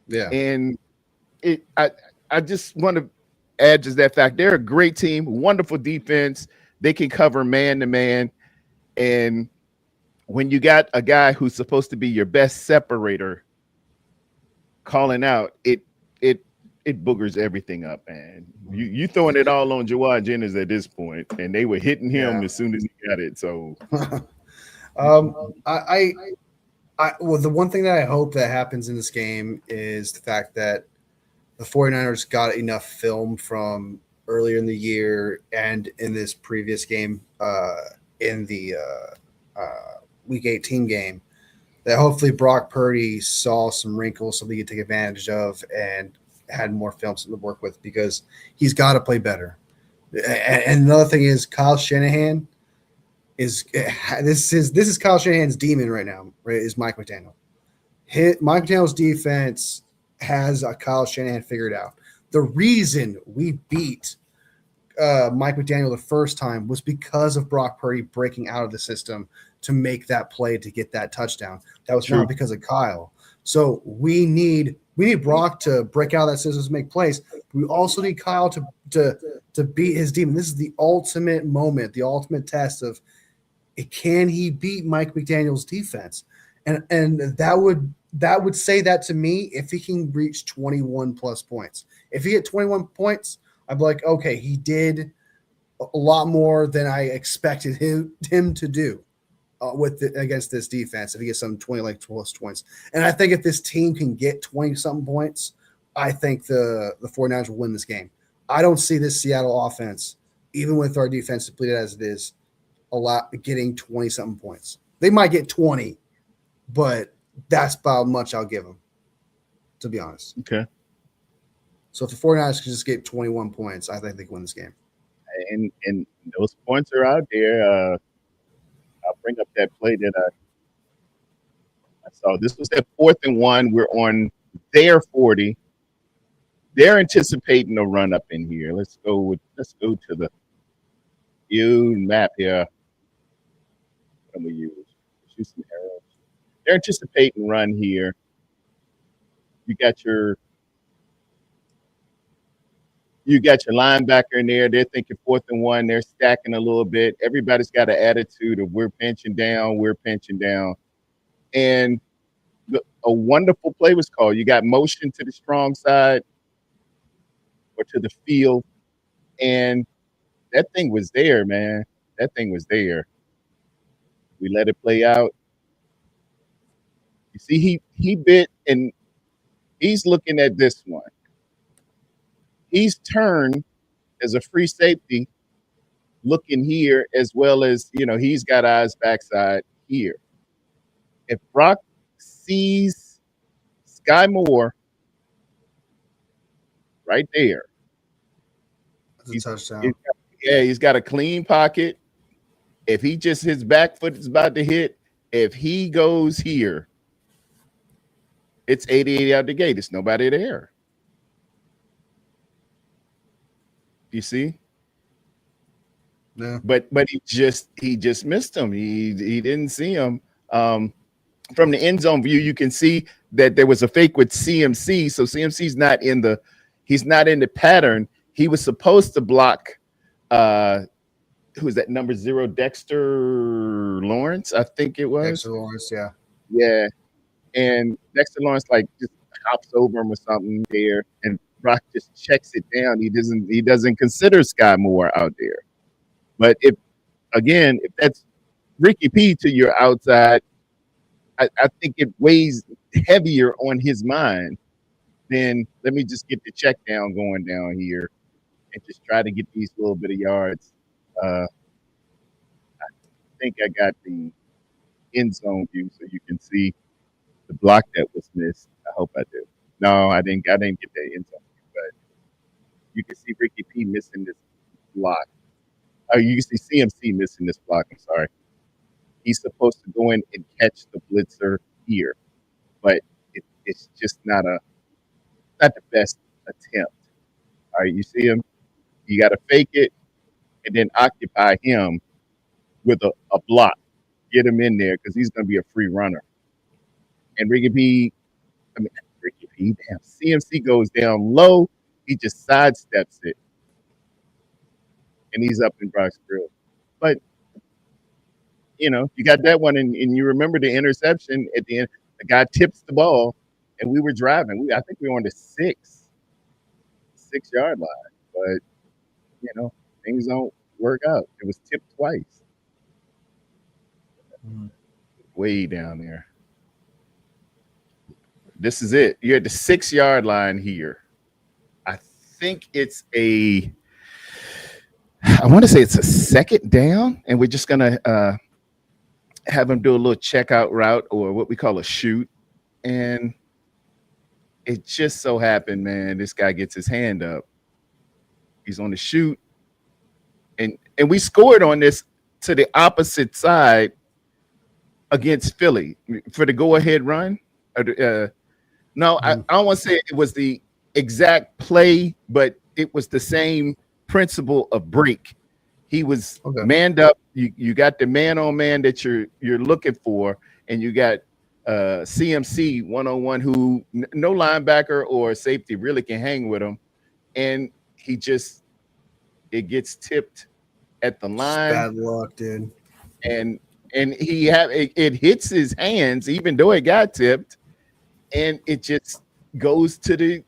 Yeah. And I just want to add just that fact. They're a great team, wonderful defense. They can cover man to man. And when you got a guy who's supposed to be your best separator calling out, it boogers everything up, man. You throwing it all on Jawad Jennings at this point, and they were hitting him as soon as he got it. So well, the one thing that I hope that happens in this game is the fact that the 49ers got enough film from earlier in the year and in this previous game in the Week 18 game that hopefully Brock Purdy saw some wrinkles something he could take advantage of and had more film to work with, because he's got to play better. And another thing is Kyle Shanahan this is Kyle Shanahan's demon right now, right? Is Mike McDaniel. Mike McDaniel's defense has Kyle Shanahan figured out. The reason we beat Mike McDaniel the first time was because of Brock Purdy breaking out of the system to make that play to get that touchdown. That was not because of Kyle. So we need Brock to break out of that system to make plays. We also need Kyle to beat his demon. This is the ultimate moment, the ultimate test of can he beat Mike McDaniel's defense? And that would say that to me if he can reach 21 plus points. If he hit 21 points, I'd be like, okay, he did a lot more than I expected him to do against this defense. If he gets some 20 plus points, and I think if this team can get 20 something points, I think the 49ers will win this game. I don't see this Seattle offense, even with our defense depleted as it is, getting 20 something points. They might get 20, but that's about how much I'll give them, to be honest. Okay. So if the 49ers can just get 21 points, I think they can win this game. And those points are out there. I'll bring up that play that I saw. This was that 4th and 1. We're on their 40. They're anticipating a run up in here. Let's go to the map here. What do we use? Shoot some arrows. They're anticipating run here. You got your You got your linebacker in there. They're thinking 4th and 1. They're stacking a little bit. Everybody's got an attitude of we're pinching down, we're pinching down. And a wonderful play was called. You got motion to the strong side or to the field, and that thing was there, man. That thing was there. We let it play out. You see, he bit, and he's looking at this one. He's turned as a free safety, looking here as well as he's got eyes backside here. If Brock sees Sky Moore right there, That's a touchdown. he's got a clean pocket. If he just his back foot is about to hit, if he goes here, it's 88 out the gate. It's nobody there. You see? Yeah. But he just missed him. He didn't see him. From the end zone view, you can see that there was a fake with CMC. So CMC's not in the pattern. He was supposed to block who is that, number 0, Dexter Lawrence, I think it was. Dexter Lawrence, yeah. Yeah. And Dexter Lawrence just hops over him or something there, and Brock just checks it down. He doesn't consider Sky Moore out there. But if that's Ricky P to your outside, I think it weighs heavier on his mind than let me just get the check down going down here and just try to get these little bit of yards. I think I got the end zone view so you can see the block that was missed. I hope I do. No, I didn't get the end zone view, but you can see Ricky P missing this block. Oh, you can see CMC missing this block. I'm sorry. He's supposed to go in and catch the blitzer here, but it's just not the best attempt. All right, you see him. You got to fake it and then occupy him with a block. Get him in there because he's going to be a free runner. And CMC goes down low. He just sidesteps it, and he's up in Brock's grill. But you got that one, and you remember the interception at the end. The guy tips the ball, and we were driving. I think we were on the 6-yard line, but things don't work out. It was tipped twice, way down there. This is it. You're at the 6-yard line here. I think it's I want to say it's a 2nd down, and we're just gonna have him do a little checkout route or what we call a shoot. And it just so happened, man, this guy gets his hand up. He's on the shoot. And we scored on this to the opposite side against Philly for the go-ahead run. No, I don't want to say it was the exact play, but it was the same principle of break. He was manned up. You got the man-on-man that you're looking for, and you got CMC 1-on-1 who no linebacker or safety really can hang with him, and it gets tipped at the line. Bad luck, dude. And it hits his hands, even though it got tipped, and it just goes to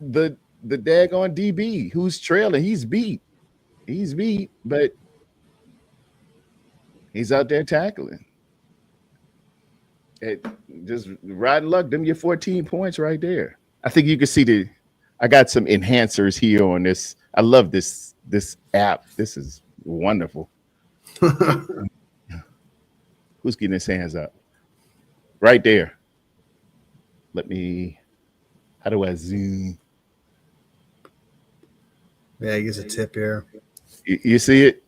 the daggone DB who's trailing. He's beat, but he's out there tackling. Just riding luck. Them your 14 points right there. I think you can see I got some enhancers here on this. I love this app. This is wonderful. Who's getting his hands up? Right there. How do I zoom? Yeah, he gets a tip here. You see it?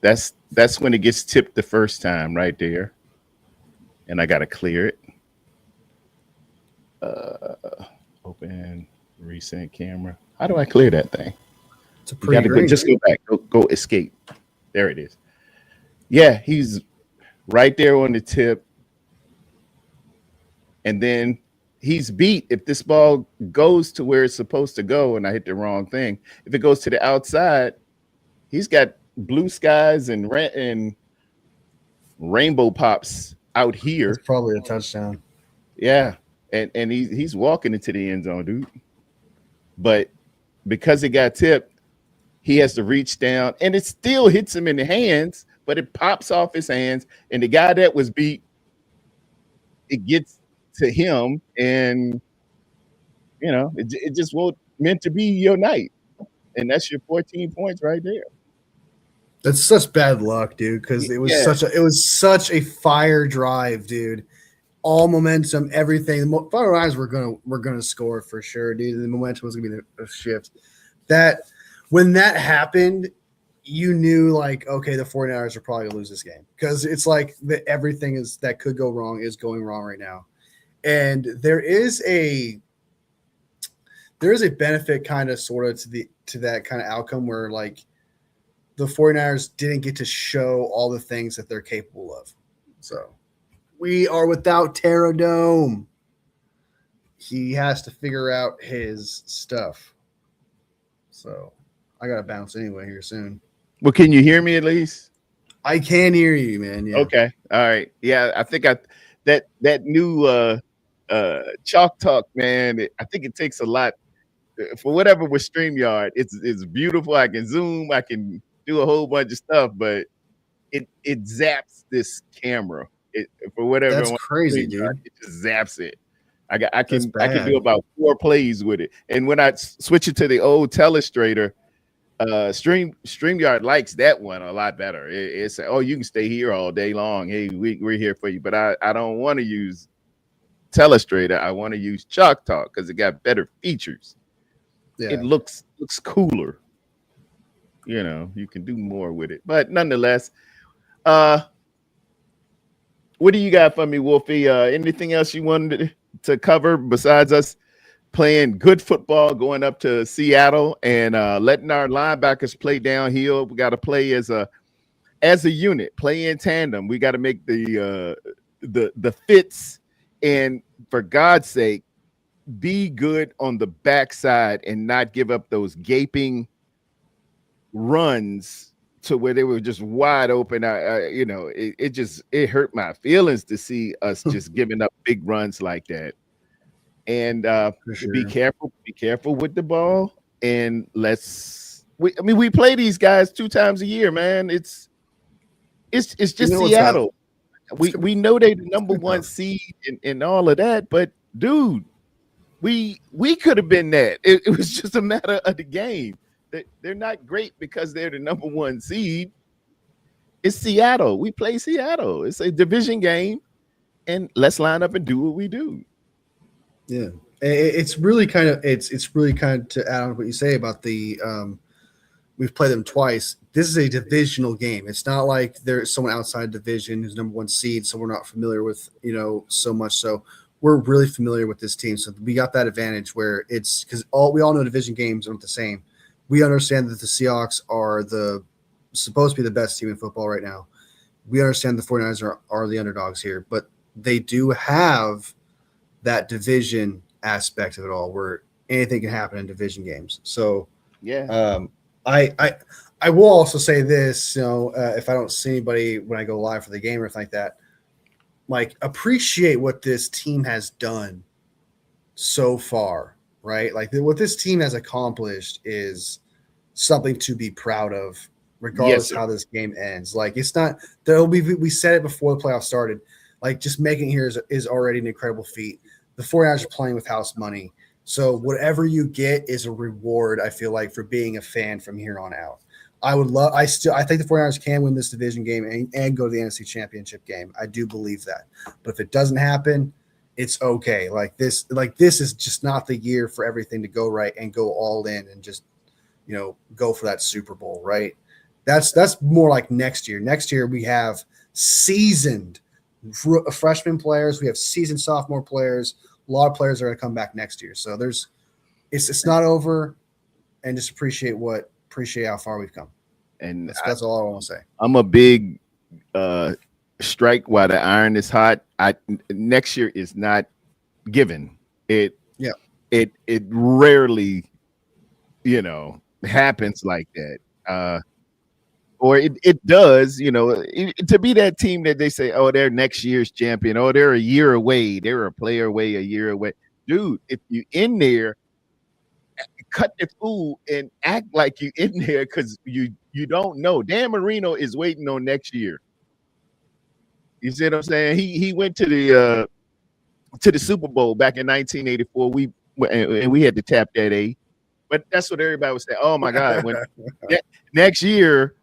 That's when it gets tipped the first time right there. And I got to clear it. Open recent camera. How do I clear that thing? It's a pretty great. Just go back. Go escape. There it is. Yeah, he's right there on the tip. And then he's beat if this ball goes to where it's supposed to go and I hit the wrong thing. If it goes to the outside, he's got blue skies and rainbow pops out That's here. probably a touchdown. Yeah. And he's walking into the end zone, dude. But because it got tipped, he has to reach down and it still hits him in the hands, but it pops off his hands. And the guy that was beat, it gets to him, and it just won't meant to be your night. And that's your 14 points right there. That's such bad luck, dude, because it was Yeah. such a fire drive, dude. All momentum, everything. The Fire Eyes were gonna score for sure, dude. The momentum was gonna be the shift. That when that happened, you knew like, okay, the 49ers are probably gonna lose this game because it's like everything that could go wrong is going wrong right now, and there is a benefit kind of sort of to that kind of outcome where like the 49ers didn't get to show all the things that they're capable of. So we are without Terradome. He has to figure out his stuff. So I gotta bounce anyway here soon. Well, can you hear me at least? I can hear you, man. Yeah. Okay. All right. Yeah, I think that new chalk talk, man. I think it takes a lot for whatever with StreamYard. It's beautiful. I can zoom. I can do a whole bunch of stuff, but it zaps this camera. For whatever. That's crazy, dude. It just zaps it. I can bad. do about 4 plays with it, and when I switch it to the old Telestrator, StreamYard likes that one a lot better. It's oh, you can stay here all day long. Hey, we're here for you. But I don't want to use Telestrator. I want to use Chalk Talk because it got better features. Yeah. It looks cooler. You can do more with it. But nonetheless, what do you got for me, Wolfie? Anything else you wanted to cover besides us playing good football, going up to Seattle and letting our linebackers play downhill? We got to play as a unit, play in tandem. We got to make the fits, and for God's sake, be good on the backside and not give up those gaping runs to where they were just wide open. It hurt my feelings to see us just giving up big runs like that. And sure. be careful with the ball. And we play these guys 2 times a year, man. It's just Seattle. We know they're the number 1 seed and all of that, but dude, we could have been that. It was just a matter of the game. They're not great because they're the number 1 seed. It's Seattle. We play Seattle. It's a division game, and let's line up and do what we do. Yeah, it's really kind of to add on to what you say about the we've played them twice. This is a divisional game. It's not like there's someone outside division who's number 1 seed, so we're not familiar with so much. So we're really familiar with this team. So we got that advantage where it's because we all know division games aren't the same. We understand that the Seahawks are supposed to be the best team in football right now. We understand the 49ers are the underdogs here, but they do have that division aspect of it all where anything can happen in division games. So yeah, I will also say this, if I don't see anybody when I go live for the game or anything like that, like appreciate what this team has done so far. Right, like what this team has accomplished is something to be proud of, regardless how this game ends. Like it's not. We said it before the playoffs started. Like just making it here is already an incredible feat. The 49ers are playing with house money, so whatever you get is a reward. I feel like for being a fan from here on out. I think the 49ers can win this division game and go to the NFC Championship game. I do believe that, but if it doesn't happen, it's okay. This is just not the year for everything to go right and go all in and just, go for that Super Bowl, right? That's more like next year. Next year we have seasoned freshman players. We have seasoned sophomore players. A lot of players are going to come back next year. So it's not over, and just appreciate how far we've come. And that's all I want to say. I'm a big strike while the iron is hot. Next year is not given. It Yeah. it rarely, happens like that. Or it does, to be that team that they say, oh, they're next year's champion, oh, they're a year away, they're a player away, a year away. Dude, if you in there, cut the fool and act like you in there because you don't know. Dan Marino is waiting on next year. You see what I'm saying? He went to the Super Bowl back in 1984. And we had to tap that A. But that's what everybody was saying. Oh my God, when next year,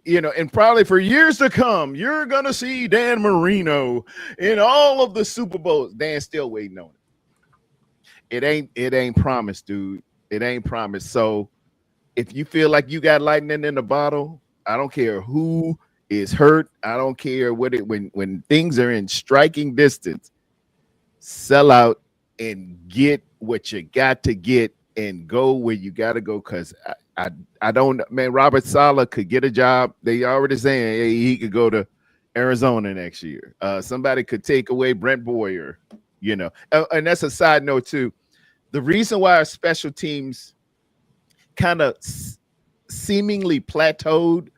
and probably for years to come, you're gonna see Dan Marino in all of the Super Bowls. Dan's still waiting on it. It ain't promised, dude. It ain't promised. So if you feel like you got lightning in the bottle, I don't care who is hurt. I don't care when things are in striking distance, sell out and get what you got to get and go where you got to go. Because I don't, man, Robert Saleh could get a job. They already saying he could go to Arizona next year. Somebody could take away Brent Boyer, and that's a side note too. The reason why our special teams kind of seemingly plateaued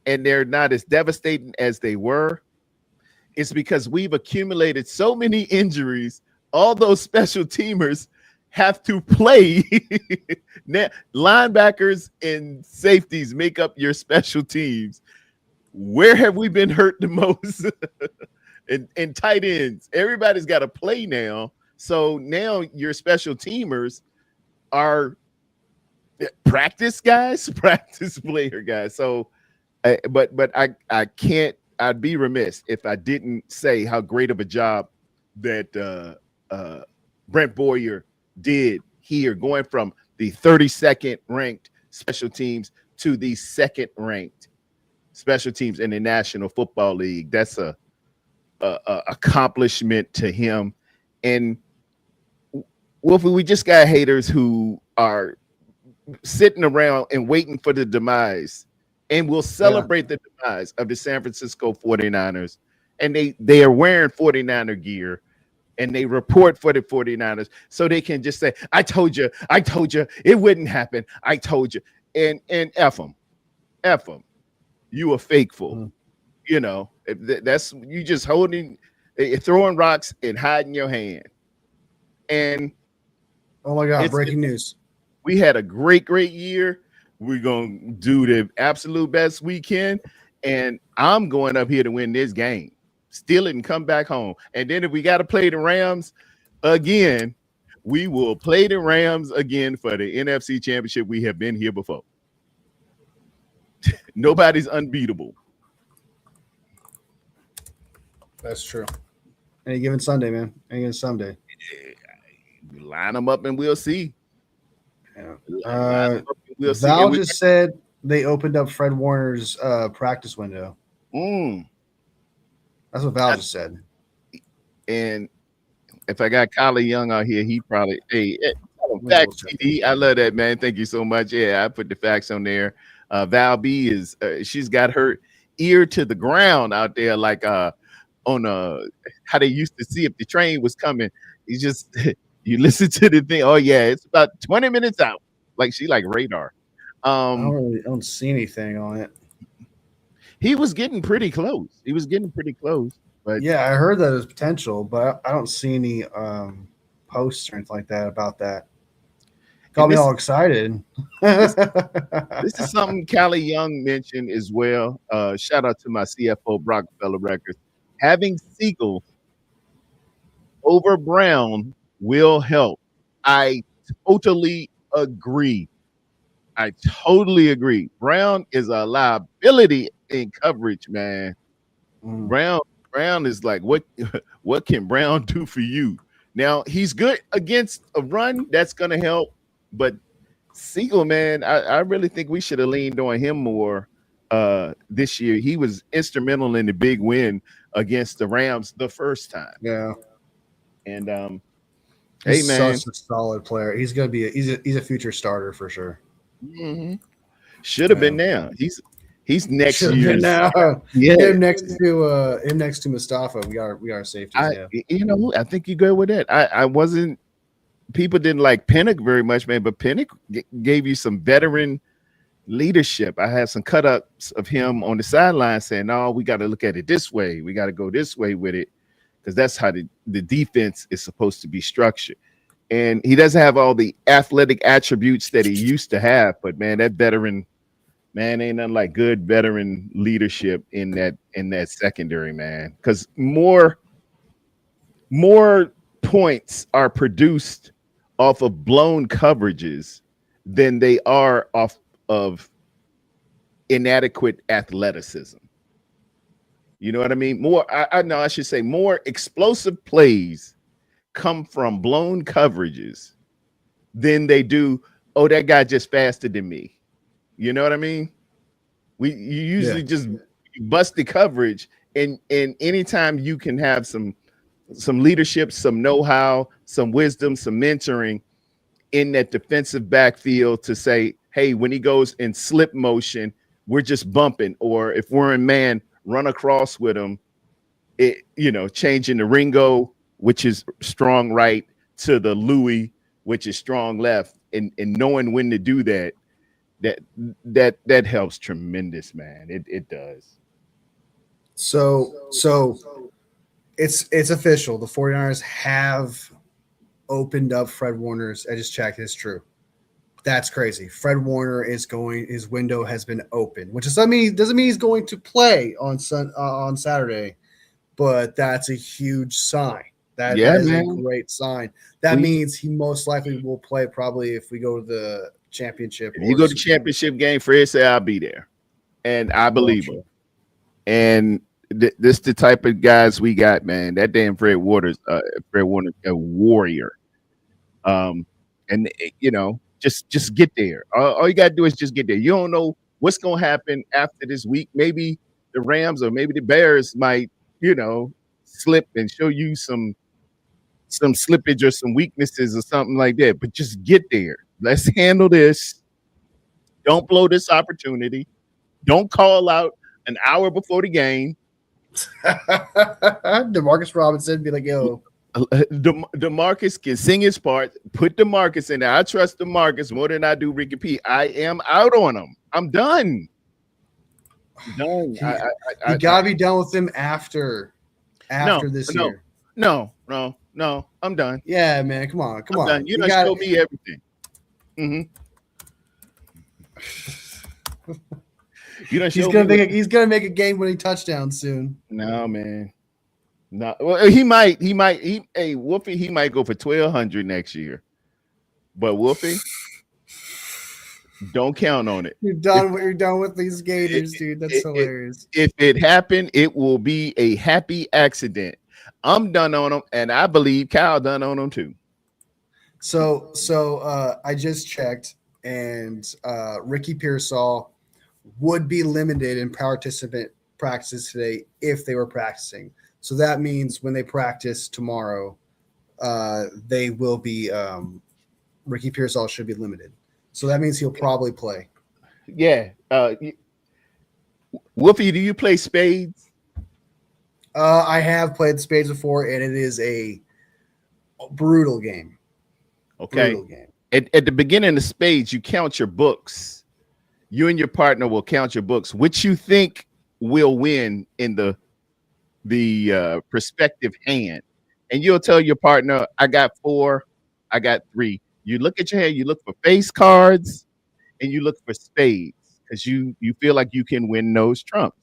and they're not as devastating as they were is because we've accumulated so many injuries. All those special teamers have to play. Linebackers and safeties make up your special teams. Where have we been hurt the most? and tight ends. Everybody's got to play now. So now your special teamers are practice guys, practice player guys. So, but I can't. I'd be remiss if I didn't say how great of a job that Brent Boyer did here, going from the 32nd ranked special teams to the second ranked special teams in the National Football League. That's a accomplishment to him. And Wolfie, we just got haters who are sitting around and waiting for the demise and will celebrate the demise of the San Francisco 49ers. And they are wearing 49er gear and they report for the 49ers so they can just say, I told you, it wouldn't happen. I told you. And F them. You a fakeful. That's you just holding, throwing rocks and hiding your hand. And oh my God, breaking news. We had a great year. We're going to do the absolute best we can. And I'm going up here to win this game. Steal it and come back home. And then if we got to play the Rams again, we will play the Rams again for the NFC Championship. We have been here before. Nobody's unbeatable. That's true. Any given Sunday, man. Any given Sunday. Line them up and we'll see. Yeah. Val just said they opened up Fred Warner's practice window. That's what Val just said. And if I got Kylie Young out here, he probably facts. I love that, man. Thank you so much. Yeah, I put the facts on there. Val B is she's got her ear to the ground out there, like on how they used to see if the train was coming. You just you listen to the thing. Oh yeah, it's about 20 minutes out. Like she like radar. I don't see anything on it. He was getting pretty close. But yeah, I heard that as potential, but I don't see any posts or anything like that about that. Got me all excited. This is something Callie Young mentioned as well. Shout out to my CFO, Rockefeller Records. Having Siegel over Brown will help. I totally agree. Brown is a liability in coverage, man. Brown is like, what can Brown do for you? Now, he's good against a run. That's going to help. But Siegel, man, I really think we should have leaned on him more this year. He was instrumental in the big win against the Rams the first time. Yeah. And he's such a solid player. He's going to be he's a future starter for sure. Mm-hmm. Should have been now. He's next year now. Yeah, him next to Mustafa. We are safety. I think you go with that. I wasn't people didn't like Pinnock very much, man, but Pinnock gave you some veteran leadership. I have some cut ups of him on the sideline saying, no, we got to look at it this way. We got to go this way with it because that's how the defense is supposed to be structured. And he doesn't have all the athletic attributes that he used to have, but man, that veteran, man, ain't nothing like good veteran leadership in that secondary, man. Because more points are produced off of blown coverages than they are off of inadequate athleticism. You know what I mean? I should say more explosive plays come from blown coverages than they do, oh, that guy just faster than me. You know what I mean? You usually just bust the coverage, and anytime you can have some leadership, some know-how, some wisdom, some mentoring in that defensive backfield to say, hey, when he goes in slip motion, we're just bumping, or if we're in man, run across with him. Changing the Ringo, which is strong right, to the Louis, which is strong left, and knowing when to do that helps tremendous, man. It does. So it's official. The 49ers have opened up Fred Warner's. I just checked. It's true. That's crazy. Fred Warner his window has been open, which doesn't mean he's going to play on Saturday, but that's a huge sign. That is a great sign. That means he most likely will play probably if we go to the championship. If you go to championship game, Fred say I'll be there, and I believe him. And this the type of guys we got, man. That damn Fred Warner, a warrior. And just get there. All you got to do is just get there. You don't know what's going to happen after this week. Maybe the Rams or maybe the Bears might, slip and show you some slippage or some weaknesses or something like that. But just get there. Let's handle this. Don't blow this opportunity. Don't call out an hour before the game. Demarcus Robinson be like, yo. DeMarcus can sing his part. Put DeMarcus in there. I trust DeMarcus more than I do Ricky P. I am out on him. I'm done. You gotta be done with him after this year. No. I'm done. Yeah, man. Come on. Done. You done showed me everything. He's gonna make a game-winning touchdown soon. No, man. No, well, he might. Wolfie, he might go for 1,200 next year. But Wolfie, don't count on it. You're done with these Gators, dude. That's hilarious. If it happened, it will be a happy accident. I'm done on him, and I believe Kyle done on him too. So I just checked, and Ricky Pearsall would be limited in participant practices today if they were practicing. So that means when they practice tomorrow, they will be Ricky Pearsall should be limited. So that means he'll probably play. Yeah. Wolfie, do you play spades? I have played spades before, and it is a brutal game. Okay. Brutal game. At the beginning of spades, you count your books. You and your partner will count your books, which you think will win in the prospective hand, and you'll tell your partner, I got 4, I got 3. You look at your hand, you look for face cards, and you look for spades because you feel like you can win those trumps.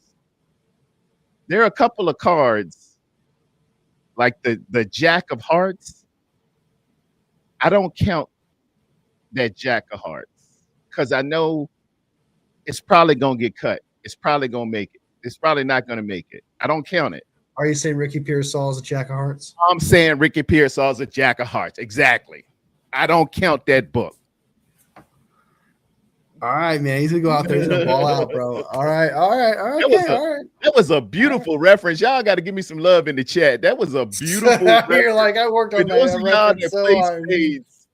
There are a couple of cards like the Jack of Hearts. I don't count that Jack of Hearts because I know it's probably gonna get cut. It's probably gonna make it. It's probably not gonna make it. I don't count it. Are you saying Ricky Pearsall is a Jack of Hearts? I'm saying Ricky Pearsall is a Jack of Hearts. Exactly. I don't count that book. All right, man. He's gonna go out there. He's gonna ball out, bro. All right. That was a beautiful reference. Y'all got to give me some love in the chat. That was a beautiful. You're like, I worked on those of y'all that so play hard. spades.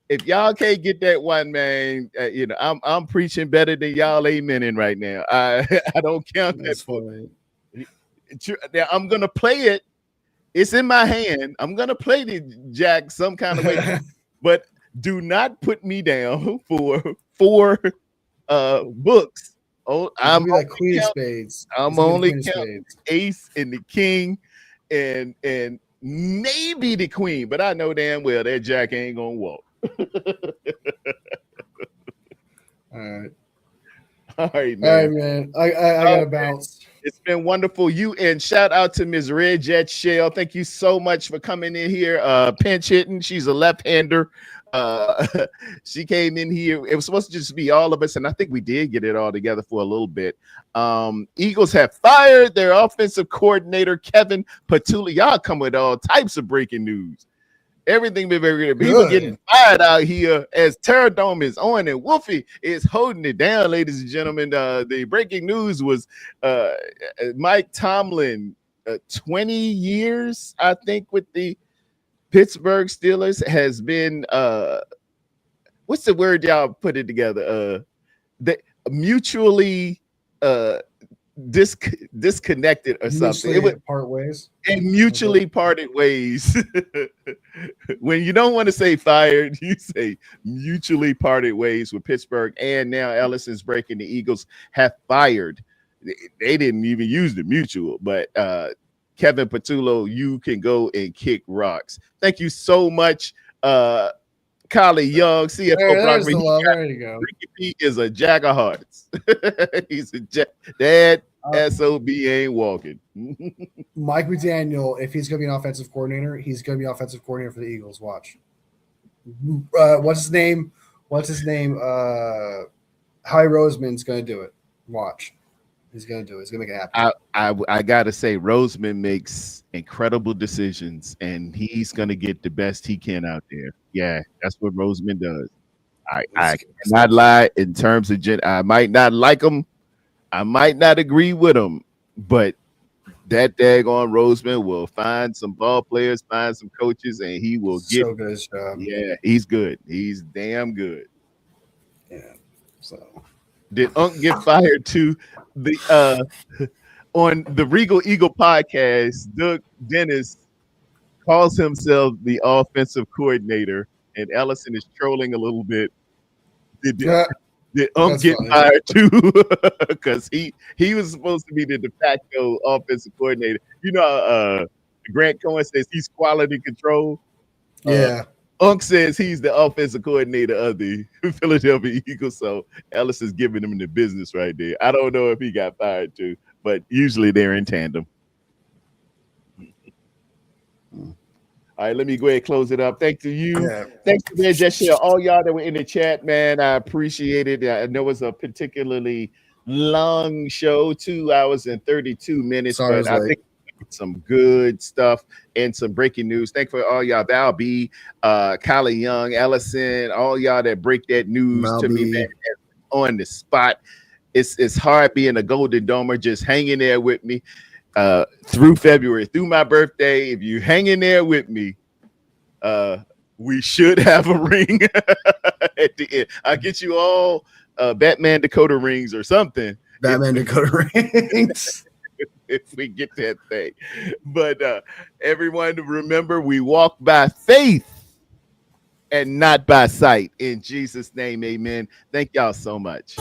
If y'all can't get that one, man, I'm preaching better than y'all amening right now. I don't count that book. Now, I'm gonna play it. It's in my hand. I'm gonna play the Jack some kind of way. but do not put me down for 4 books. Oh, It's gonna be like Queen of Spades. I'm It's gonna be the only Queen of counting Spades. Ace and the King and maybe the Queen, but I know damn well that Jack ain't gonna walk. All right. All right, All right, man. man. I gotta bounce. It's been wonderful. You and shout out to Ms. Red Jet Shell. Thank you so much for coming in here. Pinch hitting. She's a left-hander. Uh, she came in here. It was supposed to just be all of us, and I think we did get it all together for a little bit. Eagles have fired their offensive coordinator, Kevin Patulli. Y'all come with all types of breaking news. Everything been very good. People getting fired out here as Terror Dome is on, and Wolfie is holding it down, ladies and gentlemen. The breaking news was Mike Tomlin, 20 years, I think, with the Pittsburgh Steelers has been what's the word y'all put it together? They mutually disconnected or something. It would part ways. And mutually parted ways. When you don't want to say fired, you say mutually parted ways with Pittsburgh. And now Ellison's breaking the Eagles have fired. They didn't even use the mutual, but Kevin Patullo, you can go and kick rocks. Thank you so much. Kylie Young, CFO There's the love. There you go. He is a jack of hearts. He's a jack. That SOB ain't walking. Mike McDaniel, if he's going to be an offensive coordinator, he's going to be offensive coordinator for the Eagles. Watch. What's his name? Howie Roseman's going to do it. Watch. He's going to do it. He's going to make it happen. I got to say, Roseman makes incredible decisions, and he's going to get the best he can out there. Yeah, that's what Roseman does. I cannot lie in terms of I might not like him. I might not agree with him, but that daggone Roseman will find some ball players, find some coaches, and he will get so good his job. Yeah, he's good. He's damn good. Yeah. So did Unc get fired too? The on the Regal Eagle podcast, Doug Dennis calls himself the offensive coordinator, and Ellison is trolling a little bit. Did Unc get fired too? Because he was supposed to be the de facto offensive coordinator. You know, Grant Cohen says he's quality control. Yeah. Unc says he's the offensive coordinator of the Philadelphia Eagles. So Ellis is giving him the business right there. I don't know if he got fired too, but usually they're in tandem. All right, let me go ahead and close it up. Thank you. Yeah. Thanks to man, just all y'all that were in the chat, man. I appreciate it. I know it was a particularly long show, 2 hours and 32 minutes, but I think some good stuff and some breaking news. Thank you for all y'all. Val B, Kylie Young, Ellison, all y'all that break that news to me, man, on the spot. It's hard being a Golden Domer, just hanging there with me. Through February, through my birthday. If you hang in there with me, we should have a ring at the end. I'll get you all Batman Dakota rings or something. Batman Dakota rings. If we get that thing. But everyone, remember, we walk by faith and not by sight. In Jesus' name, amen. Thank y'all so much.